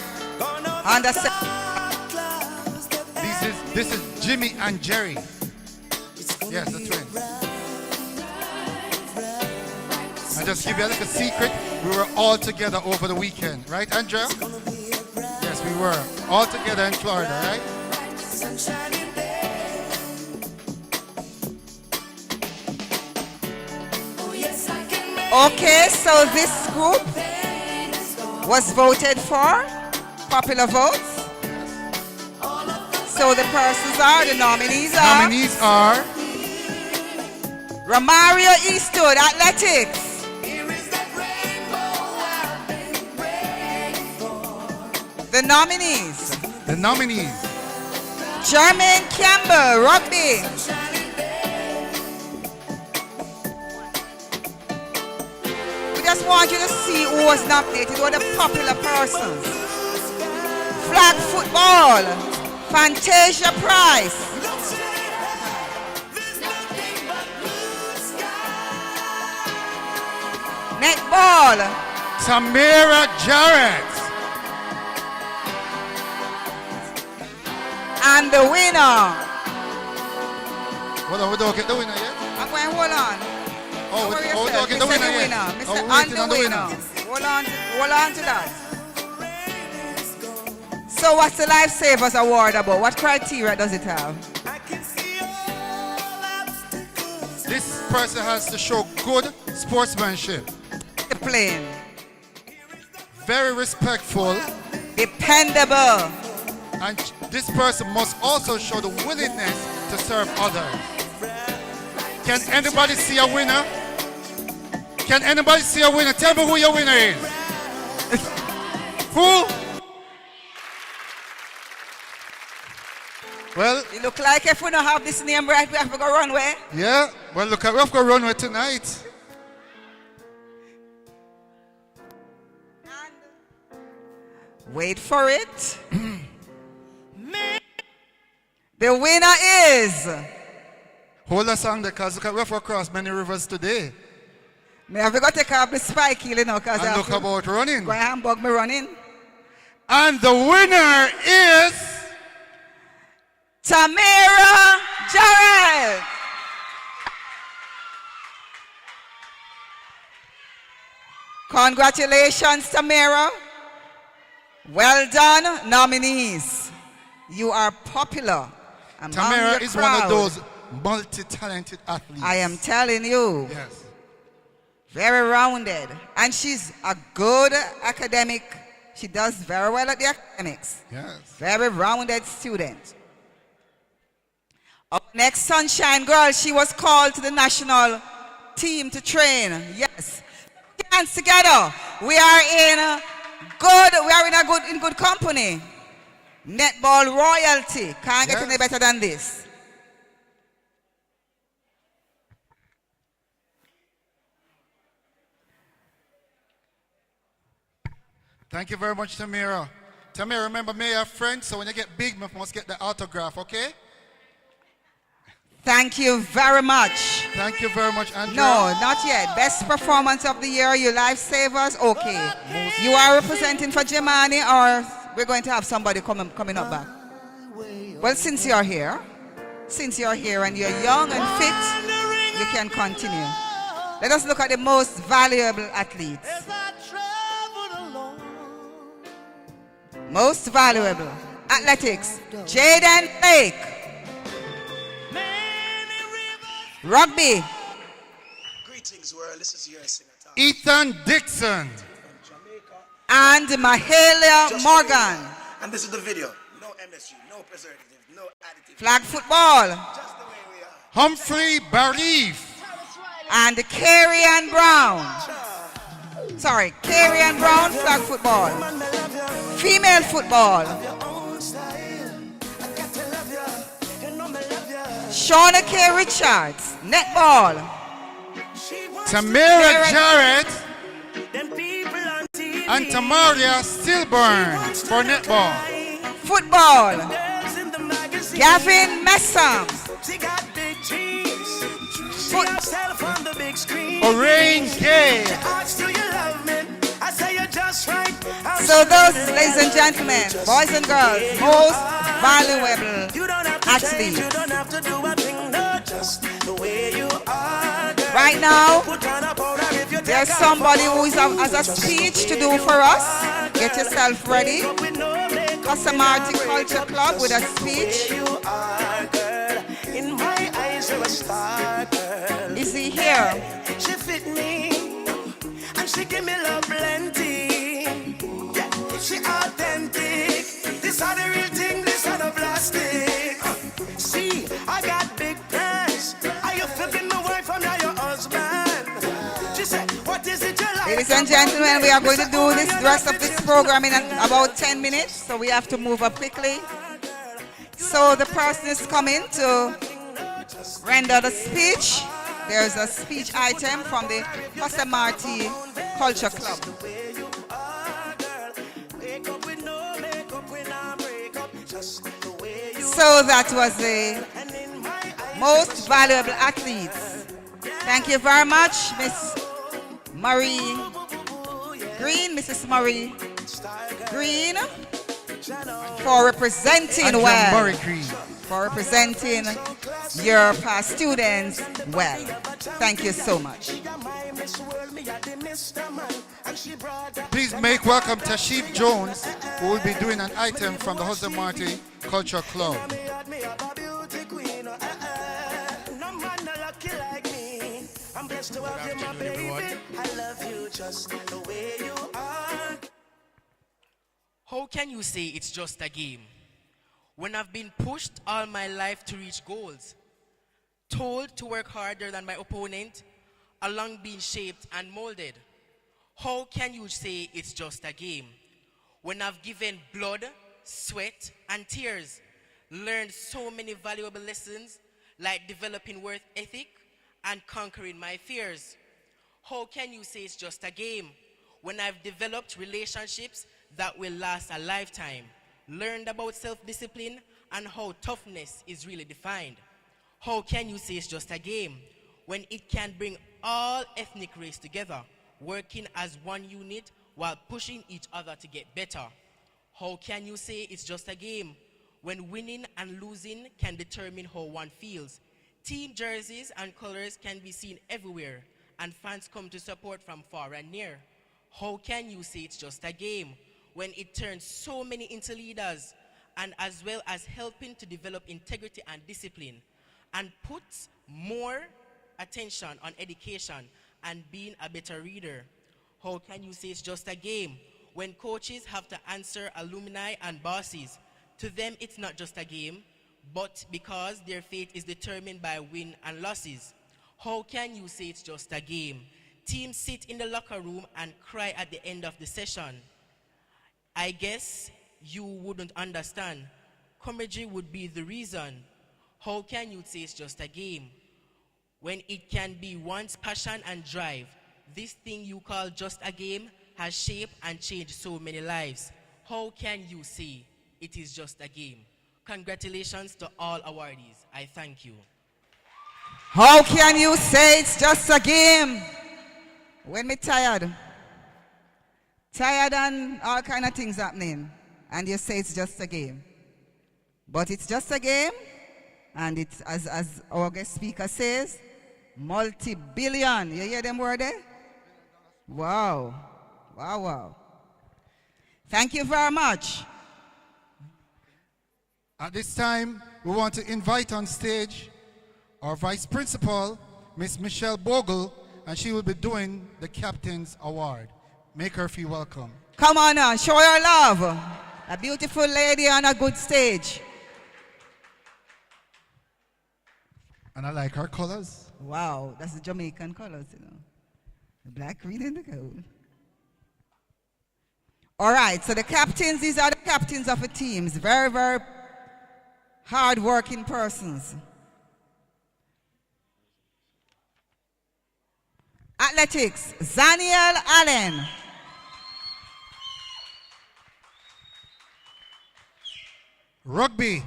under. This is Jimmy and Jerry. Yes, the twins. And just give you a little secret, we were all together over the weekend, right, Andrea? Yes, we were all together in Florida, right? Okay, so this group was voted for, popular votes. So the persons are, the nominees are? Nominees are Romario Eastwood, Athletics. The nominees. the nominees. Jermaine Campbell, Rugby. We just want you to see who was nominated, who are the popular persons. Flag football, Fantasia Price. Netball, Tamira Jarrett. and the winner. Hold on, we don't get the winner yet? I'm going, hold on. Oh, we Don't don't get the winner yet. Mr. Oh, we're And waiting the on the winner. winner. Hold on to that. So what's the Lifesavers Award about? What criteria does it have? This person has to show good sportsmanship. The plane. Very respectful dependable. And this person must also show the willingness to serve others. Can anybody see a winner? Can anybody see a winner? Tell me who your winner is. Who? Well, it look like if we don't have this name right, we have to go runway. Yeah, well, look, we have to go runway tonight. Wait for it. The winner is. Hold a song there, because we have to cross many rivers today. Me have to go take off the spike heel, you know, because and look about running. Go and bug me running. And the winner is Tamara Jarrett. Congratulations, Tamara. Well done, nominees. You are popular. Tamara is one of those multi-talented athletes. I am telling you. Yes. Very rounded. And she's a good academic. She does very well at the academics. Yes. Very rounded student. Our next Sunshine Girl, she was called to the national team to train. Yes. Hands together. We are in good company. Netball royalty. Can't get any better than this. Thank you very much, Tamara. Tamara, remember, me a friend, so when you get big, you must get the autograph, okay? Thank you very much. Thank you very much, Andrew. No, not yet. Best performance of the year, you Lifesavers, okay. You are representing for Jemani, or we're going to have somebody coming up back? Well, since you're here and you're young and fit, you can continue. Let us look at the most valuable athletes. Most valuable. Athletics. Jaden Blake. Rugby. Greetings, world. This is your singer. Ethan Dixon. And Mahalia Morgan. And this is the video. No MSG, no preservative, no additive. Flag football. Just the way we are. Humphrey Barleaf. And Carrion Brown. Sorry, Carrion Brown, flag football. Female football. Shauna K. Richards, netball. Tamara Jarrett and Tamaria Stillburn for netball. Football. Gavin Messam. Orain Gay. So those, ladies and gentlemen, boys and girls, most valuable athletes. Right now, there's somebody who has a speech to do for us. Get yourself ready. Marti Culture Club with a speech. Is he here? She fit me, and she give me love plenty. Yeah, she authentic. This are the real thing, this are the plastic. See, I got big plans. Are you flipping my wife? I'm not your husband. She said, what is it you like? Ladies and gentlemen, we are going to do the rest of this program in about 10 minutes, so we have to move up quickly. So the person is coming to render the speech. There's a speech item from the Marti Culture Club. So that was the most valuable athletes. Thank you very much, Miss Marie Green, Mrs. Marie Green, for representing well. For representing your past students well. Thank you so much. Please make welcome Tashib Jones, who will be doing an item from the Marti Culture Club. Good afternoon, everyone. I love you just the way you are. How can you say it's just a game when I've been pushed all my life to reach goals, told to work harder than my opponent, along being shaped and molded? How can you say it's just a game when I've given blood, sweat, and tears, learned so many valuable lessons like developing work ethic and conquering my fears? How can you say it's just a game when I've developed relationships that will last a lifetime, learned about self-discipline and how toughness is really defined? How can you say it's just a game when it can bring all ethnic race together, working as one unit while pushing each other to get better? How can you say it's just a game when winning and losing can determine how one feels? Team jerseys and colors can be seen everywhere, and fans come to support from far and near. How can you say it's just a game when it turns so many into leaders, and as well as helping to develop integrity and discipline, and puts more attention on education and being a better reader? How can you say it's just a game when coaches have to answer alumni and bosses? To them, it's not just a game, but because their fate is determined by win and losses. How can you say it's just a game? Teams sit in the locker room and cry at the end of the session. I guess you wouldn't understand. Comedy would be the reason. How can you say it's just a game when it can be one's passion and drive? This thing you call just a game has shaped and changed so many lives. How can you say it is just a game? Congratulations to all awardees. I thank you. How can you say it's just a game when me tired? Tired and all kind of things happening, and you say it's just a game. But it's just a game, and it's, as our guest speaker says, multi-billion. You hear them word there? Wow. Wow, wow. Thank you very much. At this time, we want to invite on stage our Vice Principal, Miss Michelle Bogle, and she will be doing the Captain's Award. Make her feel welcome. Come on now, show your love. A beautiful lady on a good stage. And I like her colors. Wow, that's the Jamaican colors, you know. The black, green, and the gold. All right, so the captains, these are the captains of the teams. Very, very hard-working persons. Athletics, Zaniel Allen. Rugby,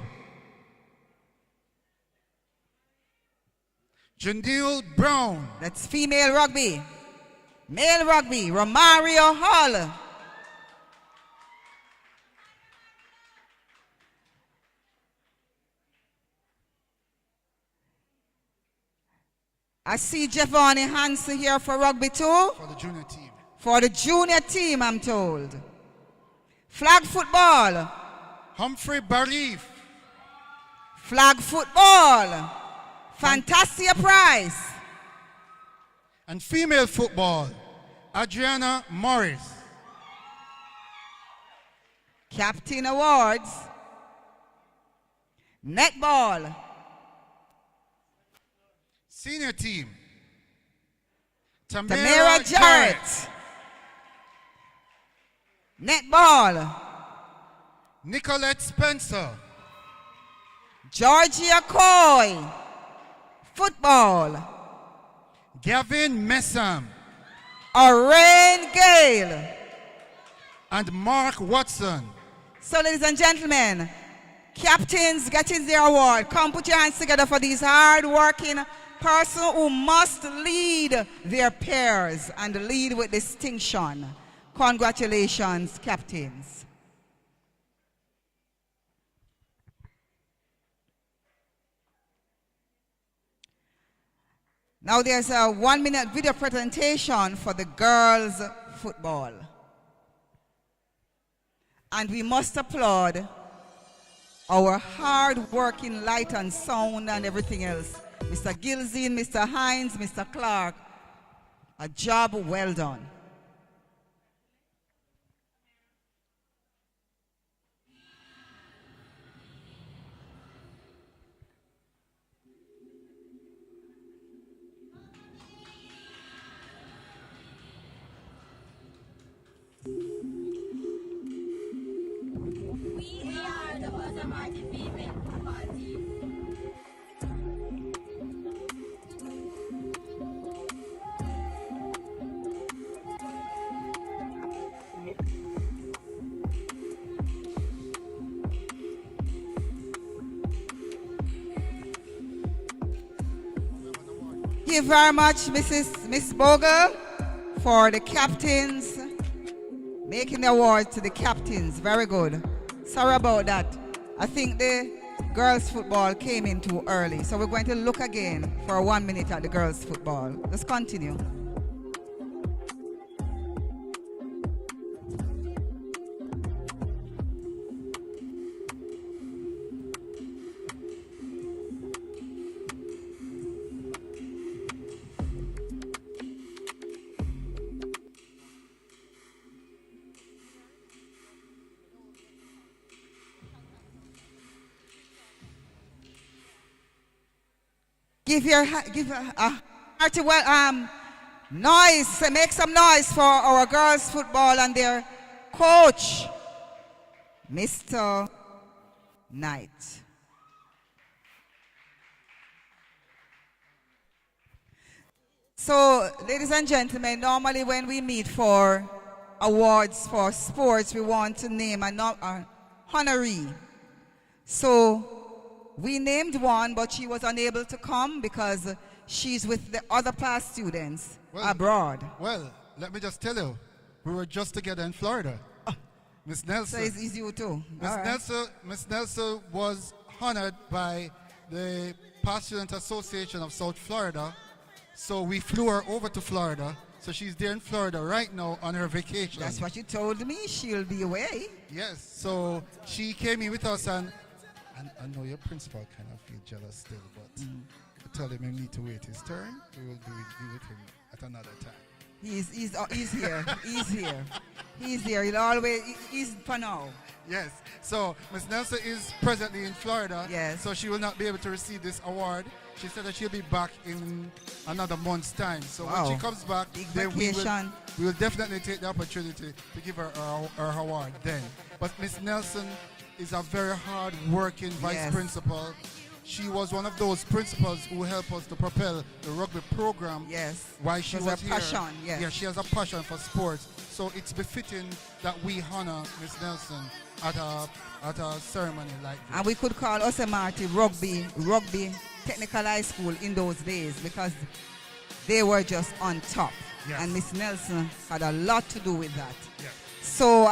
Janelle Brown. That's female rugby. Male rugby, Romario Hall. I see Giovanni Hansen here for rugby too. For the junior team. For the junior team, I'm told. Flag football. Humphrey Barif. Flag football. Fantasia Price. And female football, Adriana Morris. Captain Awards. Netball. Senior team, Tamara Jarrett. Netball. Nicolette Spencer. Georgia Coy. Football. Gavin Messam. Orain Gale. And Mark Watson. So ladies and gentlemen, captains getting their award. Come put your hands together for these hard-working persons who must lead their peers and lead with distinction. Congratulations, captains. Now there's a 1-minute video presentation for the girls' football. And we must applaud our hard-working light and sound and everything else. Mr. Gilzin, Mr. Hines, Mr. Clark, a job well done. Thank you very much, Miss Bogle, for the captains, making the award to the captains. Very good. Sorry about that. I think the girls' football came in too early, so we're going to look again for 1 minute at the girls' football. Let's continue. Give hearty noise. Make some noise for our girls' football and their coach, Mr. Knight. So, ladies and gentlemen, normally when we meet for awards for sports, we want to name a honoree. So, we named one, but she was unable to come because she's with the other past students abroad. Well, let me just tell you, we were just together in Florida. Miss Nelson. So it's you too. Miss Nelson was honored by the Past Student Association of South Florida. So we flew her over to Florida. So she's there in Florida right now on her vacation. That's what you told me. She'll be away. Yes. So she came in with us, and I know your principal kind of feel jealous still, but I tell him he need to wait his turn. We will be with him at another time. He's here. He's here. He's here. He'll always. He's for now. Yes. So Miss Nelson is presently in Florida. Yes. So she will not be able to receive this award. She said that she'll be back in another month's time. So when she comes back, then we will definitely take the opportunity to give her her award then. But Miss Nelson is a very hard-working vice principal. She was one of those principals who helped us to propel the rugby program. Yes. While she was here. Passion. Yes. Yeah, she has a passion for sports. So it's befitting that we honor Miss Nelson at a ceremony like this. And we could call us Marti Rugby Technical High School in those days because they were just on top. Yes. And Miss Nelson had a lot to do with that. Yes. So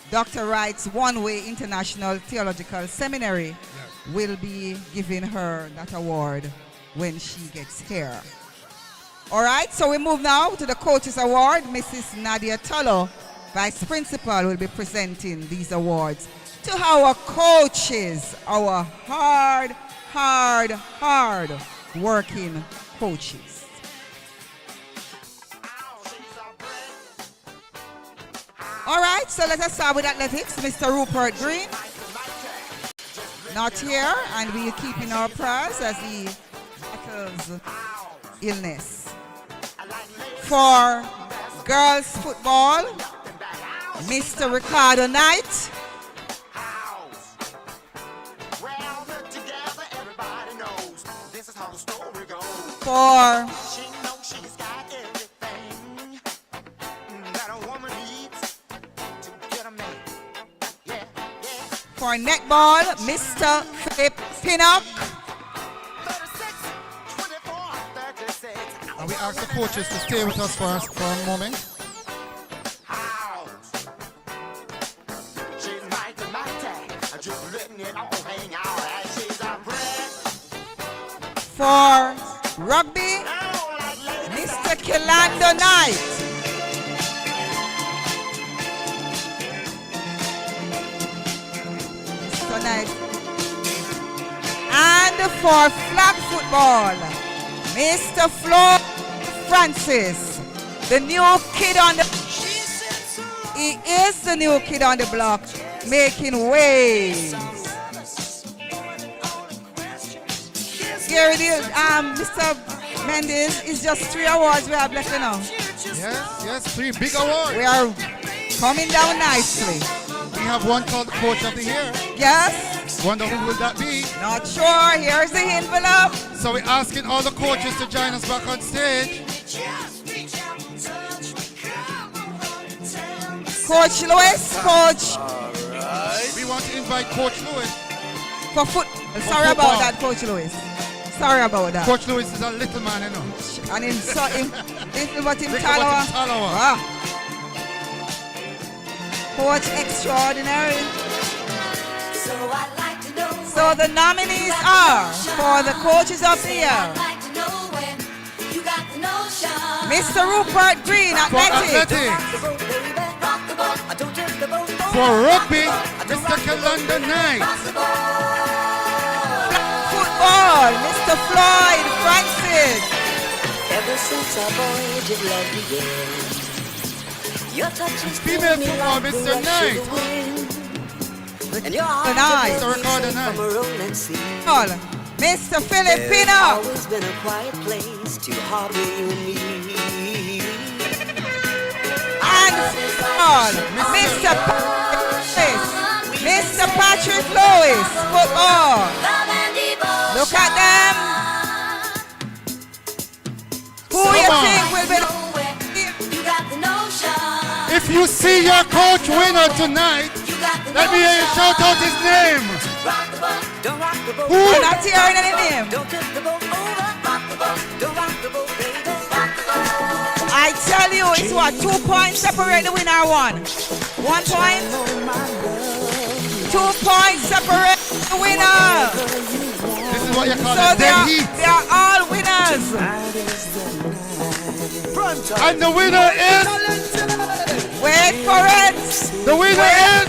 Dr. Wright's One Way International Theological Seminary will be giving her that award when she gets here. All right, so we move now to the Coaches Award. Mrs. Nadia Tolo, Vice Principal, will be presenting these awards to our coaches, our hard working coaches. All right, so let us start with athletics. Mr. Rupert Green, not here, and we keep in our prayers as he battles illness. For girls football, Mr. Ricardo Knight. For netball, Mr. Philip Pinnock. And we ask the coaches to stay with us for a moment. For rugby, Mr. Kilando Knight. Mr. Knight. And for flag football, Mr. Flo Francis, the new kid on the... He is the new kid on the block, making waves. Gary, Mr. Mendes, it's just 3 awards we have left now. Yes, 3 big awards. We are coming down nicely. We have one called Coach of the Year. Yes. Wonder who will that be? Not sure. Here's the envelope. So we're asking all the coaches to join us back on stage. Coach Lewis, Coach. We want to invite Coach Lewis. For sorry about that, Coach Lewis. Sorry about that. Coach Lewis is a little man, you know. And him saw him, little but him Little taller. but him taller. Ah. Coach extraordinary. So the nominees are for the Coaches of the Year. Mr. Rupert Green, athletics. For rugby, Mr. Kalanda Knight. Football, Mr. Floyd Francis. Ever since our boy did love began, your touch is Female football, Mr. Knight. and your Mr. eyes Mr. Ricardo Knight. from a rolling sea. Mr. Philip There's Pino. always been a quiet place to harbor you and me. And football, Mr. Patrick. Mr. Patrick Lewis, football. Look at them. Who you think will be? If you see your coach winner tonight, let me hear you shout out his name. Who? I'm not hearing any name. I tell you, it's what? 2 points separate the winner one. 1 point. 2 points separate the winner. This is what you call So a dead heat. they are all winners. And the winner is. Wait for it. The winner is.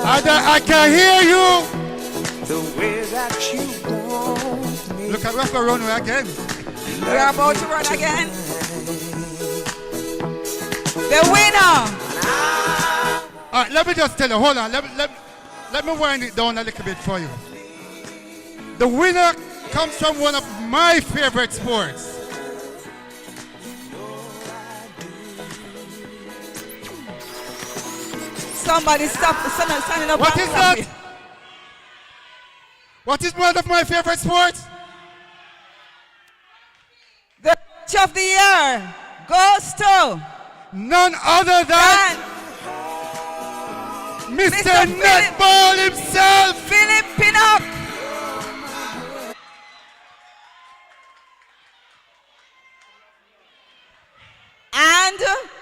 I can hear you. The way that you want me. Look at we're going to run again. We are about to run again. The winner. All right, let me just tell you. Hold on. Let me wind it down a little bit for you. The winner comes from one of my favorite sports. Somebody stop standing up. What is that? What is one of my favorite sports? The Coach of the Year goes to none other than Mr. Netball himself, Philip Pinnock. And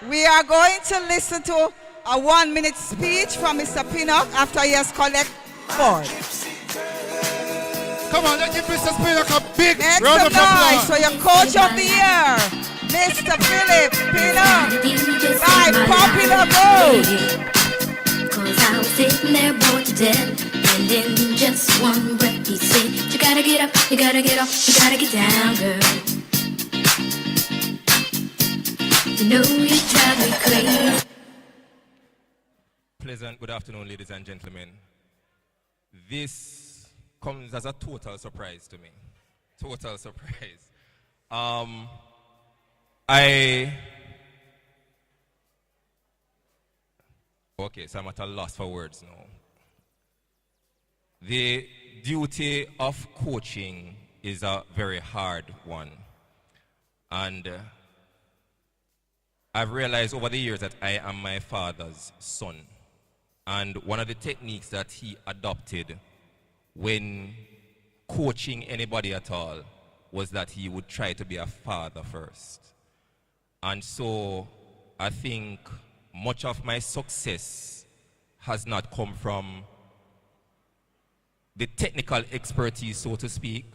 we are going to listen to a 1-minute speech from Mr. Pinnock after he has collected board. Come on, let's give Mr. Pinnock a big Make round some of applause. noise for your Coach of the Year, Mr. Philip Pinnock, by popular vote. Cause I was sitting there bored to death, and in just one breath he said, you gotta get up, you gotta get off, you gotta get down, girl. You know you drive me crazy. Pleasant good afternoon, ladies and gentlemen. This comes as a total surprise to me. Total surprise. Okay, so I'm at a loss for words now. The duty of coaching is a very hard one. And I've realized over the years that I am my father's son. And one of the techniques that he adopted when coaching anybody at all was that he would try to be a father first. And so I think much of my success has not come from the technical expertise, so to speak,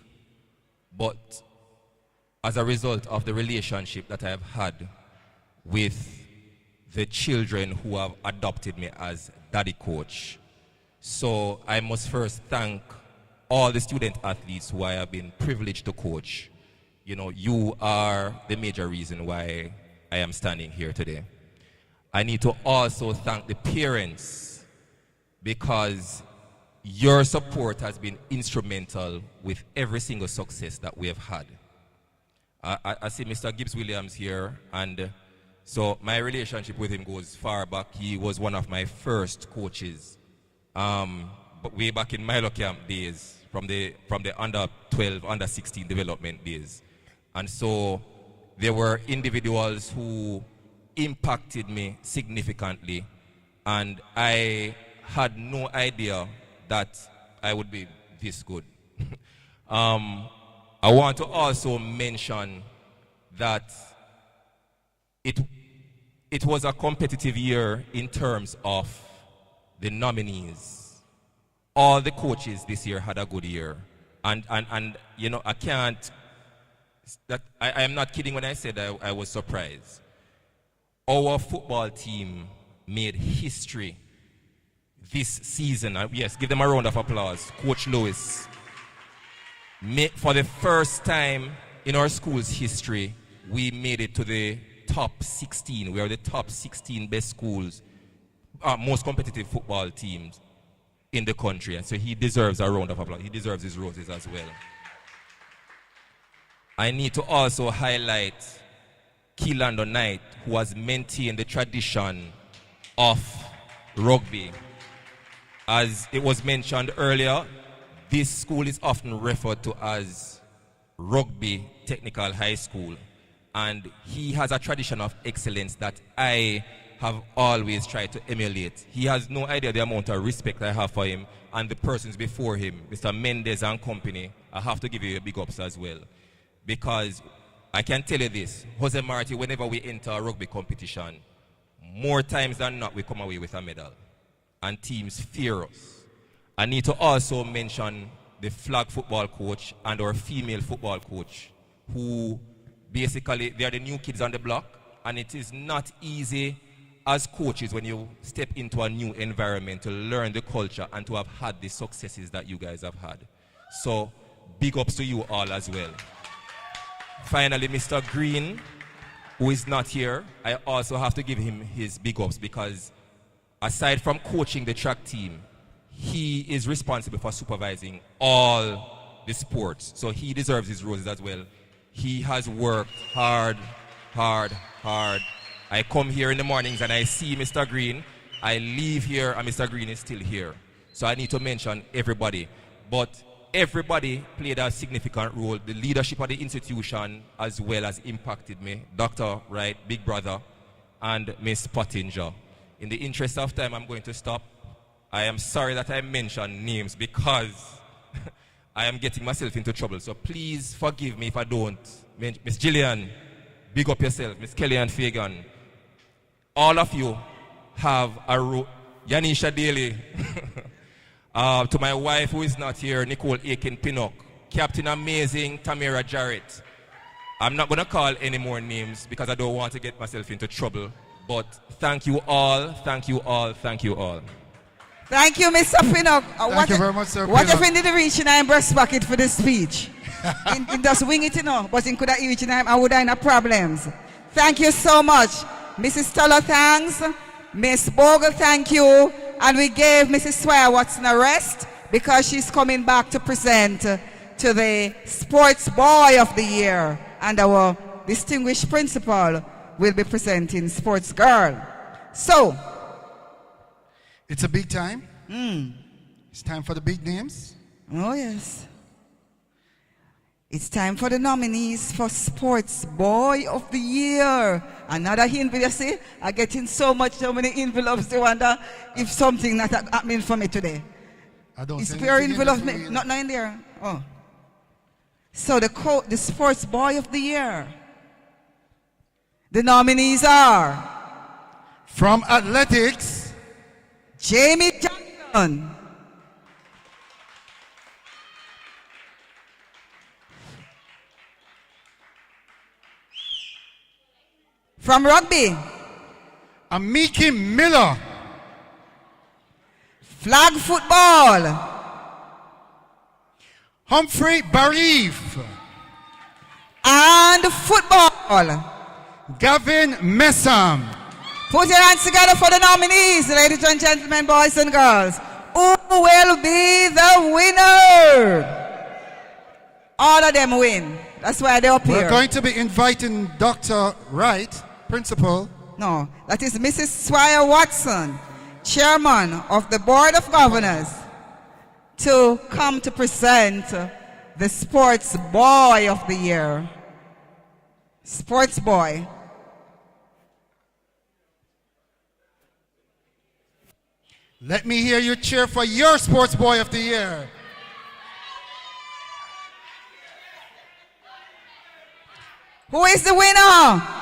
but as a result of the relationship that I have had with the children who have adopted me as daddy coach. So I must first thank all the student athletes who I have been privileged to coach. You know, you are the major reason why I am standing here today. I need to also thank the parents because your support has been instrumental with every single success that we have had. I see Mr. Gibbs Williams here, and So my relationship with him goes far back. He was one of my first coaches, but way back in Milo Camp days, from the under 12, under 16 development days. And so there were individuals who impacted me significantly, and I had no idea that I would be this good. I want to also mention that it was a competitive year in terms of the nominees. All the coaches this year had a good year. And you know, I am not kidding when I said I was surprised. Our football team made history this season. Yes, give them a round of applause. Coach Lewis. For the first time in our school's history, we made it to the top 16. We are the top 16 best schools, most competitive football teams in the country. And so he deserves a round of applause. He deserves his roses as well. I need to also highlight Keylando Knight, who has maintained the tradition of rugby. As it was mentioned earlier, this school is often referred to as Rugby Technical High School. And he has a tradition of excellence that I have always tried to emulate. He has no idea the amount of respect I have for him and the persons before him, Mr. Mendez and company. I have to give you a big ups as well. Because I can tell you this, Jose Marti, whenever we enter a rugby competition, more times than not, we come away with a medal. And teams fear us. I need to also mention the flag football coach and our female football coach, who basically, they are the new kids on the block, and it is not easy as coaches when you step into a new environment to learn the culture and to have had the successes that you guys have had. So, big ups to you all as well. Finally, Mr. Green, who is not here, I also have to give him his big ups because aside from coaching the track team, he is responsible for supervising all the sports. So he deserves his roses as well. He has worked hard. I come here in the mornings and I see Mr. Green. I leave here and Mr. Green is still here. So I need to mention everybody. But everybody played a significant role. The leadership of the institution as well as impacted me. Dr. Wright, Big Brother, and Miss Pottinger. In the interest of time, I'm going to stop. I am sorry that I mention names because I am getting myself into trouble. So please forgive me if I don't. Miss Gillian, big up yourself. Miss Kelly and Fagan. All of you have a role. Yanisha Daly. To my wife who is not here, Nicole Aiken-Pinnock. Captain Amazing, Tamara Jarrett. I'm not going to call any more names because I don't want to get myself into trouble. But thank you all, thank you all, thank you all. Thank you, Mr. Pinnock. Thank you very much, Sir What if Pinnock. he didn't reach in my breast pocket for this speech? It just wing it, you know, but he could have reached in I would have no problems. Thank you so much. Mrs. Stoller, thanks. Miss Bogle, thank you. And we gave Mrs. Swire Watson a rest because she's coming back to present to the Sports Boy of the Year. And our distinguished principal will be presenting Sports Girl. So, it's a big time. It's time for the big names. Oh, yes. It's time for the nominees for Sports Boy of the Year. Another envelope, you see? I'm getting so many envelopes. I wonder if something not happening for me today. I don't It's see pure anything envelope. in the- Not in there. Oh. So the Sports Boy of the Year. The nominees are from athletics, Jamie Johnson. From rugby, Amiki Miller. Flag football, Humphrey Barif. And football, Gavin Messam. Put your hands together for the nominees, ladies and gentlemen, boys and girls. Who will be the winner? All of them win. That's why they're up here. We're going to be inviting Dr. Wright, principal, No, that is Mrs. Swire Watson, Chairman of the Board of Governors, to come to present the Sports Boy of the Year. Sports Boy. Let me hear you cheer for your Sports Boy of the Year. Who is the winner?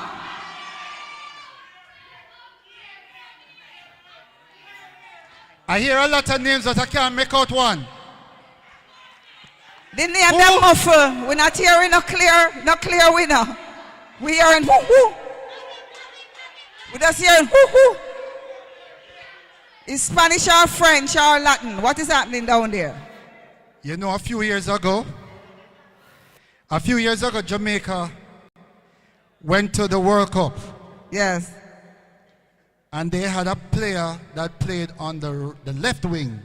I hear a lot of names, but I can't make out one. The name them muffle. We're not hearing no clear winner. We hearing whoo whoo. We just hearing whoo whoo. Is Spanish or French or Latin? What is happening down there? You know, a few years ago, Jamaica went to the World Cup. Yes. And they had a player that played on the left wing.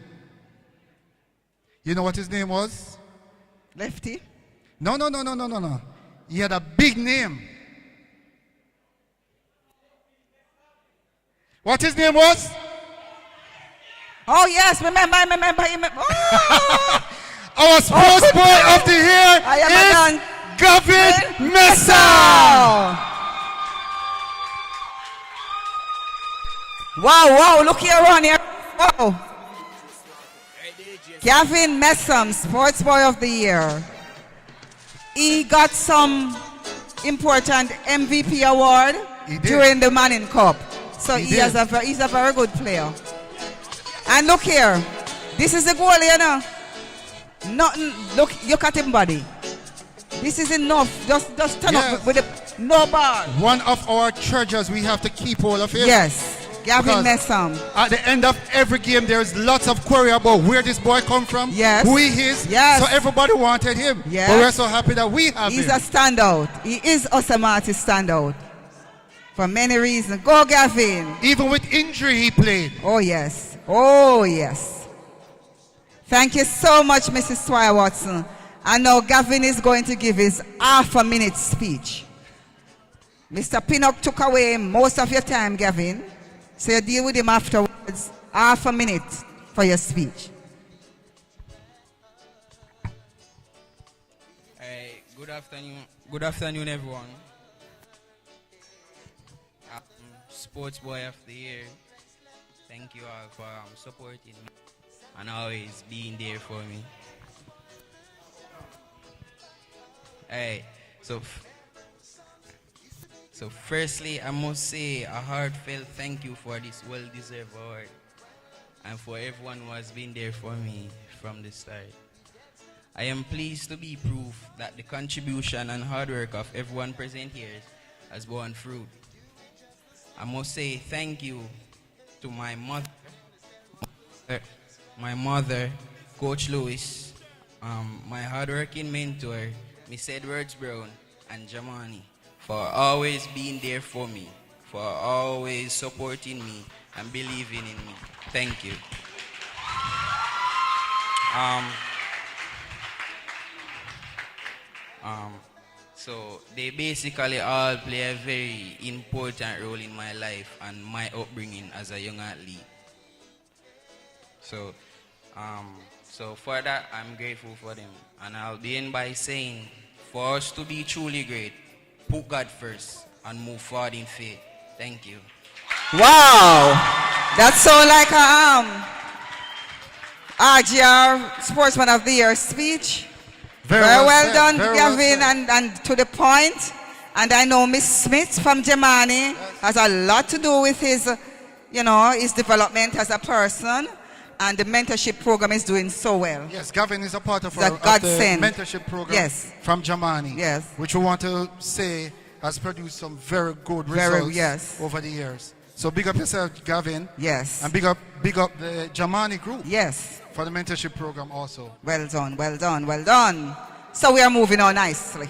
You know what his name was? Lefty? No. He had a big name. What his name was? Oh yes, remember him. Oh. Our Sports Boy of the Year is Gavin Mesa. Wow, look here on here. Wow. Gavin Messam, Sports Boy of the Year. He got some important MVP award during the Manning Cup. So he's a very good player. And look here. This is the goal, you know. Nothing. Look at him body. This is enough. Just turn up with no bar. One of our treasures, we have to keep hold of him. Yes. Gavin Messam. At the end of every game, there's lots of query about where this boy come from, who he is. Yes. So everybody wanted him. Yes. But we're so happy that we have him. He's a standout. He is also Marti standout. For many reasons. Go, Gavin. Even with injury, he played. Oh, yes. Oh, yes. Thank you so much, Mrs. Swire Watson. And now Gavin is going to give his half-a-minute speech. Mr. Pinnock took away most of your time, Gavin. So you deal with him afterwards. Half a minute for your speech. Good afternoon, everyone. Sports Boy of the Year. Thank you all for supporting me and always being there for me. So firstly, I must say a heartfelt thank you for this well-deserved award and for everyone who has been there for me from the start. I am pleased to be proof that the contribution and hard work of everyone present here has borne fruit. I must say thank you to my mother, Coach Lewis, my hardworking mentor, Miss Edwards Brown, and Jamani, for always being there for me, for always supporting me and believing in me. Thank you. So they basically all play a very important role in my life and my upbringing as a young athlete. So for that, I'm grateful for them. And I'll begin by saying, for us to be truly great, put God first and move forward in faith. Thank you. Wow, that's so like a RGR Sportsman of the Year speech. Very well done, Gavin, and to the point. And I know Miss Smith from Germany has a lot to do with his, his development as a person. And the mentorship program is doing so well. Yes, Gavin is a part of, the mentorship program from Germany. Yes. Which we want to say has produced some very good results over the years. So big up yourself, Gavin. Yes. And big up the Germany group. Yes. For the mentorship program also. Well done, well done, well done. So we are moving on nicely.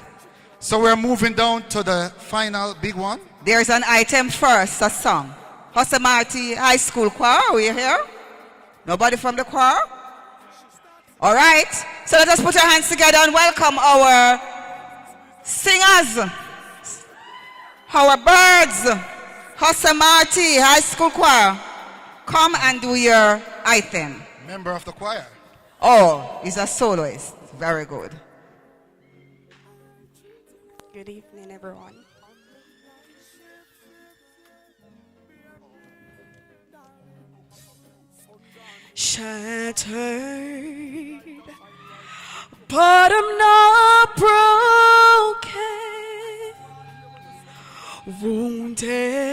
So we're moving down to the final big one. There's an item first, a song. Jose Marti High School Choir, are we here? Nobody from the choir? All right. So let us put our hands together and welcome our singers, our birds, Marti High School Choir, come and do your anthem. Member of the choir. Oh, he's a soloist. Very good. Good evening, everyone. Shattered, but I'm not broken. Wounded,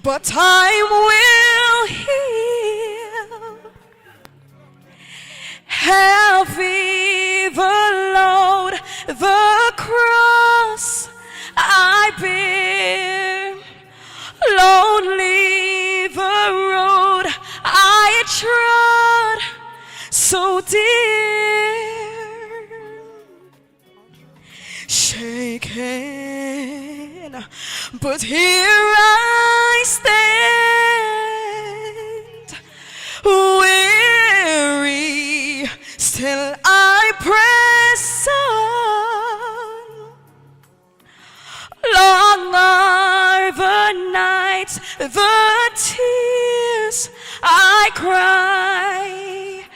but time will heal. Heavy the load, the cross I bear. Lonely the road I trod so dear. Shaken, but here I stand. Weary, still I press on. Long are the nights, the tears I cry.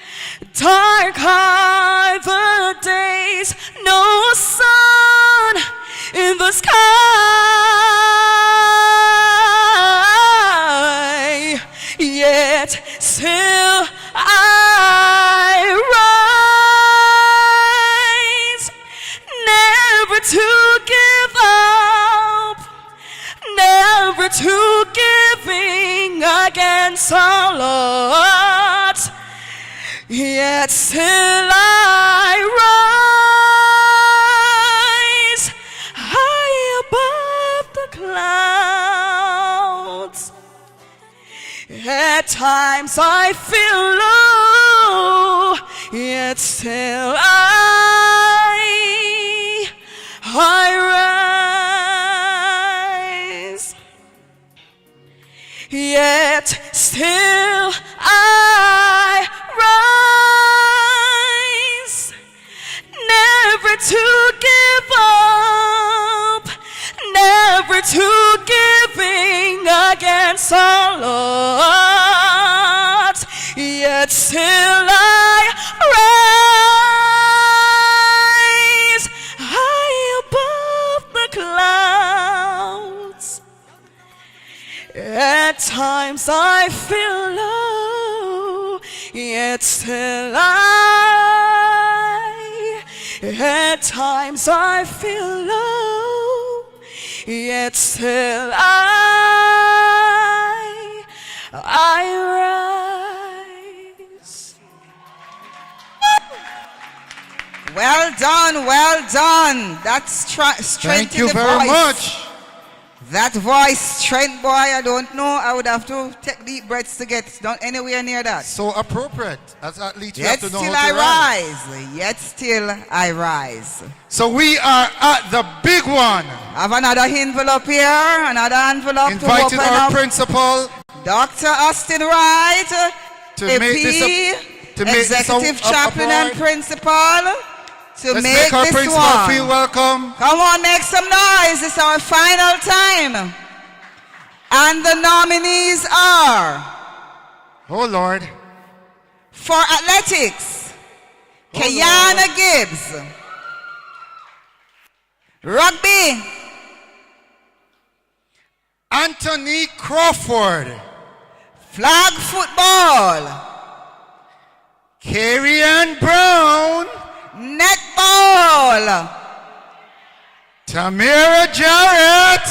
Dark are the days, no sun in the sky. Yet still I rise, never to give up, never to giving against all odds. Yet still I rise high above the clouds. At times I feel low, yet still I rise. Yet still I rise, never to give up, never to giving against all odds. Yet still I rise high above the clouds. At times I feel low, yet still at times I feel low, yet still I rise. Well done, well done. That's strength. Thank you in the very voice. much. That voice strength, boy, I don't know. I would have to take deep breaths to get down anywhere near that. So appropriate. As athletes, you Yet have to know still how I to rise. rise. Yet still I rise. So we are at the big one. Have another envelope here, another envelope Invited to open our up. principal, Dr. Austin Wright, to AP, make this Executive Chaplain and Principal, to Let's make our this principal one. feel welcome. Come on, make some noise. It's our final time. And the nominees are... Oh, Lord. For athletics, Oh, Kayana Lord. Gibbs. Rugby, Anthony Crawford. flag football, Carrie-Ann Brown. netball, Tamira Jarrett.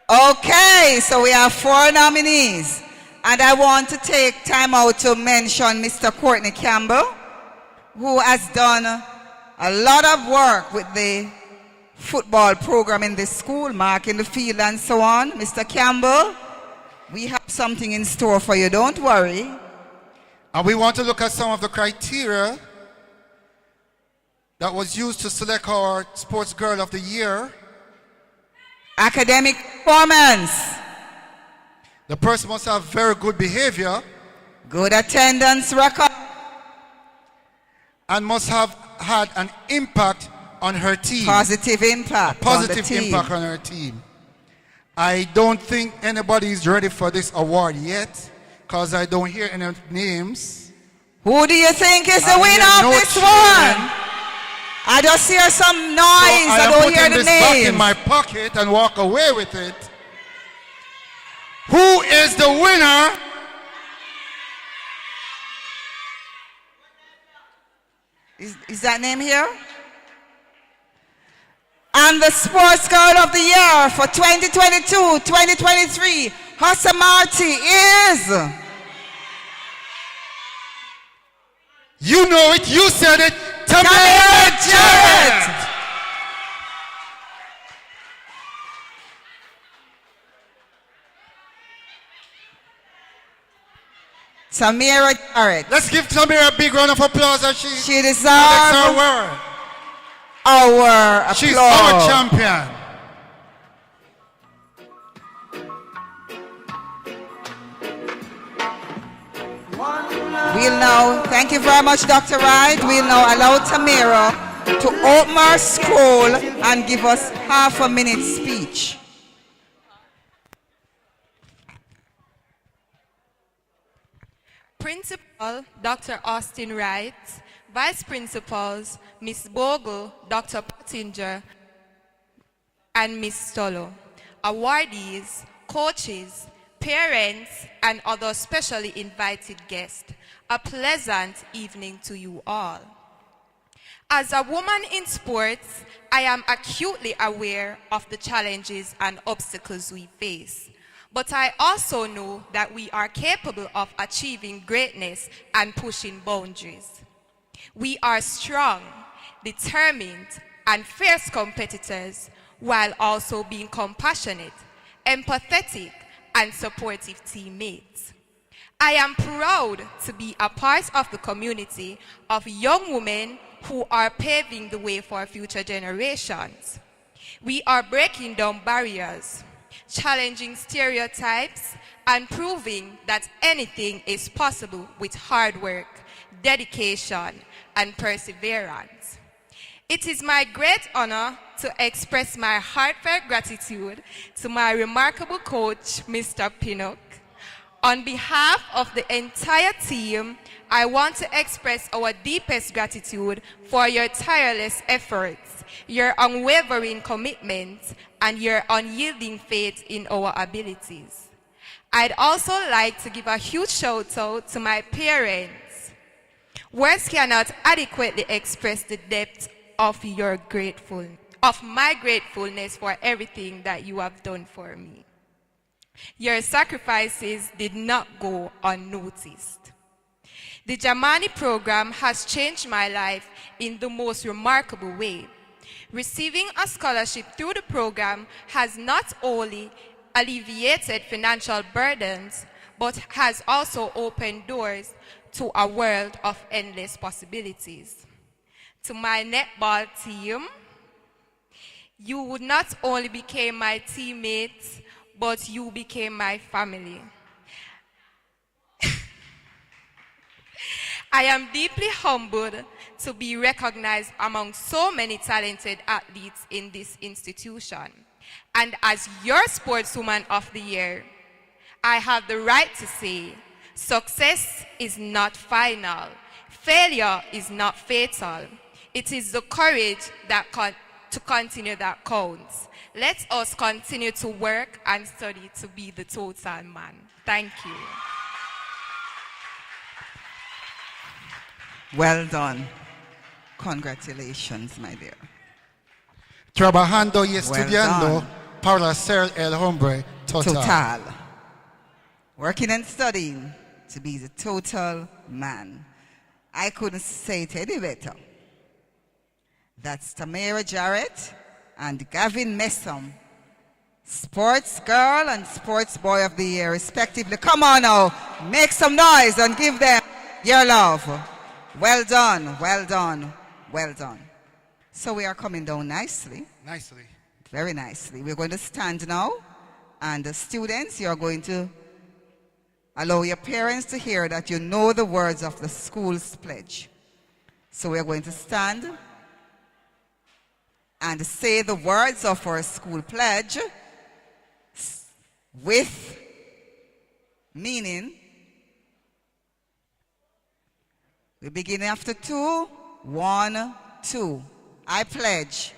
Okay, so we have 4 nominees. And I want to take time out to mention Mr. Courtney Campbell, who has done a lot of work with the football program in the school, marking the field and so on. Mr. Campbell, we have something in store for you, don't worry. And we want to look at some of the criteria that was used to select our Sports Girl of the Year. Academic performance. The person must have very good behavior. Good attendance record. And must have had an impact on her team. Positive impact. A positive on the team. impact on her team. I don't think anybody is ready for this award yet, because I don't hear any names. Who do you think is the winner of this one? I just hear some noise. I don't hear the this back in names. my pocket and walk away with it. Who is the winner? Is that name here? And the Sports Girl of the Year for 2022-2023, Marti is... You know it, you said it, Tamara Jarrett! Tamara Jarrett. Let's give Tamara a big round of applause as she deserves our applause. She's our champion. We'll now, thank you very much, Dr. Wright. We'll now allow Tamara to open our scroll and give us half a minute speech. Principal Dr. Austin Wright, Vice Principals Ms. Bogle, Dr. Pottinger, and Ms. Stolo, awardees, coaches, parents, and other specially invited guests, a pleasant evening to you all. As a woman in sports, I am acutely aware of the challenges and obstacles we face. But I also know that we are capable of achieving greatness and pushing boundaries. We are strong, determined, and fierce competitors while also being compassionate, empathetic, and supportive teammates. I am proud to be a part of the community of young women who are paving the way for future generations. We are breaking down barriers, challenging stereotypes, and proving that anything is possible with hard work, dedication, and perseverance. It is my great honor to express my heartfelt gratitude to my remarkable coach, Mr. Pinnock. On behalf of the entire team, I want to express our deepest gratitude for your tireless efforts, your unwavering commitment, and your unyielding faith in our abilities. I'd also like to give a huge shout out to my parents. Words cannot adequately express the depth of my gratefulness for everything that you have done for me. Your sacrifices did not go unnoticed. The Jamani program has changed my life in the most remarkable way. Receiving a scholarship through the program has not only alleviated financial burdens, but has also opened doors to a world of endless possibilities. To my netball team, you would not only became my teammates, but you became my family. I am deeply humbled to be recognized among so many talented athletes in this institution. And as your Sportswoman of the Year, I have the right to say, success is not final. Failure is not fatal. It is the courage that to continue that counts. Let us continue to work and study to be the total man. Thank you. Well done. Congratulations, my dear. Trabajando y estudiando done. para ser el hombre total. Total. Working and studying to be the total man. I couldn't say it any better. That's Tamara Jarrett and Gavin Messom, Sports Girl and Sports Boy of the Year, respectively. Come on now, make some noise and give them your love. Well done, well done, well done. So we are coming down nicely. Nicely. Very nicely. We're going to stand now, and the students, you're going to allow your parents to hear that you know the words of the school's pledge. So we're going to stand and say the words of our school pledge. with meaning. We begin after 2. 1, 2. I pledge.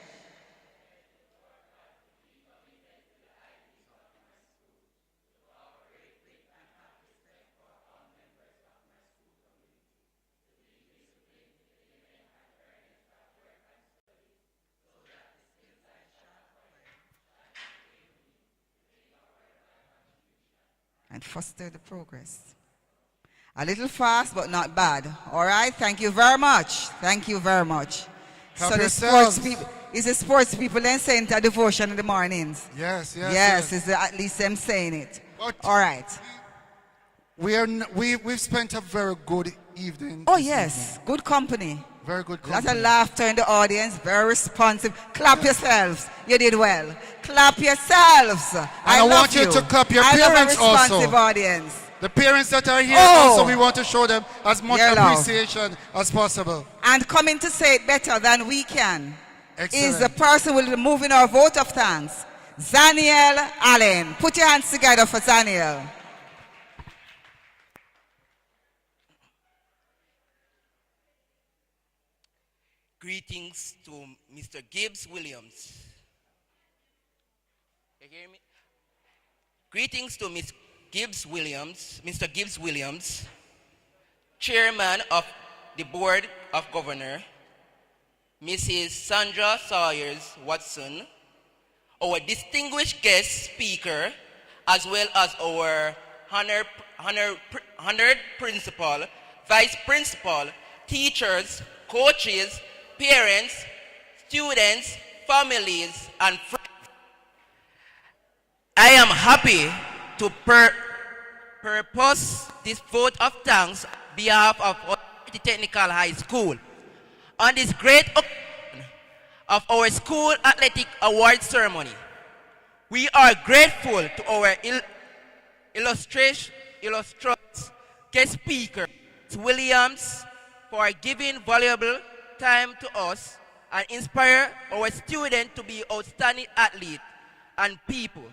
And foster the progress. A little fast, but not bad. All right, thank you very much. Thank you very much. Help so yourselves. the sports people, is the sports people then saying a devotion in the mornings? Yes, yes, Yes, yes. is at least them saying it. But all right. We've spent a very good evening. Oh this yes, evening. good company. Very good Lot company. of laughter in the audience, very responsive. Clap yourselves. You did well. Clap yourselves. I love want you to clap your I parents love a responsive also. audience. The parents that are here Oh. also, we want to show them as much Your love. appreciation as possible. And coming to say it better than we can is the Excellent. person who will be moving our vote of thanks, Zaniel Allen. Put your hands together for Zaniel. Greetings to Mr. Gibbs Williams. You hear me? Greetings to Ms. Gibbs Williams, Mr. Gibbs Williams, Chairman of the Board of Governors, Mrs. Sandra Sawyers Watson, our distinguished guest speaker, as well as our honored principal, vice principal, teachers, coaches, parents, students, families, and friends. I am happy to purpose this vote of thanks on behalf of Marti Technical High School on this great occasion of our school athletic award ceremony. We are grateful to our illustrious guest speaker, Williams, for giving valuable time to us and inspire our students to be outstanding athletes and people.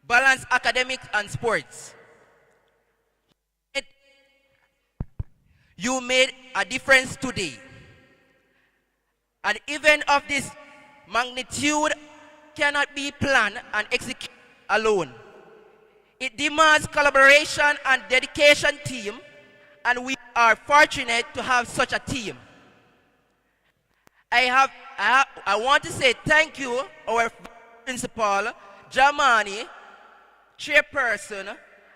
Balance academics and sports. You made a difference today. An event of this magnitude cannot be planned and executed alone. It demands collaboration and dedication team, and we are fortunate to have such a team. I want to say thank you, our principal, Jamani, chairperson,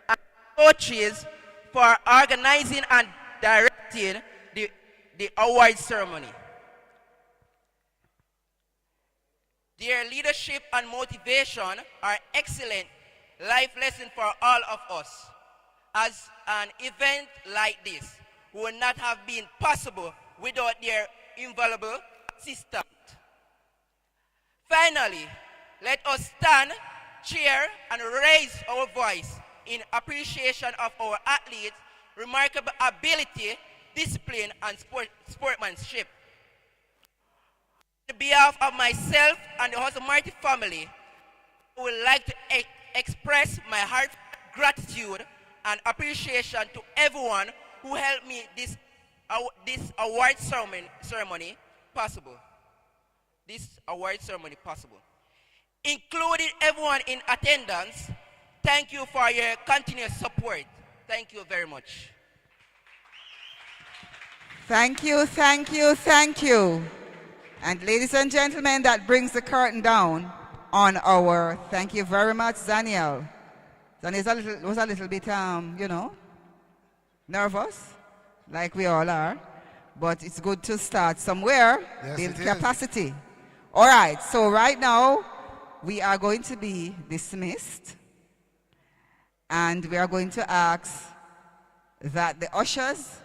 and coaches for organizing and directing the award ceremony. Their leadership and motivation are excellent life lessons for all of us. As an event like this would not have been possible without their invaluable assistance. Finally, let us stand, cheer, and raise our voice in appreciation of our athletes' remarkable ability, discipline, and sportsmanship. On behalf of myself and the Marti family, I would like to express my heartfelt gratitude and appreciation to everyone who helped me this award ceremony possible. This award ceremony possible. Including everyone in attendance, thank you for your continuous support. Thank you very much. Thank you, thank you, thank you. And ladies and gentlemen, that brings the curtain down on our, thank you very much, Zaniel. Zaniel was a little bit, nervous, like we all are. But it's good to start somewhere, Yes, build it is. capacity. All right, so right now, we are going to be dismissed. And we are going to ask that the ushers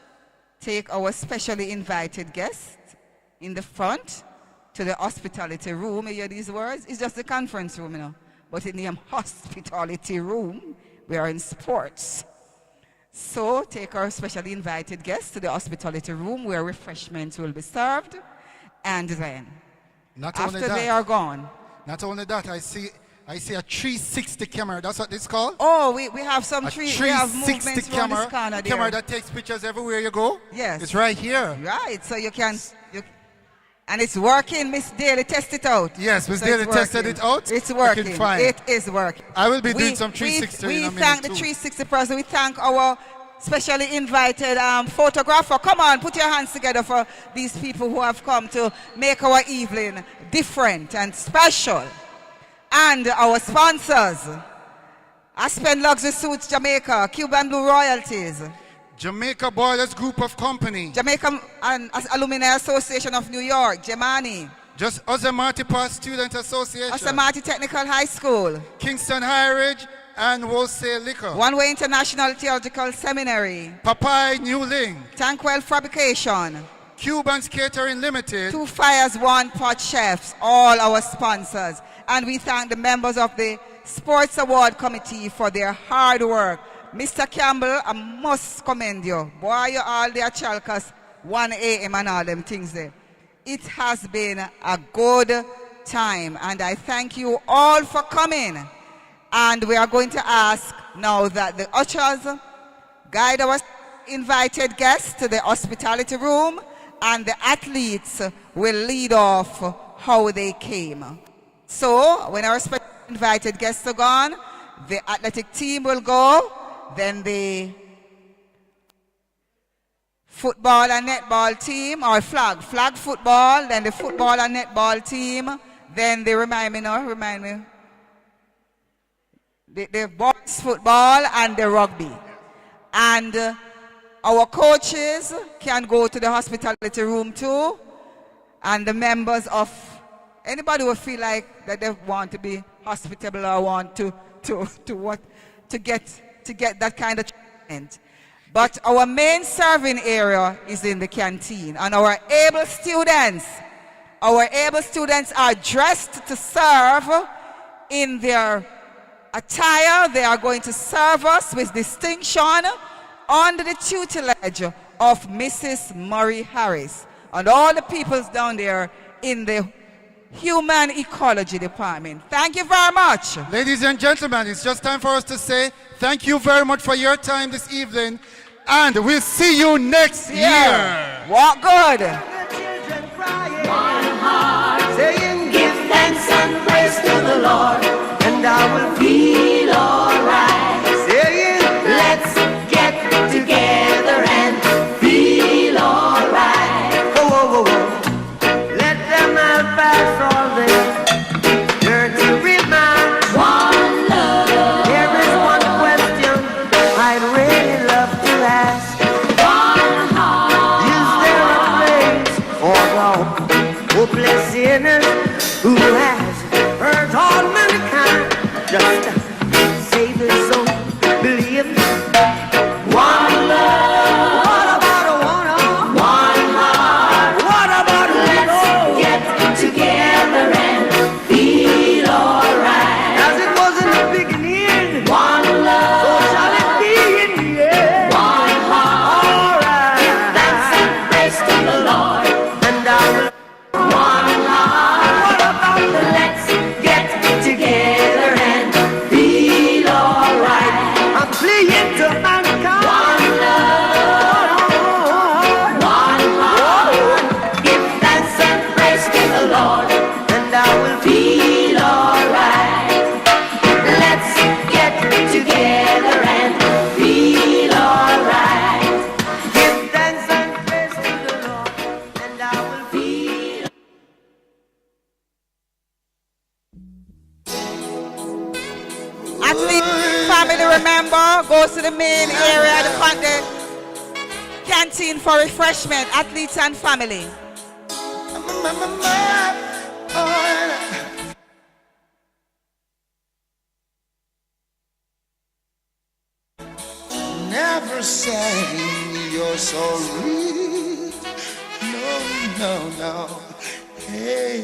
take our specially invited guests in the front to the hospitality room. You hear these words? It's just the conference room, But in the hospitality room, we are in sports. So take our specially invited guests to the hospitality room where refreshments will be served. And then, Not only after that, they are gone, not only that, I see I see a 360 camera. That's what it's called? Oh, we have some A we have 360 movements around this corner a there. camera that takes pictures everywhere you go? Yes. It's right here. Right, so you can, and it's working, Miss Daly, test it out. Yes, Miss So Daly it's tested working. it out. It's You working. can find. It is working. I will be doing some 360 We in a minute thank the too. 360 person. We thank our specially invited photographer. Come on, put your hands together for these people who have come to make our evening different and special. And our sponsors, Aspen Luxury Suits Jamaica, Cuban Blue Royalties, Jamaica Boilers Group of Company, Jamaica and Alumni Association of New York, Gemani, just Marti Student Association, Marti Technical High School, Kingston Higher Ridge, and Wholesale Liquor, One Way International Theological Seminary, Papai New Link, Tankwell Fabrication, Cubans Catering Limited, Two Fires, One Pot Chefs, all our sponsors. And we thank the members of the Sports Award Committee for their hard work. Mr. Campbell, I must commend you. Boy, you all there, Chalkas, 1 a.m. and all them things there. It has been a good time, and I thank you all for coming. And we are going to ask now that the ushers guide our invited guests to the hospitality room, and the athletes will lead off how they came. So, when our special invited guests are gone, the athletic team will go, then the football and netball team, or flag football, then the football and netball team, then they remind me, the boys football and the rugby. And our coaches can go to the hospitality room too, and the members of anybody who feel like that they want to be hospitable or want to get that kind of treatment. But our main serving area is in the canteen, and our able students are dressed to serve in their attire. They are going to serve us with distinction under the tutelage of Mrs. Murray Harris and all the peoples down there in the Human Ecology Department. Thank you very much. Ladies and gentlemen, it's just time for us to say thank you very much for your time this evening, and we'll see you next year. Walk good. One heart saying, give thanks and praise to the Lord, and I will feel alright. Saying, let's get together and feel alright. Whoa, whoa, whoa, whoa. Let them all pass all this dirty remarks. One love. There is one question I'd really love to ask. One heart. Is there a place for the hopeless sinners who has hurt all mankind? Just save his soul, believe. One love. What about a one heart? What about a let's get together and feel alright. As it was in the beginning, one love. So shall it be in the end. One heart. Alright. Give thanks and praise to the Lord, and I will. One heart. What about the let's get together and feel alright? I'm pleading to mankind. One love. One heart. Give thanks and praise to the Lord, and I will feel alright. Let's get together and feel alright. Give thanks and praise to the Lord, and I will feel. Athlete family, remember, goes to the main area, the canteen for refreshment. Athletes and family. Never say you're sorry. No, no, no. Hey,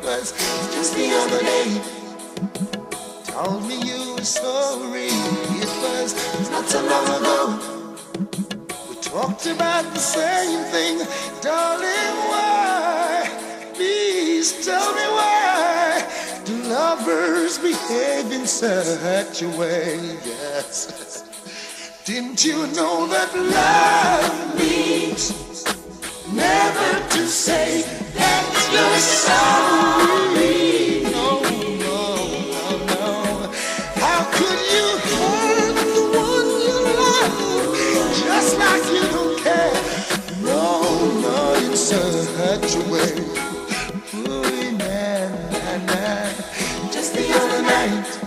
was just the other day. Told me you were sorry. It was not so long ago. We talked about the same thing. Darling, why? Please tell me why. Do love lovers behave in such a way, yes. Didn't you know that love means never to say that you're sorry? No, no, no, no. How could you hurt the one you love just like you don't care? No, no, in such a way. Ooh, man, just the other night